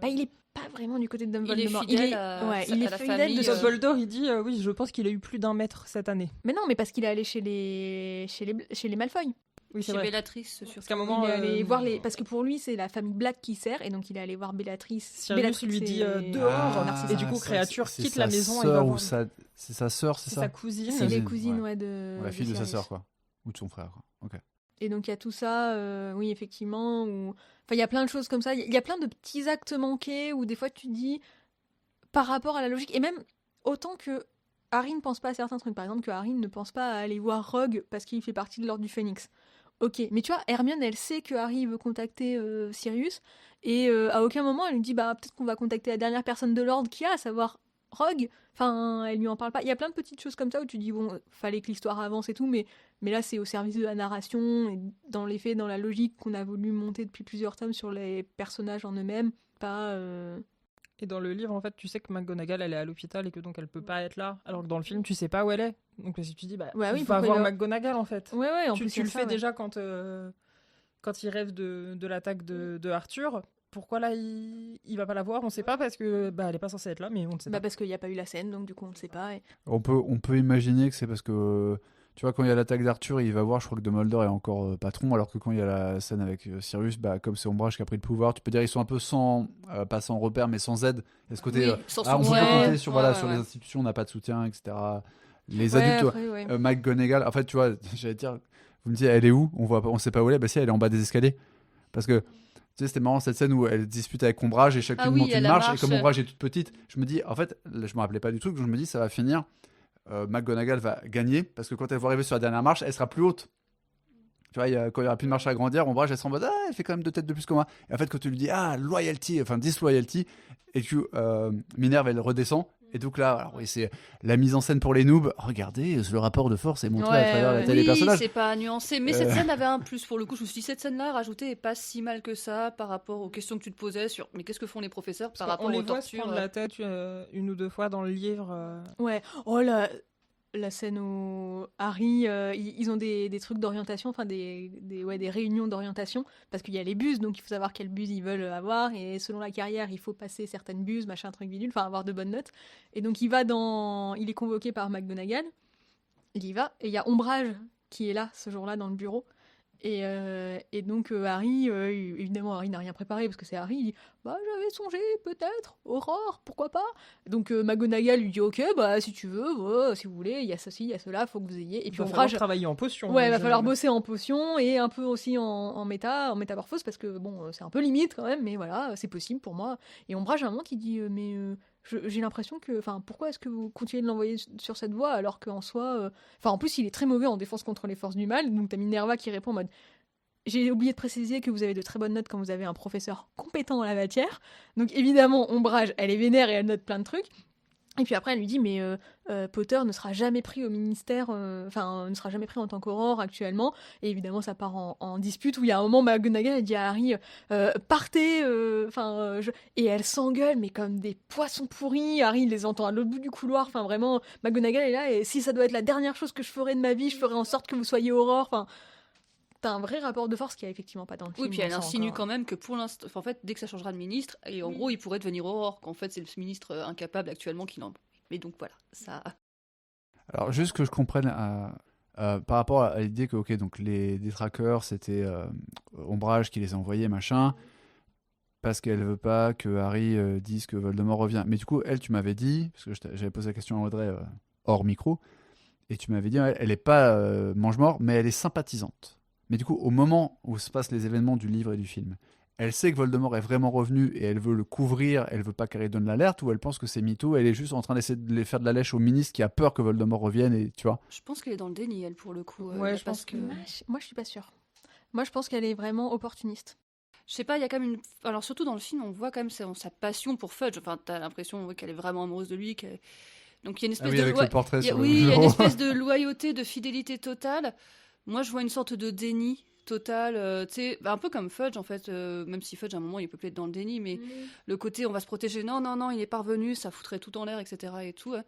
Bah, il est pas vraiment du côté de Il est Dumbledore. fidèle à il est la fidèle famille, de Sauf ce- Dumbledore, il dit oui, je pense qu'il a eu plus d'1 mètre cette année. Mais non, mais parce qu'il est allé chez les Malfoy. Oui, c'est Chez vrai. Bellatrice, sur Parce qu'à un moment, Il est allé voir parce que pour lui, c'est la famille Black qui sert, et donc il est allé voir Bellatrice. Sirius Bellatrix lui dit et- dehors. Narcissa. Et du coup, créature c'est quitte sa la maison et sœur va ou voir. c'est sa sœur, c'est C'est ça? sa cousine. C'est les Cousine, cousines, ouais. de. La fille de sa Sirius. sœur, quoi. Ou de son frère, quoi. Ok. Et donc il y a tout ça, oui, effectivement. Enfin, il y a plein de choses comme ça. Il y a plein de petits actes manqués où des fois tu te dis, par rapport à la logique, et même autant que Harry ne pense pas à certains trucs. Par exemple, que Harry ne pense pas à aller voir Rogue parce qu'il fait partie de l'Ordre du Phénix. Ok, mais tu vois, Hermione, elle sait que Harry veut contacter Sirius, et à aucun moment elle lui dit, bah peut-être qu'on va contacter la dernière personne de l'Ordre qu'il y a, à savoir Rogue. Enfin, elle lui en parle pas. Il y a plein de petites choses comme ça où tu dis, bon, fallait que l'histoire avance et tout, mais là c'est au service de la narration, et dans les faits, dans la logique qu'on a voulu monter depuis plusieurs tomes sur les personnages en eux-mêmes, pas... Et dans le livre, en fait, tu sais que McGonagall, elle est à l'hôpital et que donc elle peut pas être là. Alors que dans le film, tu sais pas où elle est. Donc si tu dis, bah, Ouais, il oui, faut pourquoi avoir il va- McGonagall, en fait. Ouais, en Tu, plus, tu il y a le ça, fais ouais. déjà quand il rêve de l'attaque de Arthur. Pourquoi là, il va pas la voir? On sait pas parce que bah, elle est pas censée être là, mais on ne sait Bah pas. parce qu'il n'y a pas eu la scène, donc du coup on ne sait pas. On peut imaginer que c'est parce que, tu vois, quand il y a l'attaque d'Arthur, il va voir, je crois que Dumbledore est encore patron, alors que quand il y a la scène avec Sirius, bah, comme c'est Ombrage qui a pris le pouvoir, tu peux dire ils sont un peu pas sans repère, mais sans aide. Il y a ce côté, Oui, sans on peut soutien. pas compter Ouais, sur, ouais, voilà, ouais, sur les ouais. institutions, on n'a pas de soutien, etc. Les Ouais, adultes, après, ouais. McGonagall, en fait, tu vois, j'allais dire, vous me dites, elle est où? On sait pas où elle est, bah si, elle est en bas des escaliers. Parce que, tu sais, c'était marrant cette scène où elle dispute avec Ombrage et chacune Ah oui, monte à une la marche, et marche. comme Ombrage est toute petite, je me dis, en fait, là, je me rappelais pas du truc, je me dis, ça va finir. McGonagall va gagner parce que quand elle va arriver sur la dernière marche, elle sera plus haute. Tu vois, quand il y aura plus de marche à grandir, Ombrage elle sera en mode elle fait quand même 2 têtes de plus que moi. Et en fait, quand tu lui dis loyalty, enfin disloyalty, et que Minerve elle redescend, et donc là, alors oui, c'est la mise en scène pour les noobs. Regardez, le rapport de force est montré à Ouais, travers la ouais. tête des Oui, personnages. c'est pas nuancé, mais cette scène avait un plus pour le coup. Je me suis dit, cette scène-là rajoutée est pas si mal que ça par rapport aux questions que tu te posais sur mais qu'est-ce que font les professeurs par Parce qu'on rapport les aux voit se tortures. prendre la tête une ou deux fois dans le livre. Ouais. Oh la scène où Harry, ils ont des trucs d'orientation, enfin des réunions d'orientation, parce qu'il y a les buses, donc il faut savoir quelle buse ils veulent avoir, et selon la carrière, il faut passer certaines buses, machin, truc bidule, enfin avoir de bonnes notes. Et donc il est convoqué par McGonagall, il y va, et il y a Ombrage qui est là ce jour-là dans le bureau. Et donc Harry, évidemment Harry n'a rien préparé parce que c'est Harry, il dit bah j'avais songé peut-être, Aurore, pourquoi pas. Donc McGonagall lui dit ok bah si tu veux, si vous voulez, il y a ceci, il y a cela, faut que vous ayez. Et Il puis va falloir Ombrage, travailler en potion. ouais, il va je- falloir bosser en potion et un peu aussi en métamorphose parce que bon c'est un peu limite quand même, mais voilà c'est possible pour moi. Et Ombrage à un moment qui dit j'ai l'impression que, enfin, pourquoi est-ce que vous continuez de l'envoyer sur cette voie alors qu'en soi, enfin, en plus, il est très mauvais en défense contre les forces du mal. Donc, t'as Minerva qui répond en mode, j'ai oublié de préciser que vous avez de très bonnes notes quand vous avez un professeur compétent en la matière. Donc, évidemment, Ombrage, elle est vénère et elle note plein de trucs. Et puis après, elle lui dit, mais Potter ne sera jamais pris au ministère, enfin, ne sera jamais pris en tant qu'Aurore actuellement. Et évidemment, ça part en dispute où il y a un moment, McGonagall, elle dit à Harry, partez, et elle s'engueule, mais comme des poissons pourris. Harry, il les entend à l'autre bout du couloir. Enfin, vraiment, McGonagall est là, et si ça doit être la dernière chose que je ferai de ma vie, je ferai en sorte que vous soyez Aurore. Enfin, t'as un vrai rapport de force qui a effectivement pas dans le film. Oui, puis elle on sent insinue encore. quand même que pour l'instant, enfin, en fait, dès que ça changera de ministre, et en gros, il pourrait devenir Aurore, qu'en fait, c'est le ministre incapable actuellement qui l'en. Mais donc voilà, ça. Alors, juste que je comprenne par rapport à l'idée que, ok, donc les détraqueurs, c'était Ombrage qui les a envoyés, machin, parce qu'elle veut pas que Harry dise que Voldemort revient. Mais du coup, elle, tu m'avais dit, parce que j'avais posé la question à Audrey hors micro, et tu m'avais dit, elle est pas mange-mort, mais elle est sympathisante. Mais du coup, au moment où se passent les événements du livre et du film, elle sait que Voldemort est vraiment revenu et elle veut le couvrir, elle veut pas qu'Harry donne l'alerte, ou elle pense que c'est mytho, elle est juste en train d'essayer de les faire de la lèche au ministre qui a peur que Voldemort revienne, et tu vois. Je pense qu'elle est dans le déni, elle, pour le coup. Ouais, je parce pense que. Moi, je suis pas sûre. Moi, je pense qu'elle est vraiment opportuniste. Je sais pas, il y a quand même une. Alors, surtout dans le film, on voit quand même sa passion pour Fudge. Enfin, t'as l'impression qu'elle est vraiment amoureuse de lui. Donc, il y a une espèce Ah oui, de. avec le portrait sur le Oui, il y a une bureau. espèce de loyauté, de fidélité totale. Moi, je vois une sorte de déni total. Tu sais, un peu comme Fudge, en fait. Même si Fudge, à un moment, il peut peut-être dans le déni, mais le côté on va se protéger. Non, non, non, il est parvenu, ça foutrait tout en l'air, etc. Et tout. Hein.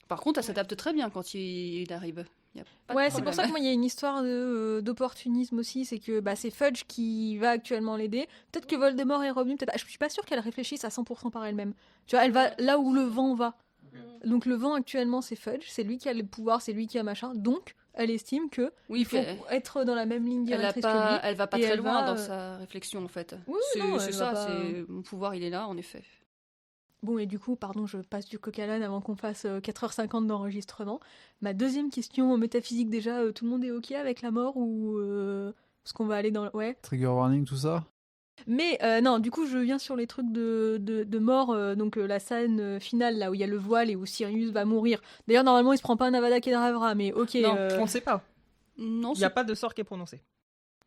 Par contre, elle s'adapte très bien quand il arrive. Y a pas de Ouais, c'est pour problème. ça que moi, il y a une histoire d'opportunisme aussi. C'est que c'est Fudge qui va actuellement l'aider. Peut-être que Voldemort est revenu. Peut-être. Je suis pas sûre qu'elle réfléchisse à 100% par elle-même. Tu vois, elle va là où le vent va. Donc le vent actuellement, c'est Fudge. C'est lui qui a le pouvoir, c'est lui qui a machin. Donc, elle estime que Oui, il faut puis être dans la même ligne elle directrice que lui. elle va pas et très elle loin va, dans sa réflexion, en fait. Oui, non, C'est elle ça, va pas- c'est mon pouvoir, il est là, en effet. Bon, et du coup, pardon, je passe du coq à l'âne avant qu'on fasse 4h50 d'enregistrement. Ma deuxième question métaphysique, déjà, tout le monde est OK avec la mort ou est-ce qu'on va aller dans... Ouais. Trigger warning, tout ça. Mais non, du coup, je viens sur les trucs de mort. Donc, la scène finale, là où il y a le voile et où Sirius va mourir. D'ailleurs, normalement, il se prend pas un Avada Kedavra, mais OK. Non, on ne sait pas. Non, Il n'y a pas de sort qui est prononcé.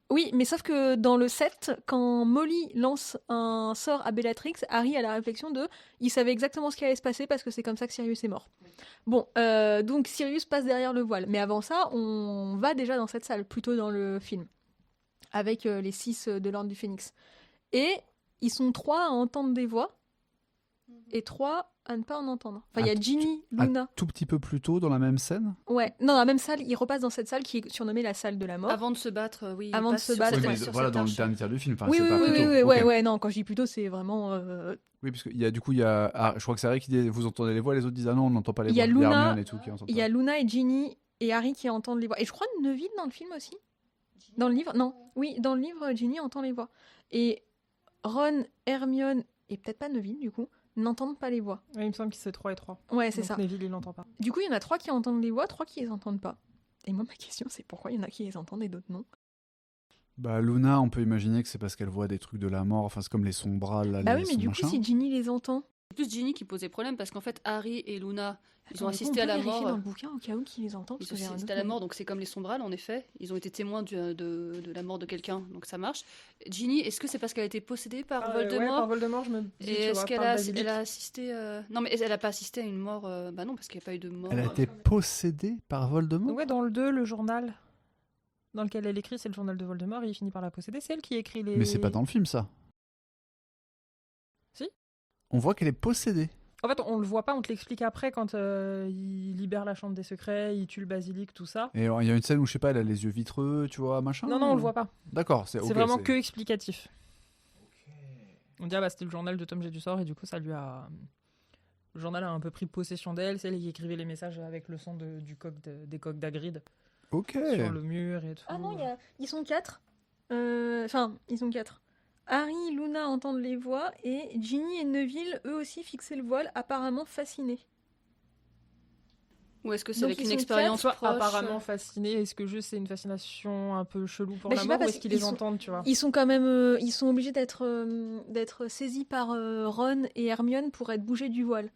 Oui, mais sauf que dans le 7, quand Molly lance un sort à Bellatrix, Harry a la réflexion de il savait exactement ce qui allait se passer parce que c'est comme ça que Sirius est mort. Bon, donc Sirius passe derrière le voile. Mais avant ça, on va déjà dans cette salle, plutôt dans le film, avec les 6 de l'Ordre du Phénix. Et ils sont 3 à entendre des voix et 3 à ne pas en entendre. Enfin, il y a Ginny, Luna. Tout petit peu plus tôt dans la même scène. Ouais, non, dans la même salle, ils repassent dans cette salle qui est surnommée la salle de la mort. Avant de se battre, oui. Avant il de passe se sur battre, cette- Oui, mais sur voilà, cette dans le arche. dernier tiers du film. Enfin, Oui, c'est oui, pas oui, plus tôt. oui, Ok. ouais, non, quand je dis plutôt, c'est vraiment... Oui, parce qu'il y a du coup, il y a, je crois que c'est Harry qui dit, vous entendez les voix, les autres disent ah non, on n'entend pas les Il y voix. a Luna, Hermione et tout qui entendent Il y a pas. Luna et Ginny et Harry qui entendent les voix. Et je crois Neville dans le film aussi. Dans le livre, non. Oui, dans le livre, Ginny entend les voix. Et Ron, Hermione, et peut-être pas Neville du coup, n'entendent pas les voix. Oui, il me semble que c'est 3 et 3. Ouais, c'est Donc ça. Neville, il l'entend pas. Du coup, il y en a 3 qui entendent les voix, 3 qui les entendent pas. Et moi, ma question, c'est pourquoi il y en a qui les entendent et d'autres non. Bah Luna, on peut imaginer que c'est parce qu'elle voit des trucs de la mort. Enfin, c'est comme les sombrales, là, Bah les oui, mais du coup, machin. si Ginny les entend... C'est plus Ginny qui posait problème parce qu'en fait, Harry et Luna, ils ont Attends, assisté à la on peut vérifier mort. dans le bouquin au cas où qui les entend. Ils Parce ont que j'ai un assisté à autre la mort, donc c'est comme les sombrales en effet. Ils ont été témoins de la mort de quelqu'un, donc ça marche. Ginny, est-ce que c'est parce qu'elle a été possédée par Ouais, Voldemort par Voldemort, je me dis, Et tu est-ce vois, qu'elle par le a, basilic. elle a assisté Non, mais elle a pas assisté à une mort. Bah non, parce qu'il n'y a pas eu de mort. Elle a été possédée par Voldemort. Ouais, dans le 2, le journal dans lequel elle écrit, c'est le journal de Voldemort, et il finit par la posséder. C'est elle qui écrit les... Mais c'est pas dans le film, ça. Si. On voit qu'elle est possédée. En fait, on le voit pas, on te l'explique après quand il libère la chambre des secrets, il tue le basilic, tout ça. Et il y a une scène où, je sais pas, elle a les yeux vitreux, tu vois, machin. Non, on le voit pas. D'accord, c'est C'est vraiment que explicatif. On dit, ah bah c'était le journal de Tom G. du sort, et du coup, ça lui a... Le journal a un peu pris possession d'elle, c'est elle qui écrivait les messages avec le son des coques d'Hagrid Ok. sur le mur et tout. Ah non, ils sont 4. Enfin, ils sont 4. Harry, Luna entendent les voix et Ginny et Neville, eux aussi, fixaient le voile, apparemment fascinés. Ou est-ce que c'est Donc, avec ils une sont expérience Tu vois, proche apparemment fasciné. Est-ce que juste c'est une fascination un peu chelou pour Bah, la je sais pas, mort ou parce est-ce qu'ils qu'ils les sont- entendent, tu vois? Ils sont quand même, ils sont obligés d'être saisis par Ron et Hermione pour être bougés du voile.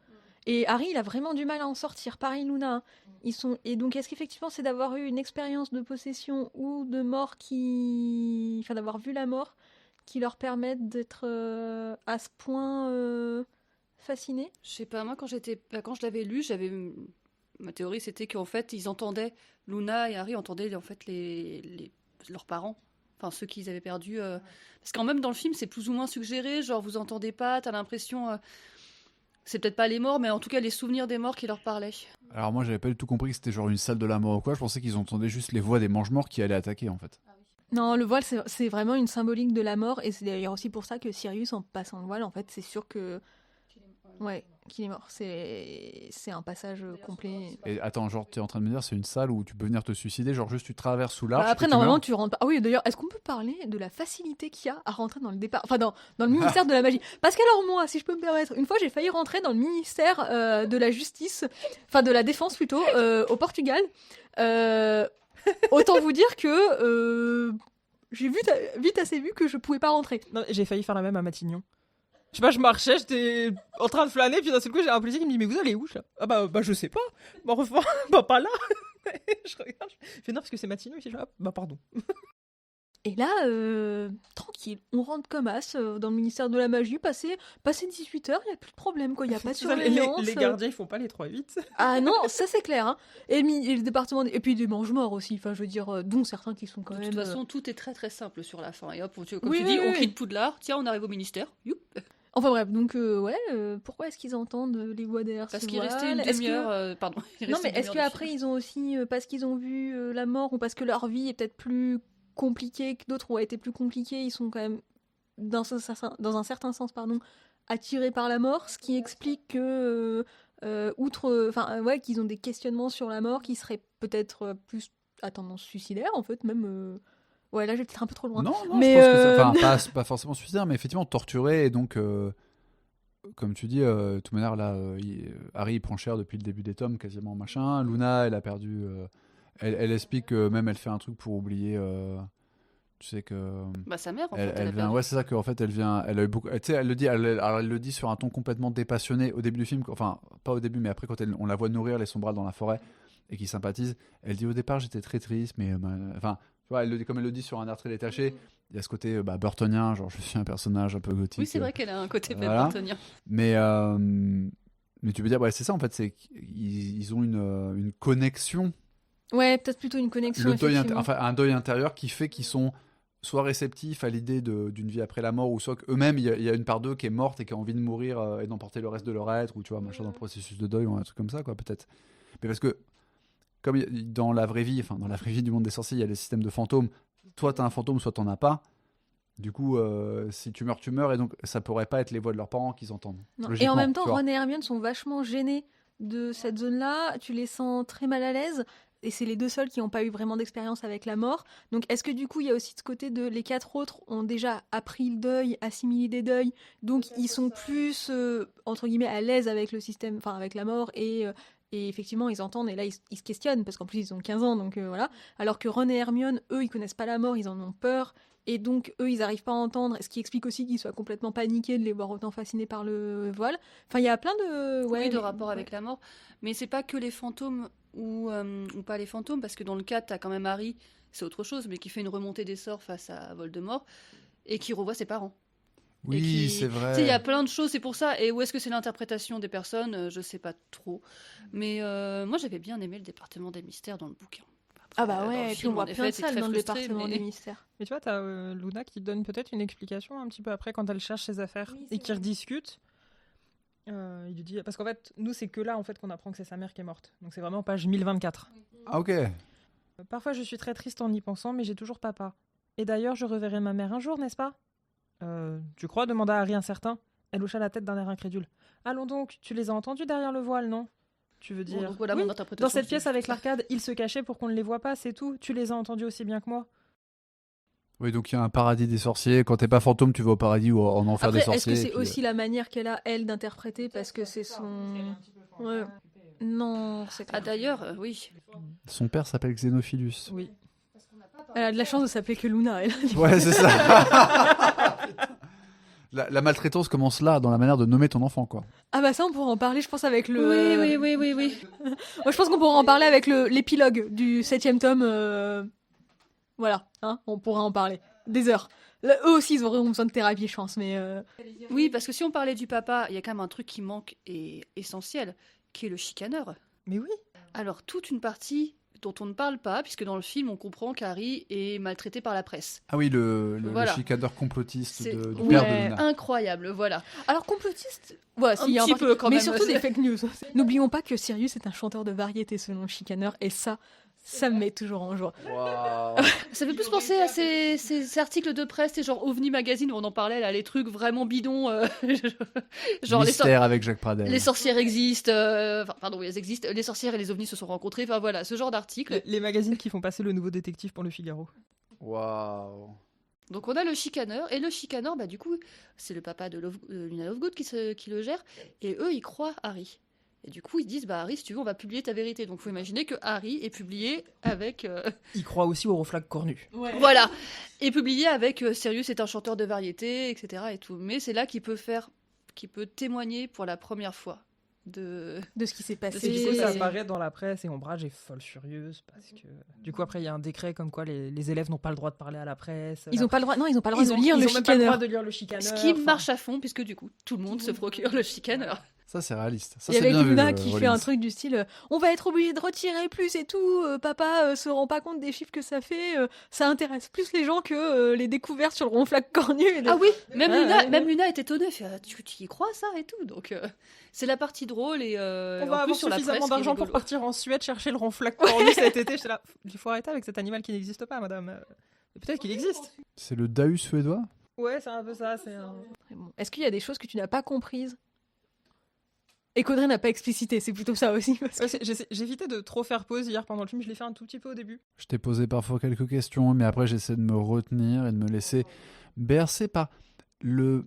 Et Harry, il a vraiment du mal à en sortir. Pareil, Luna. Hein. Et donc, est-ce qu'effectivement, c'est d'avoir eu une expérience de possession ou de mort enfin, d'avoir vu la mort qui leur permettent d'être à ce point fascinés? Je sais pas, moi quand je l'avais lu, ma théorie c'était qu'en fait ils entendaient, Luna et Harry entendaient en fait leurs parents, enfin ceux qu'ils avaient perdus. Parce qu'en même dans le film c'est plus ou moins suggéré, genre vous entendez pas, t'as l'impression, c'est peut-être pas les morts, mais en tout cas les souvenirs des morts qui leur parlaient. Alors moi, j'avais pas du tout compris que c'était genre une salle de la mort ou quoi. Je pensais qu'ils entendaient juste les voix des mange-morts qui allaient attaquer, en fait. Non, le voile, c'est vraiment une symbolique de la mort. Et c'est d'ailleurs aussi pour ça que Sirius, en passant le voile, en fait, c'est sûr que... Ouais, qu'il est mort. C'est un passage complet. Et attends, genre, t'es en train de me dire, c'est une salle où tu peux venir te suicider, genre juste tu traverses sous Bah, l'arche. après, et tu normalement, meurs. tu rentres pas. Ah oui, d'ailleurs, est-ce qu'on peut parler de la facilité qu'il y a à rentrer dans le départ, enfin dans le ministère de la magie? Parce qu'alors moi, si je peux me permettre, une fois j'ai failli rentrer dans le ministère de la justice, enfin de la défense plutôt, au Portugal. Autant vous dire que j'ai vite assez vu que je pouvais pas rentrer. Non, j'ai failli faire la même à Matignon. Je sais pas, je marchais, j'étais en train de flâner, puis d'un seul coup, j'ai un policier qui me dit, mais vous allez où ça? Ah bah je sais pas. Bah enfin, bah pas là. Je regarde, je fais non, parce que c'est Matignon ici. Ah, bah pardon. Et là, tranquille, on rentre comme as dans le ministère de la magie, passer 18h, il n'y a plus de problème, quoi. Il n'y a pas de C'est ça, surveillance. les gardiens, ils font pas les 3-8. Ah non, ça c'est clair. Hein. Et le département... Et puis des mange-morts aussi, enfin je veux dire, dont certains qui sont quand De même... toute façon tout est très très simple sur la fin. Et hop, comme Oui, tu dis, oui, on oui. quitte Poudlard, tiens on arrive au ministère. Youp. Enfin bref, donc pourquoi est-ce qu'ils entendent les voix derrière Parce ce qu'il restait voile? une Est-ce que- demi-heure. Pardon. il Non restait mais une est-ce demi-heure de qu'après film. ils ont aussi, parce qu'ils ont vu la mort, ou parce que leur vie est peut-être plus compliquée que d'autres, ou a été plus compliquée, ils sont quand même, dans un certain sens, pardon, attirés par la mort, ce qui explique que, qu'ils ont des questionnements sur la mort qui seraient peut-être plus à tendance suicidaire, en fait, même... Ouais, là, j'ai peut-être un peu trop loin. Non, Mais, je pense que c'est... Enfin, pas forcément suicidaire, mais effectivement torturé et donc comme tu dis, de toute manière, là, Harry il prend cher depuis le début des tomes, quasiment machin. Luna, elle a perdu. Elle explique que même elle fait un truc pour oublier. Tu sais que. Bah, sa mère, en fait, Elle elle a vient, perdu. ouais, c'est ça qu'en fait, elle vient. Elle a eu beaucoup. Tu sais, elle le dit. Alors, elle le dit sur un ton complètement dépassionné au début du film. Enfin, pas au début, mais après, quand on la voit nourrir les sombras dans la forêt et qui sympathise, elle dit au départ, j'étais très triste, mais. Enfin, tu vois, comme elle le dit sur un air très détaché, il y a ce côté burtonien, genre, je suis un personnage un peu gothique. Oui, c'est vrai qu'elle a un côté voilà. burtonien. Mais tu peux dire, ouais, c'est ça en fait, c'est qu'ils ont une connexion, Ouais, peut-être plutôt une connexion, effectivement. enfin un deuil intérieur qui fait qu'ils sont soit réceptifs à l'idée d'une vie après la mort, ou soit qu'eux-mêmes, il y a une part d'eux qui est morte et qui a envie de mourir et d'emporter le reste de leur être, ou tu vois, machin, dans le processus de deuil, ou un truc comme ça, quoi, peut-être. Mais parce que, comme dans la vraie vie, enfin, dans la vraie vie du monde des sorciers, il y a les systèmes de fantômes. Toi, t'as un fantôme, soit t'en as pas. Du coup, si tu meurs, et donc ça pourrait pas être les voix de leurs parents qu'ils entendent. Non. Et en Logiquement, même temps, tu vois. Ron et Hermione sont vachement gênés de cette zone-là. Tu les sens très mal à l'aise. Et c'est les deux seuls qui n'ont pas eu vraiment d'expérience avec la mort. Donc est-ce que du coup, il y a aussi de ce côté de les 4 autres ont déjà appris le deuil, assimilé des deuils. Donc ils sont plus, entre guillemets, à l'aise avec le système, enfin avec la mort. Et effectivement, ils entendent et là, ils se questionnent parce qu'en plus, ils ont 15 ans. Donc voilà. Alors que Ron et Hermione, eux, ils connaissent pas la mort, ils en ont peur. Et donc, eux, ils n'arrivent pas à entendre, ce qui explique aussi qu'ils soient complètement paniqués de les voir autant fascinés par le voile. Enfin, il y a plein de... Oui, de mais- rapport avec la mort. Mais c'est pas que les fantômes ou pas les fantômes, parce que dans le 4, t'as quand même Harry, c'est autre chose, mais qui fait une remontée des sorts face à Voldemort et qui revoit ses parents. Et Oui, qui- c'est Tu sais, il y a vrai. plein de choses, c'est pour ça. Et où est-ce que c'est l'interprétation des personnes je sais pas trop. Mais moi, j'avais bien aimé le département des mystères dans le bouquin. Ah bah Dans le ouais, et puis film, on voit en plein effet, de t'es salles très dans le frustré, département mais- des mystères. Mais tu vois, t'as Luna qui donne peut-être une explication un petit peu après quand elle cherche ses affaires et qui rediscute. Il lui dit parce qu'en fait, nous c'est que là en fait qu'on apprend que c'est sa mère qui est morte. Donc c'est vraiment page 1024. Ah, ok. Parfois je suis très triste en y pensant, mais j'ai toujours papa. Et d'ailleurs, je reverrai ma mère un jour, n'est-ce pas Tu crois demanda Harry incertain. Elle hocha la tête d'un air incrédule. Allons donc, tu les as entendus derrière le voile, non Tu veux Bon, dire donc voilà Oui, mon interprétation. dans cette c'est pièce juste avec ça. l'arcade, ils se cachaient pour qu'on ne les voit pas, c'est tout. Tu les as entendus aussi bien que moi. Oui, donc il y a un paradis des sorciers. Quand t'es pas fantôme, tu vas au paradis ou en enfer des Après, est-ce sorciers. que et c'est puis, aussi la manière qu'elle a, elle, d'interpréter parce que c'est son... Ouais. Non, c'est Ah clair. d'ailleurs, oui. Son père s'appelle Xenophilus. Oui. Elle a de la chance de s'appeler que Luna, elle. Ouais, c'est ça. La maltraitance commence là, dans la manière de nommer ton enfant, quoi. Ah bah ça, on pourra en parler, je pense, avec le... Oui. Moi, je pense qu'on pourra en parler avec l'épilogue du 7e tome. Voilà, hein, on pourra en parler. Des heures. Là, eux aussi, ils auront besoin de thérapie, je pense, mais... Oui, parce que si on parlait du papa, il y a quand même un truc qui manque et essentiel, qui est le chicaneur. Mais oui. Alors, toute une partie dont on ne parle pas, puisque dans le film, on comprend qu'Harry est maltraité par la presse. Ah oui, le Voilà. chicaneur complotiste C'est du oui, père de Luna. incroyable, voilà. Alors, complotiste... Ouais, si, Un il y a petit parti- peu, quand mais même. surtout des fake news. N'oublions pas que Sirius est un chanteur de variété selon le chicaneur, et ça me met toujours en joie. Waouh. Ça fait plus penser à ces articles de presse, c'est genre OVNI Magazine où on en parlait, là, les trucs vraiment bidons. Genre Mystère avec Jacques Pradel. les sorcières existent, enfin, pardon, oui, elles existent, les sorcières et les ovnis se sont rencontrés, enfin voilà, ce genre d'article. Les magazines qui font passer le nouveau détective pour le Figaro. Waouh. Donc on a le chicaneur, et le chicaneur, bah du coup, c'est le papa de Luna Lovegood qui le gère, et eux, ils croient Harry. Et du coup, ils disent, bah Harry, si tu veux, on va publier ta vérité. Donc faut imaginer que Harry est publié avec... Il croit aussi au reflag cornu. Voilà, est publié avec Sirius est un chanteur de variété, etc. et tout. Mais c'est là qu'il peut témoigner pour la première fois de... De ce qui s'est passé. C'est Et du coup, Et- ça apparaît dans la presse et Ombrage est folle furieuse parce que du coup après il y a un décret comme quoi les élèves n'ont pas le droit de parler à la presse. Ils ont pas le droit, non, ils ont pas le droit de lire ils le ont même pas le droit chicaneur. de lire le chicaneur. Ce qui enfin, marche à fond, puisque du coup, tout le monde se procure le chicaneur. Ça, c'est réaliste. Ça, Et c'est avec bien vu, Luna qui fait Rollins. un truc du style on va être obligé de retirer plus et tout, papa se rend pas compte des chiffres que ça fait, ça intéresse plus les gens que les découvertes sur le ronflac cornu. Et Ah oui, même, Ouais, Luna, ouais. même Luna est étonnée, elle fait, ah, tu y crois ça et tout. Donc c'est la partie drôle et on en va plus avoir sur la suffisamment presse qui est d'argent pour rigolo. partir en Suède chercher le ronflac cornu cet été. J'étais là, il faut arrêter avec cet animal qui n'existe pas, madame. Peut-être qu'il existe. C'est le Dahu suédois. Ouais, c'est un peu ça. C'est un... Bon, est-ce qu'il y a des choses que tu n'as pas comprises et qu'Audrey n'a pas explicité? C'est plutôt ça aussi. Parce que... Ouais, j'évitais de trop faire pause hier pendant le film. Je l'ai fait un tout petit peu au début. Je t'ai posé parfois quelques questions, mais après, j'essaie de me retenir et de me laisser bercer par le...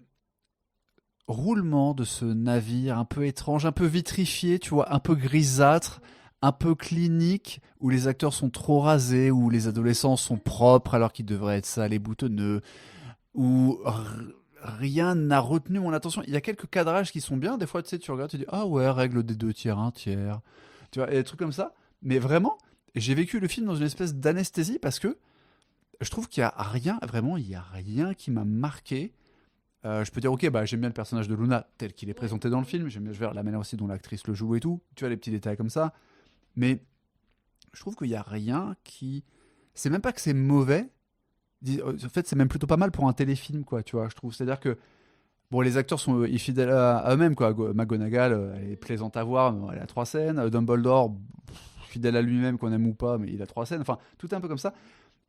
roulement de ce navire un peu étrange, un peu vitrifié, tu vois, un peu grisâtre, un peu clinique, où les acteurs sont trop rasés, où les adolescents sont propres alors qu'ils devraient être sales et boutonneux, où rien n'a retenu mon attention. Il y a quelques cadrages qui sont bien, des fois tu sais, tu regardes, tu dis ah ouais, règle des 2 tiers, 1 tiers, tu vois, et des trucs comme ça. Mais vraiment, j'ai vécu le film dans une espèce d'anesthésie parce que je trouve qu'il y a rien, vraiment, il y a rien qui m'a marqué. Je peux dire, ok, bah, j'aime bien le personnage de Luna tel qu'il est présenté dans le film, j'aime bien la manière aussi dont l'actrice le joue et tout, tu vois, les petits détails comme ça, mais je trouve qu'il y a rien qui... C'est même pas que c'est mauvais, en fait, c'est même plutôt pas mal pour un téléfilm, quoi, tu vois, je trouve. C'est-à-dire que, bon, les acteurs sont fidèles à eux-mêmes, quoi. McGonagall, elle est plaisante à voir, mais elle a 3 scènes. Dumbledore, fidèle à lui-même, qu'on aime ou pas, mais il a 3 scènes. Enfin, tout est un peu comme ça.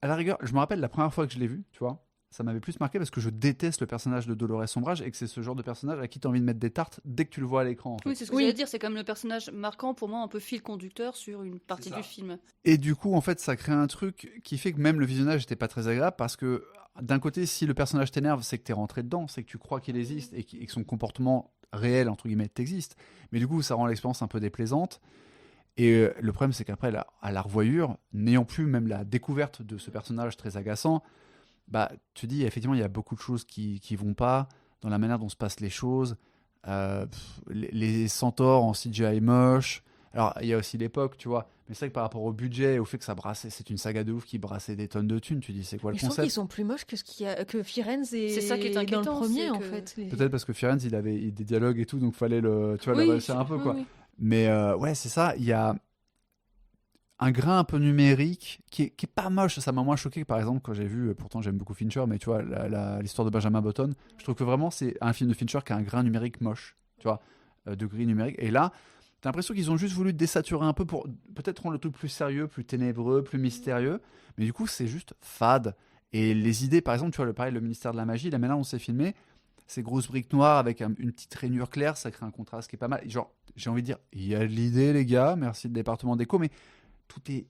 À la rigueur, je me rappelle la première fois que je l'ai vu, tu vois, ça m'avait plus marqué parce que je déteste le personnage de Dolores Sombrage et que c'est ce genre de personnage à qui tu as envie de mettre des tartes dès que tu le vois à l'écran. En fait. Oui, c'est ce que j'allais dire, c'est comme le personnage marquant pour moi, un peu fil conducteur sur une partie du film. Et du coup, en fait, ça crée un truc qui fait que même le visionnage n'était pas très agréable parce que d'un côté, si le personnage t'énerve, c'est que t'es rentré dedans, c'est que tu crois qu'il existe et que son comportement réel, entre guillemets, t'existe. Mais du coup, ça rend l'expérience un peu déplaisante. Et le problème, c'est qu'après, à la revoyure, n'ayant plus même la découverte de ce personnage très agaçant, bah, tu dis, effectivement, il y a beaucoup de choses qui vont pas dans la manière dont se passent les choses. Les centaures en CGI moche. Alors, il y a aussi l'époque, tu vois. Mais c'est vrai que par rapport au budget et au fait que ça brassait, c'est une saga de ouf qui brassait des tonnes de thunes. Tu dis, c'est quoi le Je trouve concept? qu'ils sont plus moches que que Firenze et C'est ça qui est dans le inquiétant, premier, c'est en que- fait. Peut-être parce que Firenze, il avait des dialogues et tout, donc fallait tu vois, le Oui, réussir un peu, oui, quoi. oui. Mais ouais, c'est ça. Il y a un grain un peu numérique qui est pas moche. Ça m'a moins choqué que par exemple quand j'ai vu, pourtant j'aime beaucoup Fincher, mais tu vois, l'histoire de Benjamin Button, je trouve que vraiment c'est un film de Fincher qui a un grain numérique moche, tu vois, de gris numérique. Et là, t'as l'impression qu'ils ont juste voulu désaturer un peu pour peut-être rendre le truc plus sérieux, plus ténébreux, plus mystérieux, mais du coup c'est juste fade. Et les idées, par exemple, tu vois, le ministère de la magie, la manière dont c'est filmé, ces grosses briques noires avec une petite rainure claire, ça crée un contraste qui est pas mal. Genre, j'ai envie de dire, il y a de l'idée, les gars, merci le département déco, mais tout est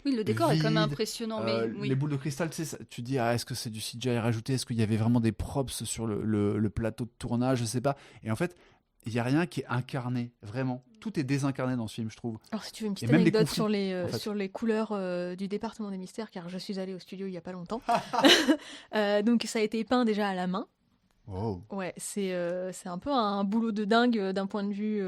Oui, le décor est quand même vide. impressionnant, mais oui. Les boules de cristal, tu sais, tu dis, ah, est-ce que c'est du CGI rajouté? Est-ce qu'il y avait vraiment des props sur le plateau de tournage? Je sais pas. Et en fait, il n'y a rien qui est incarné, vraiment. Tout est désincarné dans ce film, je trouve. Alors, si tu veux une petite Et même les anecdote conflits, sur en fait. sur les couleurs du département des mystères, car je suis allée au studio il y a pas longtemps. Donc, ça a été peint déjà à la main. Oh. Ouais, c'est un peu un boulot de dingue d'un point de vue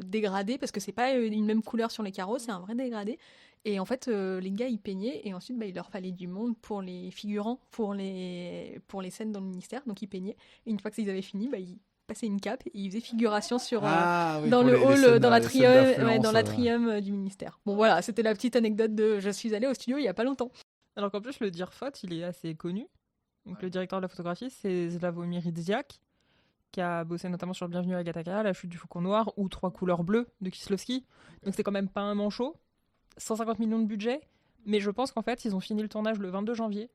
dégradé, parce que c'est pas une même couleur sur les carreaux, c'est un vrai dégradé. Et en fait, les gars, ils peignaient, et ensuite, bah, il leur fallait du monde pour les figurants, pour les scènes dans le ministère, donc ils peignaient. Et une fois qu'ils avaient fini, bah, ils passaient une cape, et ils faisaient figuration sur, Ah, oui, dans pour le les hall, scènes, dans les scènes d'affluence, dans l'atrium du ministère. Bon, voilà, c'était la petite anecdote de je suis allée au studio il y a pas longtemps. Alors qu'en plus, le Dirfot, il est assez connu. Donc, le directeur de la photographie, c'est Slavomir Žižek, qui a bossé notamment sur Bienvenue à Gattaca, La chute du Faucon Noir ou Trois couleurs bleues de Kieslowski. Donc, c'est quand même pas un manchot. 150 millions de budget. Mais je pense qu'en fait, ils ont fini le tournage le 22 janvier.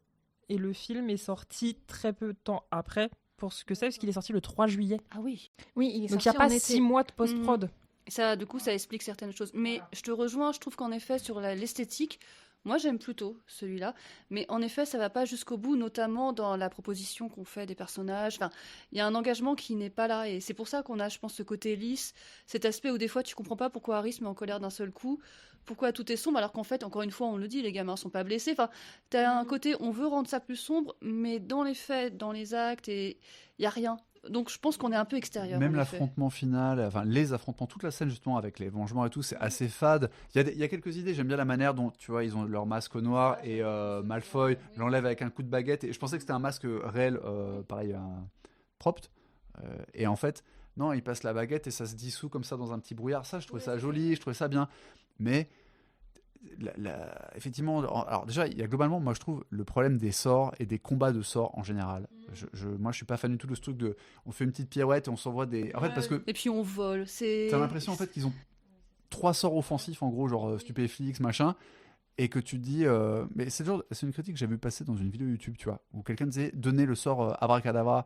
Et le film est sorti très peu de temps après, pour ce que c'est, parce qu'il est sorti le 3 juillet. Ah oui. Oui, il est Donc, il sorti n'y a pas en été. 6 mois de post-prod. Ça, du coup, ça explique certaines choses. Mais je te rejoins, je trouve qu'en effet, sur l'esthétique, moi j'aime plutôt celui-là. Mais en effet, ça va pas jusqu'au bout, notamment dans la proposition qu'on fait des personnages. Enfin, il y a un engagement qui n'est pas là. Et c'est pour ça qu'on a, je pense, ce côté lisse, cet aspect où des fois tu comprends pas pourquoi Harry se met en colère d'un seul coup, pourquoi tout est sombre, alors qu'en fait, encore une fois, on le dit, les gamins sont pas blessés. Enfin, t'as un côté, on veut rendre ça plus sombre, mais dans les faits, dans les actes, et il y a rien. Donc je pense qu'on est un peu extérieur. Même en effet. l'affrontement final, enfin les affrontements, toute la scène justement avec les vengements et tout, c'est assez fade. Il y a quelques idées, j'aime bien la manière dont, tu vois, ils ont leur masque au noir et Malfoy l'enlève avec un coup de baguette. Et je pensais que c'était un masque réel, pareil, un propt. Et en fait, non, il passe la baguette et ça se dissout comme ça dans un petit brouillard. Ça, je trouvais ça joli, je trouvais ça bien. Mais effectivement, alors déjà, il y a globalement, moi je trouve, le problème des sorts et des combats de sorts en général. Moi, je suis pas fan du tout de ce truc de, on fait une petite pirouette et on s'envoie des. En fait, parce que Et puis on vole. t'as l'impression en fait qu'ils ont 3 sorts offensifs en gros, genre stupéflix, machin, et que tu te dis, mais c'est une critique que j'ai vu passer dans une vidéo YouTube, tu vois, où quelqu'un disait donner le sort abracadabra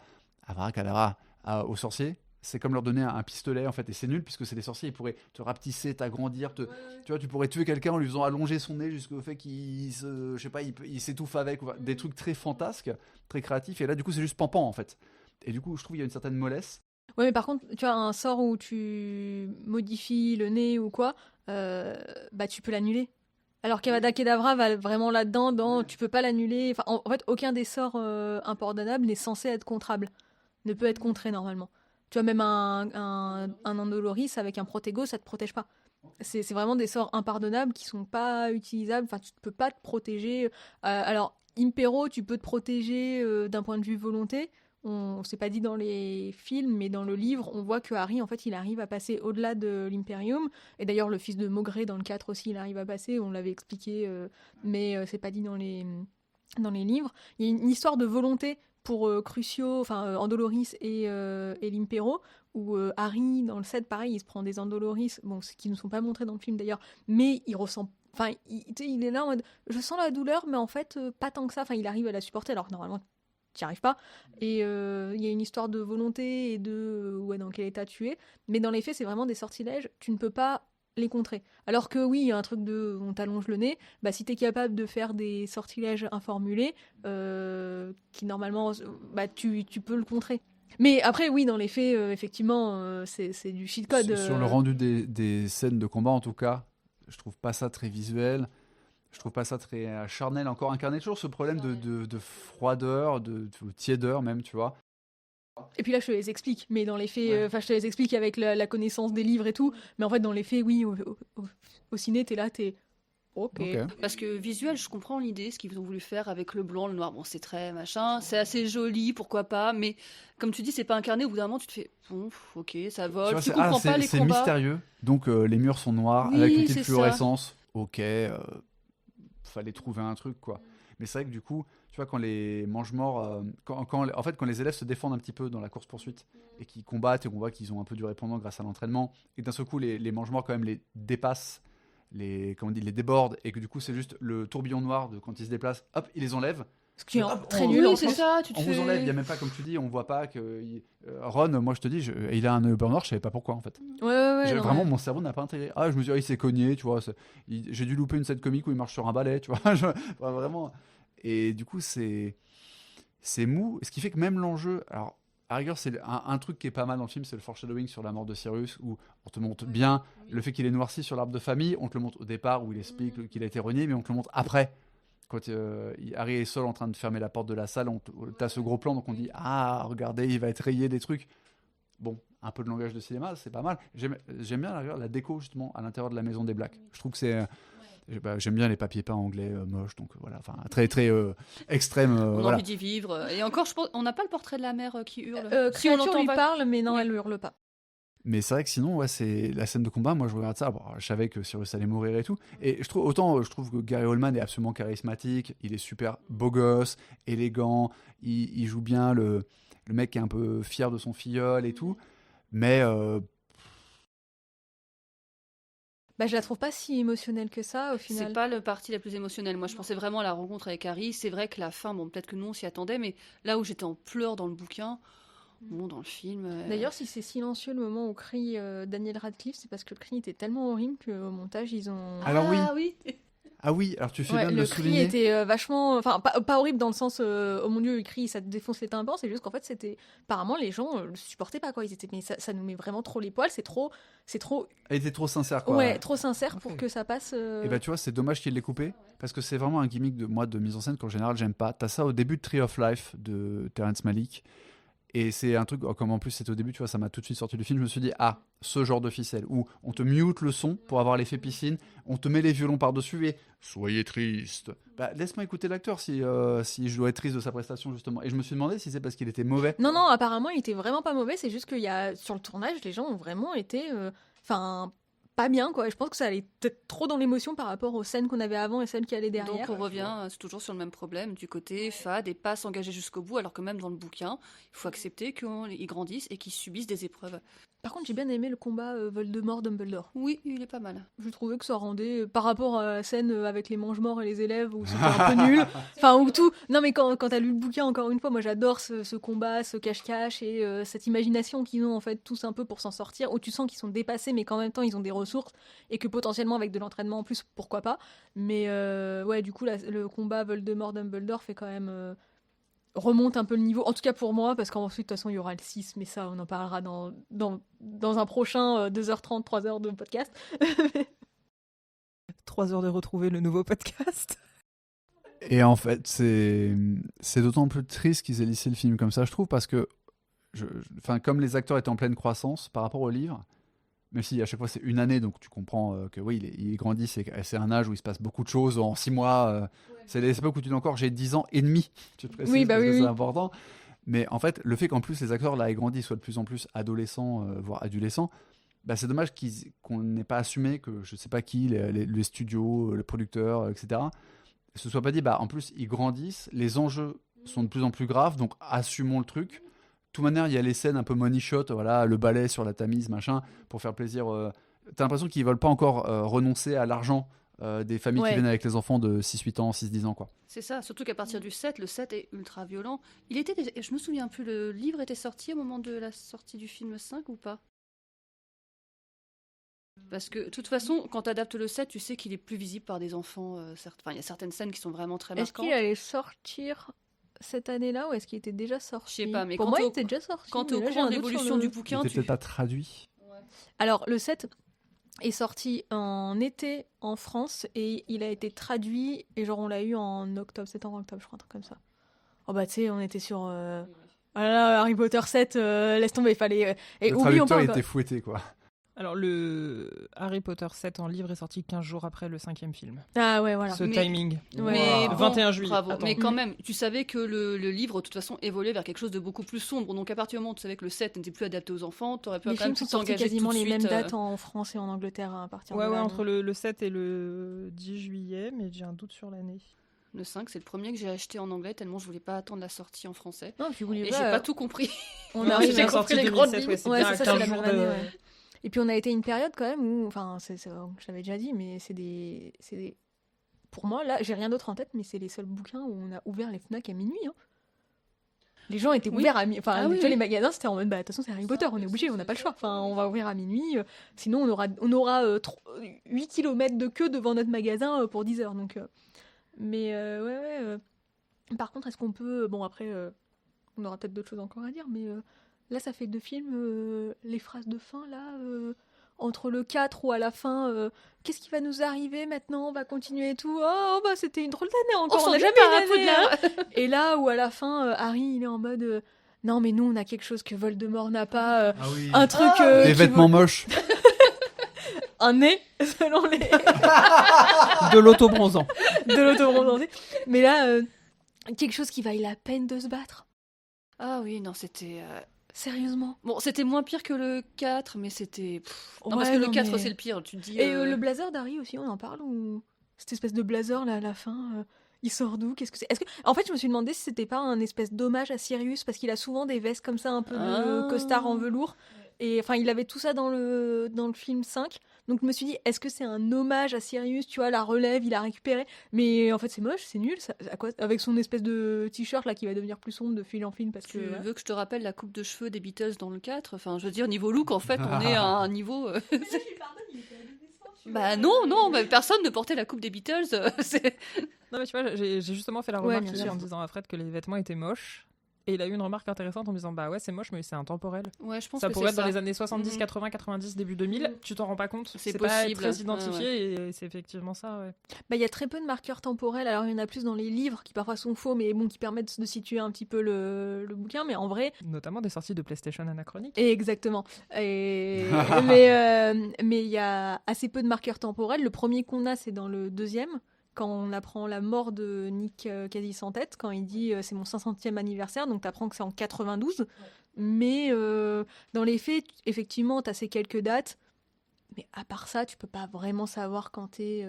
aux sorciers. C'est comme leur donner un pistolet en fait, et c'est nul puisque c'est des sorciers, ils pourraient te rapetisser, t'agrandir, tu vois, tu pourrais tuer quelqu'un en lui faisant allonger son nez jusqu'au fait qu'il je sais pas, il s'étouffe avec, des trucs très fantasques, très créatifs, et là du coup c'est juste pampant en fait. Et du coup je trouve qu'il y a une certaine mollesse. Ouais, mais par contre, tu as un sort où tu modifies le nez ou quoi, bah tu peux l'annuler. Alors qu'Avada Kedavra va vraiment là-dedans, tu peux pas l'annuler. Enfin, en fait, aucun des sorts impardonnables n'est censé être contrable, ne peut être contré normalement. Tu vois, même un Andoloris avec un Protego, ça te protège pas. C'est vraiment des sorts impardonnables qui sont pas utilisables. Enfin, tu ne peux pas te protéger. Alors, Impero, tu peux te protéger d'un point de vue volonté. On s'est pas dit dans les films, mais dans le livre, on voit que Harry, en fait, il arrive à passer au-delà de l'Imperium. Et d'ailleurs, le fils de Maugrey, dans le 4 aussi, il arrive à passer. On l'avait expliqué, mais c'est pas dit dans les livres. Il y a une histoire de volonté pour Crucio, enfin Andoloris et l'Impero, où Harry, dans le 7, pareil, il se prend des Andoloris, bon, qui ne sont pas montrés dans le film d'ailleurs, mais il ressent. Enfin, il est là en mode je sens la douleur, mais en fait, pas tant que ça. Enfin, il arrive à la supporter, alors que normalement, tu n'y arrives pas. Et il y a une histoire de volonté et de ouais, dans quel état tu es. Mais dans les faits, c'est vraiment des sortilèges. Tu ne peux pas les contrer. Alors que oui, il y a un truc de on t'allonge le nez, bah si t'es capable de faire des sortilèges informulés, qui normalement, bah tu peux le contrer. Mais après, oui, dans les faits, effectivement, c'est du cheat code. Sur le rendu des scènes de combat, en tout cas, je trouve pas ça très visuel. Je trouve pas ça très charnel. Encore incarné toujours ce problème de froideur, de tiédeur même, tu vois. Et puis là, je te les explique, mais dans les faits, Ouais. enfin, je te les explique avec la connaissance des livres et tout. Mais en fait, dans les faits, oui, au ciné, t'es là, t'es ok. Ok. Parce que visuel, je comprends l'idée, ce qu'ils ont voulu faire avec le blanc, le noir. Bon, c'est très machin, c'est assez joli, pourquoi pas. Mais comme tu dis, c'est pas incarné. Au bout d'un moment, tu te fais, bon, ok, ça Tu vole. vois, Tu comprends pas les c'est combats. mystérieux. Donc les murs sont noirs Oui, avec une c'est petite ça. fluorescence. Ok, fallait trouver un truc quoi. Mais c'est vrai que du coup, tu vois, quand les mange-morts, en fait, quand les élèves se défendent un petit peu dans la course-poursuite et qu'ils combattent et qu'on voit qu'ils ont un peu du répondant grâce à l'entraînement, et d'un seul coup, les mange-morts quand même les dépassent, comment on dit, les débordent, et que du coup, c'est juste le tourbillon noir de quand ils se déplacent, hop, ils les enlèvent. Ce qui est Hop, très on- nul. Oui, En c'est plus. ça. Tu te On vous fais. enlève, il n'y a même pas, comme tu dis, on voit pas que. Ron, moi je te dis, il a un beurre noir, je savais pas pourquoi en fait. Ouais, ouais, ouais. Non, Vraiment, ouais. mon cerveau n'a pas intégré. Ah, je me suis dit, ah, il s'est cogné, tu vois. J'ai dû louper une scène comique où il marche sur un balai, tu vois. Enfin, vraiment. Et du coup, c'est mou. Ce qui fait que même l'enjeu. Alors, à rigueur, c'est un truc qui est pas mal dans le film, c'est le foreshadowing sur la mort de Cyrus, où on te montre bien le fait qu'il est noirci sur l'arbre de famille. On te le montre au départ, où il explique qu'il a été renié, mais on te le montre après. Quand Harry est seul en train de fermer la porte de la salle, t'as ce gros plan, donc on dit ah, regardez, il va être rayé des trucs. Bon, un peu de langage de cinéma, c'est pas mal. J'aime bien la déco justement à l'intérieur de la maison des Blacks. Je trouve que c'est. J'aime bien les papiers peints anglais moches, donc voilà, enfin très très extrême. On a Voilà. envie d'y vivre. Et encore, je pense, on n'a pas le portrait de la mère qui hurle. Si on Créature l'entend lui pas- parle, mais non, Oui. elle hurle pas. Mais c'est vrai que sinon, ouais, c'est la scène de combat. Moi, je regarde ça. Bon, je savais que Cyrus allait mourir et tout. Et je trouve autant, je trouve que Gary Oldman est absolument charismatique. Il est super beau gosse, élégant. Il joue bien le mec qui est un peu fier de son filleul et tout. Mais Bah, je la trouve pas si émotionnelle que ça, au C'est final. pas le parti la plus émotionnelle. Moi, je pensais vraiment à la rencontre avec Harry. C'est vrai que la fin, bon, peut-être que nous, on s'y attendait, mais là où j'étais en pleurs dans le bouquin, bon, dans le film. D'ailleurs, si c'est silencieux le moment où crie Daniel Radcliffe, c'est parce que le cri était tellement horrible qu'au montage, ils ont. Alors oui. Ah oui. ah oui, alors tu fais Ouais, bien de le le cri souligner. était vachement. Enfin, pas horrible dans le sens oh mon dieu, il crie, ça te défonce les tympans. C'est juste qu'en fait, c'était. Apparemment, les gens le supportaient pas, quoi. Ils étaient. Mais ça nous met vraiment trop les poils, c'est trop. Elle était trop sincère, quoi. Ouais, trop sincère pour Ok. que ça passe. Et bah tu vois, c'est dommage qu'il l'ait coupé parce que c'est vraiment un gimmick de mise en scène qu'en général j'aime pas. T'as ça au début de Tree of Life de Terrence Malick et c'est un truc comme en plus c'était au début, tu vois, ça m'a tout de suite sorti du film. Je me suis dit ah, ce genre de ficelle où on te mute le son pour avoir l'effet piscine, on te met les violons par dessus et soyez triste. Bah laisse-moi écouter l'acteur si je dois être triste de sa prestation justement. Et je me suis demandé si c'est parce qu'il était mauvais. Non, apparemment, il était vraiment pas mauvais. C'est juste qu'il y a sur le tournage, les gens ont vraiment été. Enfin. Pas bien, quoi. Et je pense que ça allait peut-être trop dans l'émotion par rapport aux scènes qu'on avait avant et celles qui allaient derrière. Donc on revient, c'est toujours sur le même problème, du côté fade et pas s'engager jusqu'au bout, alors que même dans le bouquin, il faut accepter qu'ils grandissent et qu'ils subissent des épreuves. Par contre, j'ai bien aimé le combat Voldemort-Dumbledore. Oui, il est pas mal. Je trouvais que ça rendait, par rapport à la scène avec les mange-morts et les élèves, où c'était un peu nul. Enfin, où tout. Non, mais quand t'as lu le bouquin, encore une fois, moi j'adore ce combat, ce cache-cache et cette imagination qu'ils ont en fait tous un peu pour s'en sortir, où tu sens qu'ils sont dépassés, mais qu'en même temps ils ont des ressources et que potentiellement avec de l'entraînement en plus, pourquoi pas. Mais ouais, du coup, le combat Voldemort-Dumbledore fait quand même. remonte un peu le niveau, en tout cas pour moi, parce qu'ensuite de toute façon il y aura le 6, mais ça on en parlera dans un prochain 2h30, 3h de podcast. 3 heures de retrouver le nouveau podcast. Et en fait, c'est d'autant plus triste qu'ils aient lissé le film comme ça, je trouve, parce que, comme les acteurs étaient en pleine croissance par rapport au livre, même si à chaque fois c'est une année, donc tu comprends que oui, il grandit, c'est un âge où il se passe beaucoup de choses en 6 mois. C'est l'époque où tu dis encore j'ai 10 ans et demi, tu te précises, Oui, bah parce que oui, c'est oui. important. Mais en fait, le fait qu'en plus les acteurs là aient grandi, soient de plus en plus adolescents, voire adolescents, bah, c'est dommage qu'on n'ait pas assumé que je sais pas qui, les studios, les producteurs, etc., se soit pas dit, bah en plus ils grandissent, les enjeux sont de plus en plus graves, donc assumons le truc. De toute manière, il y a les scènes un peu money shot, voilà, le balai sur la Tamise, machin, pour faire plaisir. T'as l'impression qu'ils veulent pas encore renoncer à l'argent des familles qui Ouais. viennent avec les enfants de 6-8 ans, 6-10 ans, quoi. C'est ça, surtout qu'à partir du 7, le 7 est ultra violent. Je me souviens plus, le livre était sorti au moment de la sortie du film 5 ou pas? Parce que, de toute façon, quand tu adaptes le 7, tu sais qu'il est plus visible par des enfants. Enfin, il y a certaines scènes qui sont vraiment très Est-ce marquantes. qu'il allait sortir cette année-là ou est-ce qu'il était déjà sorti? Je sais pas, mais pour quand moi t'es il au- était déjà sorti. Quand tu es mais au là, j'ai courant un de doute sur l'évolution le- du Il bouquin, était tu... peut-être pas traduit. Alors le 7 est sorti en été en France et il a été traduit et genre on l'a eu en octobre, septembre-octobre, je crois, un truc comme ça. Oh bah tu sais, on était sur... Ah là là, Harry Potter 7, laisse tomber, il fallait... Et Le oublions traducteur pas il encore. était fouetté, quoi. Alors, le Harry Potter 7 en livre est sorti 15 jours après le 5e film. Ah ouais, voilà. Ce Mais- timing. Mais Wow. bon, 21 juillet. bravo. Attends. Mais quand même, tu savais que le livre, de toute façon, évoluait vers quelque chose de beaucoup plus sombre. Donc, à partir du moment où tu savais que le 7 n'était plus adapté aux enfants, tu aurais pu Les quand même films sont pu sortis t'engager quasiment tout de les suite, mêmes dates en France et en Angleterre à partir Ouais, de ouais, là. entre le 7 et le 10 juillet, mais j'ai un doute sur l'année. Le 5, c'est le premier que j'ai acheté en anglais, tellement je voulais pas attendre la sortie en français. Non, puis n'oubliez Et pas, j'ai pas tout compris. on Ouais, arrive c'est bien à... sorti les 2007, grandes ouais, lignes. c'est Ouais, bien c'est à ça, c'est 15 la jours même année, de... ouais. Et puis on a été une période quand même où, enfin, je l'avais déjà dit, mais pour moi, là, j'ai rien d'autre en tête, mais c'est les seuls bouquins où on a ouvert les Fnac à minuit. Hein. Les gens étaient Oui. ouverts à minuit. Enfin, Ah tu oui, vois, oui. les magasins, c'était en mode, bah, de toute façon, c'est Harry Potter, on est obligé, on n'a pas le choix. Enfin, on va ouvrir à minuit. Sinon, on aura 8 km de queue devant notre magasin pour 10 heures. Donc, mais ouais. Par contre, est-ce qu'on peut. Bon, après, on aura peut-être d'autres choses encore à dire, mais là, ça fait 2 films. Les phrases de fin, là, entre le 4 ou à la fin, qu'est-ce qui va nous arriver maintenant? On va continuer et tout. Oh, bah, c'était une drôle d'année encore. On n'a jamais eu une année. Hein. Et là, où à la fin, Harry, il est en mode. Non, mais nous, on a quelque chose que Voldemort n'a pas. Ah oui. Un truc. Des vêtements moches. Un nez, selon les. De l'autobronzant. de l'autobronzant. Mais là, quelque chose qui vaille la peine de se battre. Ah oui, non, c'était... Sérieusement. Bon, c'était moins pire que le 4, mais c'était... Non, Ouais, parce que le non, 4, mais- c'est le pire, tu te dis... Et le blazer d'Harry aussi, on en parle ou cette espèce de blazer là à la fin, il sort d'où? Qu'est-ce que c'est? Est-ce que en fait, je me suis demandé si c'était pas un espèce d'hommage à Sirius parce qu'il a souvent des vestes comme ça un peu de Ah. costard en velours et enfin, il avait tout ça dans le film 5. Donc je me suis dit est-ce que c'est un hommage à Sirius, tu vois, la relève, il a récupéré mais en fait, c'est moche, c'est nul, à quoi avec son espèce de t-shirt là qui va devenir plus sombre de fil en film parce que Tu voilà. veux que je te rappelle la coupe de cheveux des Beatles dans le 4? Enfin, je veux dire, niveau look, en fait, on est à un niveau... Bah non, mais personne ne portait la coupe des Beatles. C'est... Non, mais tu vois, j'ai justement fait la Ouais, remarque bien hier sûr. en disant à Fred que les vêtements étaient moches. Et il a eu une remarque intéressante en me disant bah ouais, c'est moche, mais c'est intemporel. Ouais, je pense Ça que pourrait c'est être dans ça. les années 70, Mhm. 80, 90, début 2000. Tu t'en rends pas compte. C'est pas possible. très identifié Ouais, et c'est effectivement ça, ouais. Bah, il y a très peu de marqueurs temporels. Alors, il y en a plus dans les livres qui parfois sont faux, mais bon, qui permettent de situer un petit peu le bouquin. Mais en vrai, Notamment des sorties de PlayStation anachroniques. exactement. Mais il y a assez peu de marqueurs temporels. Le premier qu'on a, c'est dans le deuxième, quand on apprend la mort de Nick quasi sans tête, quand il dit c'est mon 500e anniversaire, donc tu apprends que c'est en 92. Mais dans les faits, effectivement, tu as ces quelques dates. Mais à part ça, tu peux pas vraiment savoir quand t'es.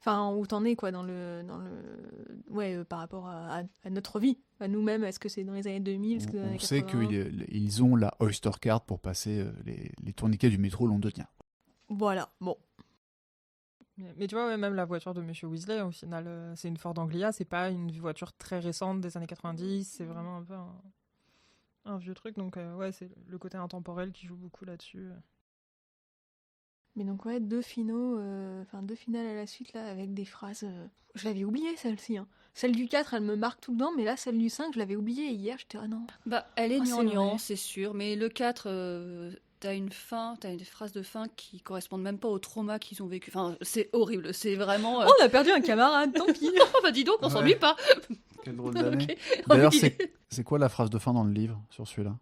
Enfin, où t'en es, quoi, ouais, par rapport à notre vie, à nous-mêmes. Est-ce que c'est dans les années 2000, est-ce que c'est dans les On années sait 80? qu'ils ont la Oyster Card pour passer les tourniquets du métro londonien. Voilà, bon. Mais tu vois, ouais, même la voiture de Monsieur Weasley, au final, c'est une Ford Anglia, c'est pas une voiture très récente des années 90, c'est vraiment un peu un vieux truc. Donc, ouais, c'est le côté intemporel qui joue beaucoup là-dessus. Mais donc, ouais, deux finales à la suite, là, avec des phrases. Je l'avais oublié, celle-ci. Hein. Celle du 4, elle me marque tout le temps, mais là, celle du 5, je l'avais oubliée hier, j'étais ah non. Bah, elle est Ah, c'est gnangnan, vrai. c'est sûr, mais le 4, t'as des phrases de fin qui correspondent même pas au trauma qu'ils ont vécu. Enfin, c'est horrible, c'est vraiment. Oh, on a perdu un camarade, tant pis. Oh, bah dis donc, on Ouais. s'ennuie pas. Quelle drôle d'année. Ok. D'ailleurs, Oui. c'est quoi la phrase de fin dans le livre sur celui-là?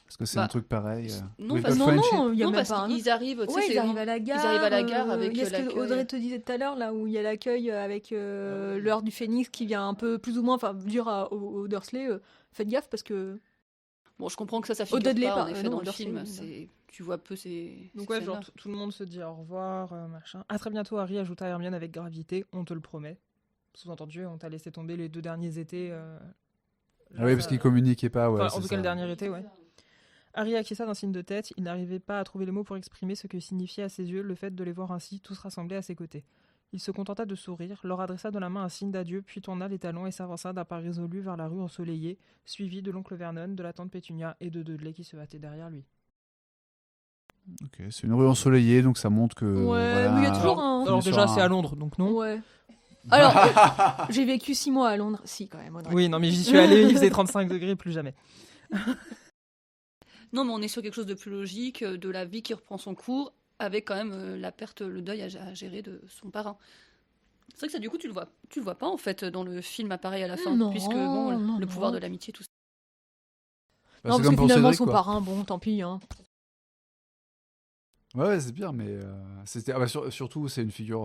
Est-ce que c'est Bah, un truc pareil? non, With parce- the Non, friendship? non, il y a Non, même parce pas un. qu'ils arrivent, tu sais, Ouais, c'est ils arrivent à la gare. ils arrivent à la gare avec il y a ce que l'accueil. Audrey te disait tout à l'heure, là où il y a l'accueil avec l'heure du Phénix qui vient un peu plus ou moins, enfin, dire aux Dursley, faites gaffe parce que. Bon, je comprends que ça figure Dudley, pas, en pas- effet, non, dans le Dursley, film. oui, Tu vois peu ces Donc ces ouais, genre scènes-là. tout le monde se dit au revoir, machin. À très bientôt, Harry, ajouta Hermione avec gravité, on te le promet. Sous-entendu, on t'a laissé tomber les 2 derniers étés. Ah oui, parce qu'ils communiquaient pas, ouais. Enfin, en c'est tout cas, ça. le dernier été, ouais. Harry acquiesça d'un signe de tête, il n'arrivait pas à trouver les mots pour exprimer ce que signifiait à ses yeux le fait de les voir ainsi, tous rassemblés à ses côtés. Il se contenta de sourire, leur adressa de la main un signe d'adieu, puis tourna les talons et s'avança d'un pas résolu vers la rue ensoleillée, suivi de l'oncle Vernon, de la tante Pétunia et de Dudley qui se hâtaient derrière lui. Ok, c'est une rue ensoleillée, donc ça montre que. Ouais, voilà, mais il y a toujours un. Alors sur déjà, un- c'est à Londres, donc non. Ouais. Alors, j'ai vécu 6 mois à Londres. Si, quand même. Audrey. Oui, non, mais j'y suis allé, il faisait 35 degrés, plus jamais. Non, mais on est sur quelque chose de plus logique, de la vie qui reprend son cours, avec quand même la perte, le deuil à gérer de son parrain. C'est vrai que ça, du coup, tu le vois pas en fait dans le film apparaît à la fin, Non, puisque bon, non, le pouvoir non. de l'amitié, tout ça. Bah, Non, c'est parce comme que pour finalement, Cédric, son quoi. parrain, bon, tant pis. Hein. Ouais, c'est bien, mais surtout, c'est une figure.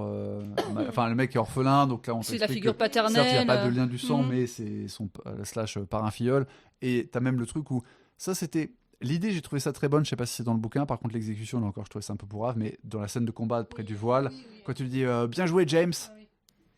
Enfin, le mec est orphelin, donc là, on C'est la t'explique figure que, paternelle. certes, il n'y a pas de lien du sang, Mhm. mais c'est son slash parrain filleul. Et t'as même le truc où ça, c'était l'idée. J'ai trouvé ça très bonne. Je sais pas si c'est dans le bouquin. Par contre, l'exécution, là encore, je trouvais ça un peu pourrave. Mais dans la scène de combat près du voile, quand tu lui dis bien joué, James,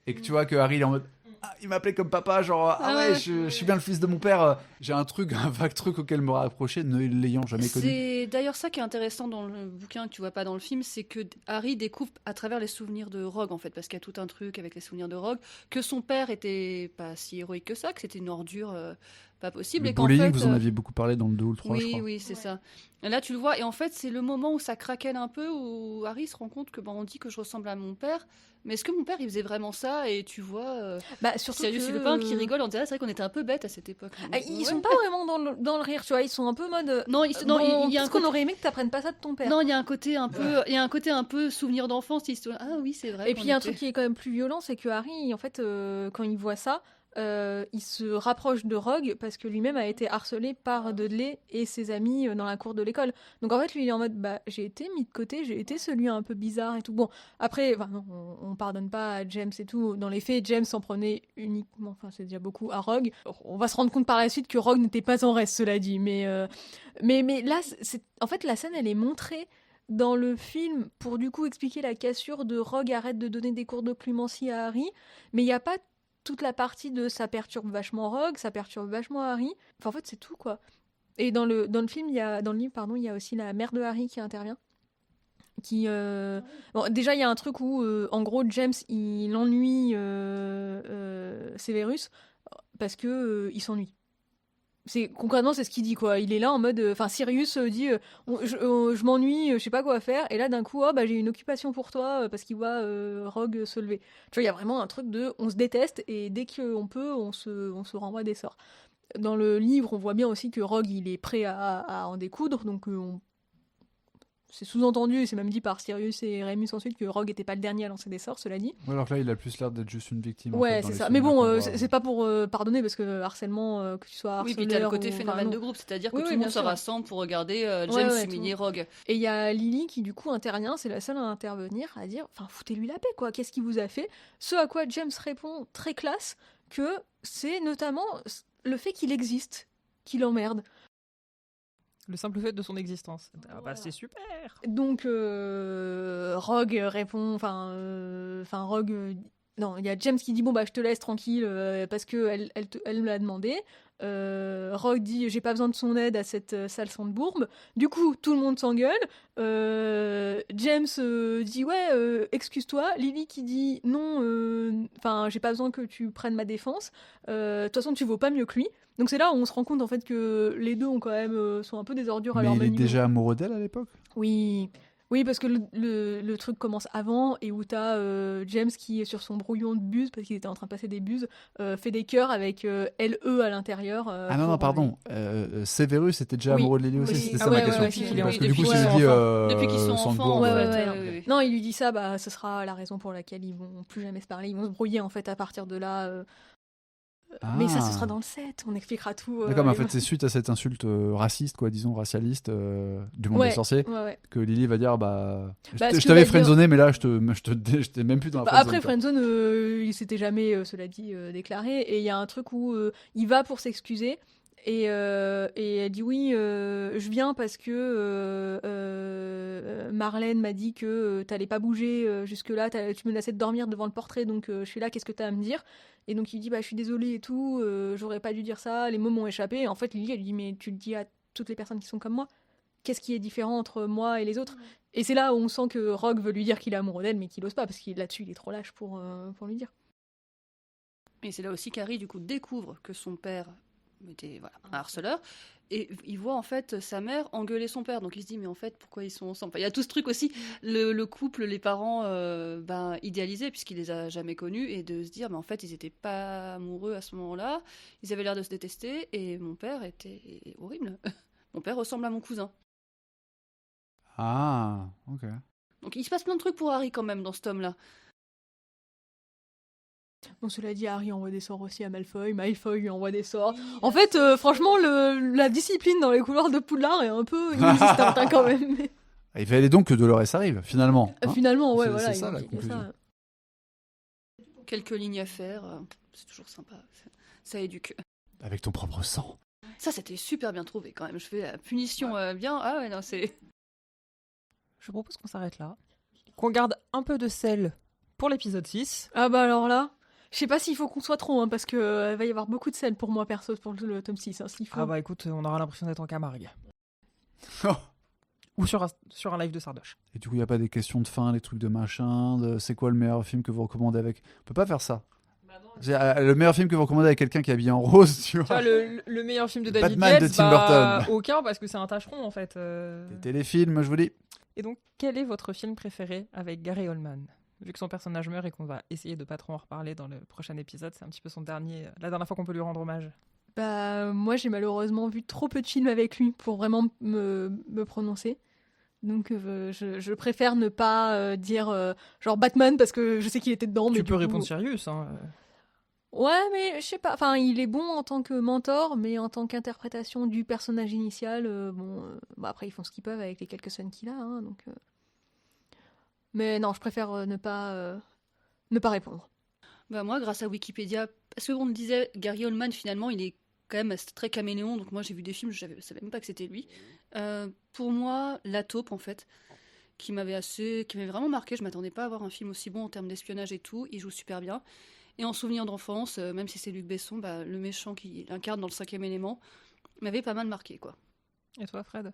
et que tu vois que Harry il est en mode ah, il m'appelait comme papa, genre ah ouais, je suis bien le fils de mon père. J'ai un truc, un vague truc auquel me rapprocher, ne l'ayant jamais connu. C'est d'ailleurs ça qui est intéressant dans le bouquin que tu vois pas dans le film, c'est que Harry découvre à travers les souvenirs de Rogue en fait, parce qu'il y a tout un truc avec les souvenirs de Rogue, que son père était pas si héroïque que ça, que c'était une ordure pas possible, Le et qu'en bullying, fait, vous en aviez beaucoup parlé dans le 2 ou le 3, je oui, crois. oui, c'est ça. Et là, tu le vois, et en fait, c'est le moment où ça craquelle un peu, où Harry se rend compte que on dit que je ressemble à mon père, mais est-ce que mon père il faisait vraiment ça? Et tu vois, Bah, surtout Sirius que... Lupin qui rigole en disant ah, c'est vrai qu'on était un peu bêtes à cette époque. Ah, ils sont pas vraiment dans le rire, tu vois. Ils sont un peu mode. Non, non, il y a un Parce qu'on côté- aurait aimé que t'apprennes pas ça de ton père. Non, il y a un côté un peu, il y a un côté un peu souvenir d'enfance, histoire. Ah oui, c'est vrai. Et puis il y a un qu'on truc qui est quand même plus violent, c'est que Harry, en fait, quand il voit ça, il se rapproche de Rogue parce que lui-même a été harcelé par Dudley et ses amis dans la cour de l'école. Donc en fait, lui, il est en mode, bah, j'ai été mis de côté, j'ai été celui un peu bizarre et tout. Bon, après, enfin, non, on pardonne pas à James et tout. Dans les faits, James s'en prenait uniquement, enfin, c'est déjà beaucoup, à Rogue. On va se rendre compte par la suite que Rogue n'était pas en reste, cela dit. Mais là, en fait, la scène, elle est montrée dans le film pour du coup expliquer la cassure de Rogue arrête de donner des cours de clémentie à Harry, mais il n'y a pas toute la partie de ça perturbe vachement Rogue, ça perturbe vachement Harry. Enfin, en fait, c'est tout quoi. Et dans le film, dans le livre, pardon, il y a aussi la mère de Harry qui intervient. Bon, déjà, il y a un truc où, en gros, James, il ennuie Severus parce que il s'ennuie. Concrètement, c'est ce qu'il dit quoi. Il est là en mode, enfin Sirius dit, je m'ennuie, je sais pas quoi faire. Et là d'un coup, oh, bah j'ai une occupation pour toi parce qu'il voit Rogue se lever. Tu vois, il y a vraiment un truc de, on se déteste et dès qu'on peut, on se renvoie des sorts. Dans le livre, on voit bien aussi que Rogue il est prêt à en découdre, donc c'est sous-entendu, c'est même dit par Sirius et Remus ensuite que Rogue était pas le dernier à lancer des sorts, cela dit. Ouais, alors que là, il a plus l'air d'être juste une victime. en Ouais, fait, dans c'est les ça. films, Mais là, bon, qu'on voit. c'est pas pour pardonner parce que harcèlement, que tu sois Oui, harceleur. puis t'as le côté ou- enfin, phénomène non. de groupe, c'est-à-dire que Oui, tout oui, le monde bien se sûr. rassemble pour regarder James Ouais, humilier Rogue. Et il y a Lily qui du coup intervient, c'est la seule à intervenir, à dire, enfin foutez-lui la paix quoi, qu'est-ce qu'il vous a fait? Ce à quoi James répond très classe que c'est notamment le fait qu'il existe qui l'emmerde. Le simple fait de son existence. Ah bah c'est super. Donc Rogue répond, enfin Rogue, non, il y a James qui dit bon bah je te laisse tranquille parce que elle me l'a demandé. Rogue dit j'ai pas besoin de son aide à cette sale Sandbourbe. Du coup tout le monde s'engueule. James dit ouais excuse-toi. Lily qui dit non, enfin j'ai pas besoin que tu prennes ma défense. De toute façon tu vaux pas mieux que lui. Donc c'est là où on se rend compte en fait que les deux ont quand même sont un peu des ordures à Mais leur il est même niveau. déjà amoureux d'elle à l'époque. Oui, Oui, parce que le truc commence avant et où t'as James qui est sur son brouillon de buse, parce qu'il était en train de passer des buses, fait des chœurs avec LE à l'intérieur. Ah non, non, pardon. Severus était déjà Oui, amoureux de Lily aussi, oui. c'était Ah ça ouais, ma ouais, question. ouais, si, oui, Parce que oui, du coup, depuis si qu'ils j'ai dit sont depuis qu'ils sont Sandbourg, enfants, Ouais, en ouais, fait, ouais. oui. Non, il lui dit ça, bah, ce sera la raison pour laquelle ils vont plus jamais se parler. Ils vont se brouiller en fait à partir de là. Mais ça, ce sera dans le 7. On expliquera tout. D'accord, mais en les- fait, c'est suite à cette insulte raciste, quoi, disons, racialiste du monde des Ouais, sorciers, ouais, ouais. que Lily va dire, bah, Bah, ce je que t'avais va dire- friendzoné, mais là, je t'ai même plus dans la Bah, friendzone. après, quoi. Friendzone, il s'était jamais, cela dit, déclaré. Et il y a un truc où il va pour s'excuser. Et elle dit oui, je viens parce que Marlène m'a dit que t'allais pas bouger jusque-là, tu menaçais de dormir devant le portrait, donc je suis là, qu'est-ce que t'as à me dire? Et donc il dit bah je suis désolée et tout, j'aurais pas dû dire ça, les mots m'ont échappé. Et en fait Lily elle lui dit mais tu le dis à toutes les personnes qui sont comme moi, qu'est-ce qui est différent entre moi et les autres? Et c'est là où on sent que Rogue veut lui dire qu'il est amoureux d'elle mais qu'il ose pas parce qu'il là-dessus il est trop lâche pour lui dire. Et c'est là aussi qu'Harry, du coup, découvre que son père était un harceleur. Et il voit, en fait, sa mère engueuler son père. Donc il se dit, mais en fait, pourquoi ils sont ensemble? Enfin, il y a tout ce truc aussi, le couple, les parents idéalisés, puisqu'il les a jamais connus, et de se dire, mais en fait, ils étaient pas amoureux à ce moment-là. Ils avaient l'air de se détester, et mon père était horrible. Mon père ressemble à mon cousin. Ah, ok. Donc il se passe plein de trucs pour Harry, quand même, dans ce tome-là. Bon, cela dit, Harry envoie des sorts aussi à Malfoy, Malfoy lui envoie des sorts. En fait, franchement, la discipline dans les couloirs de Poudlard est un peu inexistante hein, quand même. Mais Il fallait donc que Dolores arrive, finalement. hein. finalement, ouais, C'est- voilà. c'est ça, il la manquait que conclusion. ça. Quelques lignes à faire, c'est toujours sympa. Ça éduque. Avec ton propre sang. Ça, c'était super bien trouvé, quand même. Je fais la punition bien. Ah ouais, non, c'est... Je propose qu'on s'arrête là. Qu'on garde un peu de sel pour l'épisode 6. Ah bah alors là, je sais pas s'il faut qu'on soit trop, hein, parce que va y avoir beaucoup de scènes pour moi perso pour le tome 6. Hein, s'il faut. Ah bah écoute, on aura l'impression d'être en Camargue. Oh. Ou sur un live de Sardoche. Et du coup, il n'y a pas des questions de fin, les trucs de machin, c'est quoi le meilleur film que vous recommandez avec... On peut pas faire ça. Le meilleur film que vous recommandez avec quelqu'un qui est habillé en rose, tu Tu vois, vois. le meilleur film de David Batman de Yates, Tim Burton. aucun, parce que c'est un tâcheron en fait. Des téléfilms, je vous dis. Et donc, quel est votre film préféré avec Gary Oldman? Vu que son personnage meurt et qu'on va essayer de pas trop en reparler dans le prochain épisode, c'est un petit peu la dernière fois qu'on peut lui rendre hommage. Bah moi j'ai malheureusement vu trop peu de films avec lui pour vraiment me prononcer. Donc je préfère ne pas dire genre Batman parce que je sais qu'il était dedans. Mais Tu du peux coup- répondre Sirius. Hein. Ouais, mais je sais pas. Enfin, il est bon en tant que mentor, mais en tant qu'interprétation du personnage initial, bah, après ils font ce qu'ils peuvent avec les quelques scènes qu'il a, hein, donc. Mais non, je préfère ne pas répondre. Bah moi, grâce à Wikipédia, parce qu'on me disait, Gary Oldman, finalement, il est quand même très caméléon, donc moi j'ai vu des films, je savais même pas que c'était lui. Pour moi, La Taupe, en fait, qui m'avait vraiment marqué, je m'attendais pas à avoir un film aussi bon en termes d'espionnage et tout, il joue super bien. Et en souvenir d'enfance, même si c'est Luc Besson, bah, le méchant qu'il incarne dans le 5e élément, m'avait pas mal marqué, quoi. Et toi, Fred?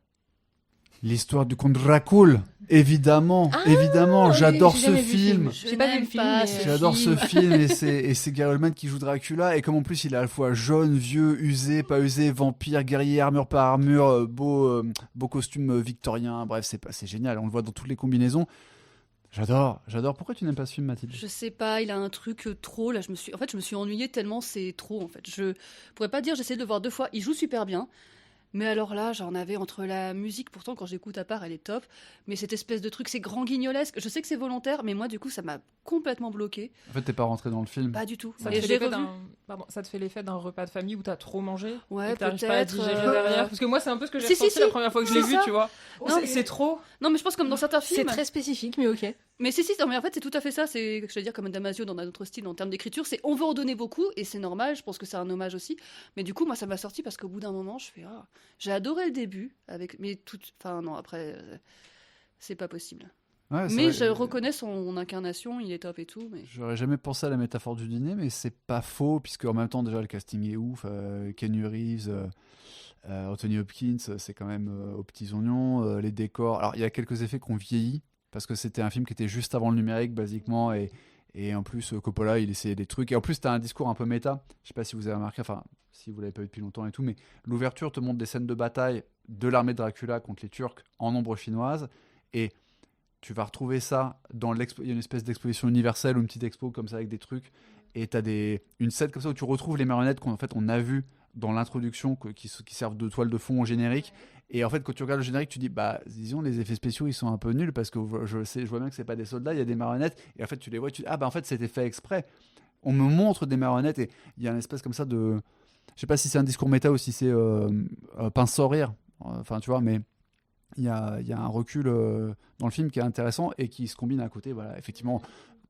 L'histoire du comte Dracul, évidemment, évidemment, j'adore j'ai ce jamais vu le film. J'ai pas vu le film, mais- J'adore ce film et c'est Gary Oldman qui joue Dracula et comme en plus il est à la fois jaune, vieux, usé, pas usé, vampire, guerrier, armure par armure, beau costume victorien, bref c'est génial, on le voit dans toutes les combinaisons. J'adore. Pourquoi tu n'aimes pas ce film, Mathilde? Je sais pas, il a un truc trop, là, je me suis ennuyée tellement c'est trop, en fait. Je pourrais pas dire, j'essaie de le voir 2 fois, il joue super bien. Mais alors là, j'en avais entre la musique, pourtant quand j'écoute à part, elle est top, mais cette espèce de truc, c'est grand guignolesque, je sais que c'est volontaire, mais moi du coup ça m'a complètement bloqué. En fait, t'es pas rentré dans le film. Pas du tout. Ça Et te, je l'ai fait l'effet revu. ça te fait l'effet d'un repas de famille où t'as trop mangé Ouais, et que t'arrives pas à peut-être, digérer derrière. Parce que moi, c'est un peu ce que j'ai Si, ressenti si, la si. première fois que je l'ai C'est vu, ça. tu vois. Non, C'est trop. Non, mais je pense comme dans certains C'est films. très spécifique, mais ok. Mais si, non, mais en fait c'est tout à fait ça, c'est, je veux dire, comme Damasio dans un autre style en termes d'écriture, c'est on veut en donner beaucoup, et c'est normal, je pense que c'est un hommage aussi. Mais du coup, moi ça m'a sorti parce qu'au bout d'un moment, je fais, j'ai adoré le début, mais enfin non, après, c'est pas possible. Ouais, c'est Mais vrai. je reconnais son incarnation, il est top et tout. Mais... J'aurais jamais pensé à la métaphore du dîner, mais c'est pas faux, puisque en même temps, déjà, le casting est ouf. Keanu Reeves, Anthony Hopkins, c'est quand même aux petits oignons. Les décors. Alors, il y a quelques effets qui ont vieilli, parce que c'était un film qui était juste avant le numérique, basiquement, et en plus, Coppola, il essayait des trucs. Et en plus, t'as un discours un peu méta. Je sais pas si vous avez remarqué, enfin, si vous l'avez pas vu depuis longtemps et tout, mais l'ouverture te montre des scènes de bataille de l'armée de Dracula contre les Turcs en ombre chinoise. Et tu vas retrouver ça dans il y a une espèce d'exposition universelle ou une petite expo comme ça avec des trucs, et t'as une scène comme ça où tu retrouves les marionnettes qu'on on a vues dans l'introduction qui servent de toile de fond au générique. Et en fait, quand tu regardes le générique, tu dis, bah, disons, les effets spéciaux, ils sont un peu nuls parce que je vois bien que c'est pas des soldats, il y a des marionnettes. Et en fait, tu les vois, tu dis, ah, bah, en fait, c'était fait exprès. On me montre des marionnettes et il y a une espèce comme ça de. Je sais pas si c'est un discours méta ou si c'est pince sans rire. Enfin, tu vois, mais il y a un recul dans le film qui est intéressant et qui se combine à côté, voilà, effectivement.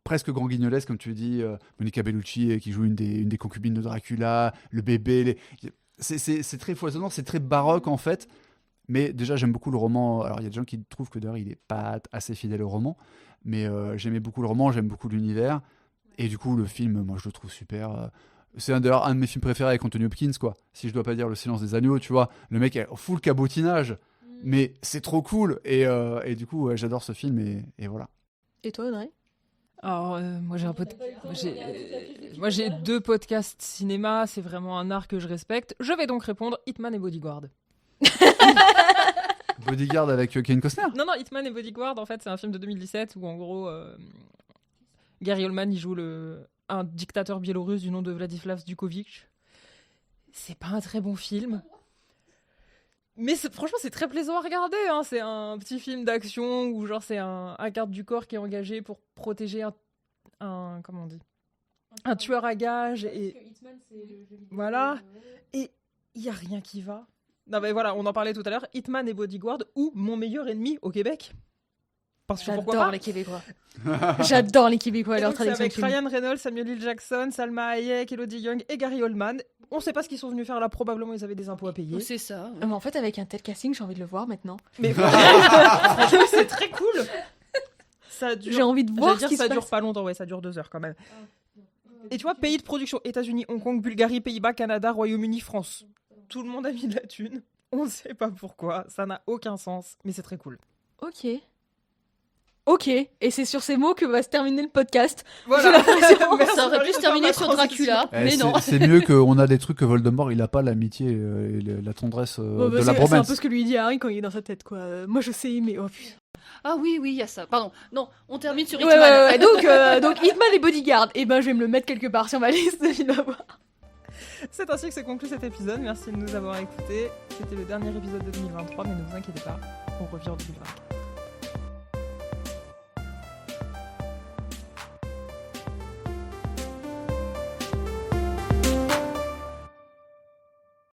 Presque grand guignolesque, comme tu dis, Monica Bellucci qui joue une des concubines de Dracula, le bébé. C'est très foisonnant, c'est très baroque en fait. Mais déjà, j'aime beaucoup le roman. Alors, il y a des gens qui trouvent que d'ailleurs, il n'est pas assez fidèle au roman. Mais j'aimais beaucoup le roman, j'aime beaucoup l'univers. Et du coup, le film, moi, je le trouve super. C'est d'ailleurs un de mes films préférés avec Anthony Hopkins, quoi. Si je dois pas dire Le Silence des agneaux, tu vois. Le mec est full cabotinage. Mais c'est trop cool. Et du coup, j'adore ce film. Et voilà. Et toi, Audrey? Alors, moi j'ai 2 podcasts cinéma, c'est vraiment un art que je respecte. Je vais donc répondre Hitman et Bodyguard. Bodyguard avec Kevin Costner. Non, Hitman et Bodyguard, en fait, c'est un film de 2017 où, en gros, Gary Oldman, il joue un dictateur biélorusse du nom de Vladislav Dukovich. C'est pas un très bon film. Mais franchement, c'est très plaisant à regarder. Hein. C'est un petit film d'action où, genre, c'est un garde du corps qui est engagé pour protéger un comment on dit, un tueur à gages. Et voilà. Et il y a rien qui va. Non, mais voilà, on en parlait tout à l'heure. Hitman et Bodyguard ou Mon meilleur ennemi au Québec. Parce que pourquoi J'adore pas. les Québécois. J'adore les Québécois et Et leur donc, c'est tradition. avec Ryan Reynolds, Samuel L. Jackson, Salma Hayek, Elodie Young et Gary Oldman. On sait pas ce qu'ils sont venus faire là. Probablement, ils avaient des impôts à payer. C'est ça. Mais en fait, avec un tel casting, j'ai envie de le voir maintenant. Mais franchement, c'est très cool. Ça dure. J'ai envie de J'allais voir ce dire qui ça se dure passe. pas longtemps, ouais, ça dure 2 heures quand même. Et tu vois, pays de production, États-Unis, Hong Kong, Bulgarie, Pays-Bas, Canada, Royaume-Uni, France. Tout le monde a mis de la thune. On ne sait pas pourquoi, ça n'a aucun sens, mais c'est très cool. Ok, et c'est sur ces mots que va se terminer le podcast. Voilà. Ça aurait pu se terminer sur Dracula, mais non. C'est mieux qu'on a des trucs que Voldemort, il a pas l'amitié et la tendresse Bon, bah, de la c'est un bromance. peu ce que lui dit Harry quand il est dans sa tête, quoi. Moi, je sais, mais oh putain. Ah oui, il y a ça. Pardon. Non, on termine sur Ouais, Hitman. donc Hitman et Bodyguard. Et ben, je vais me le mettre quelque part sur ma liste de films à voir. C'est ainsi que se conclut cet épisode. Merci de nous avoir écoutés. C'était le dernier épisode de 2023, mais ne vous inquiétez pas, on revient en 2024.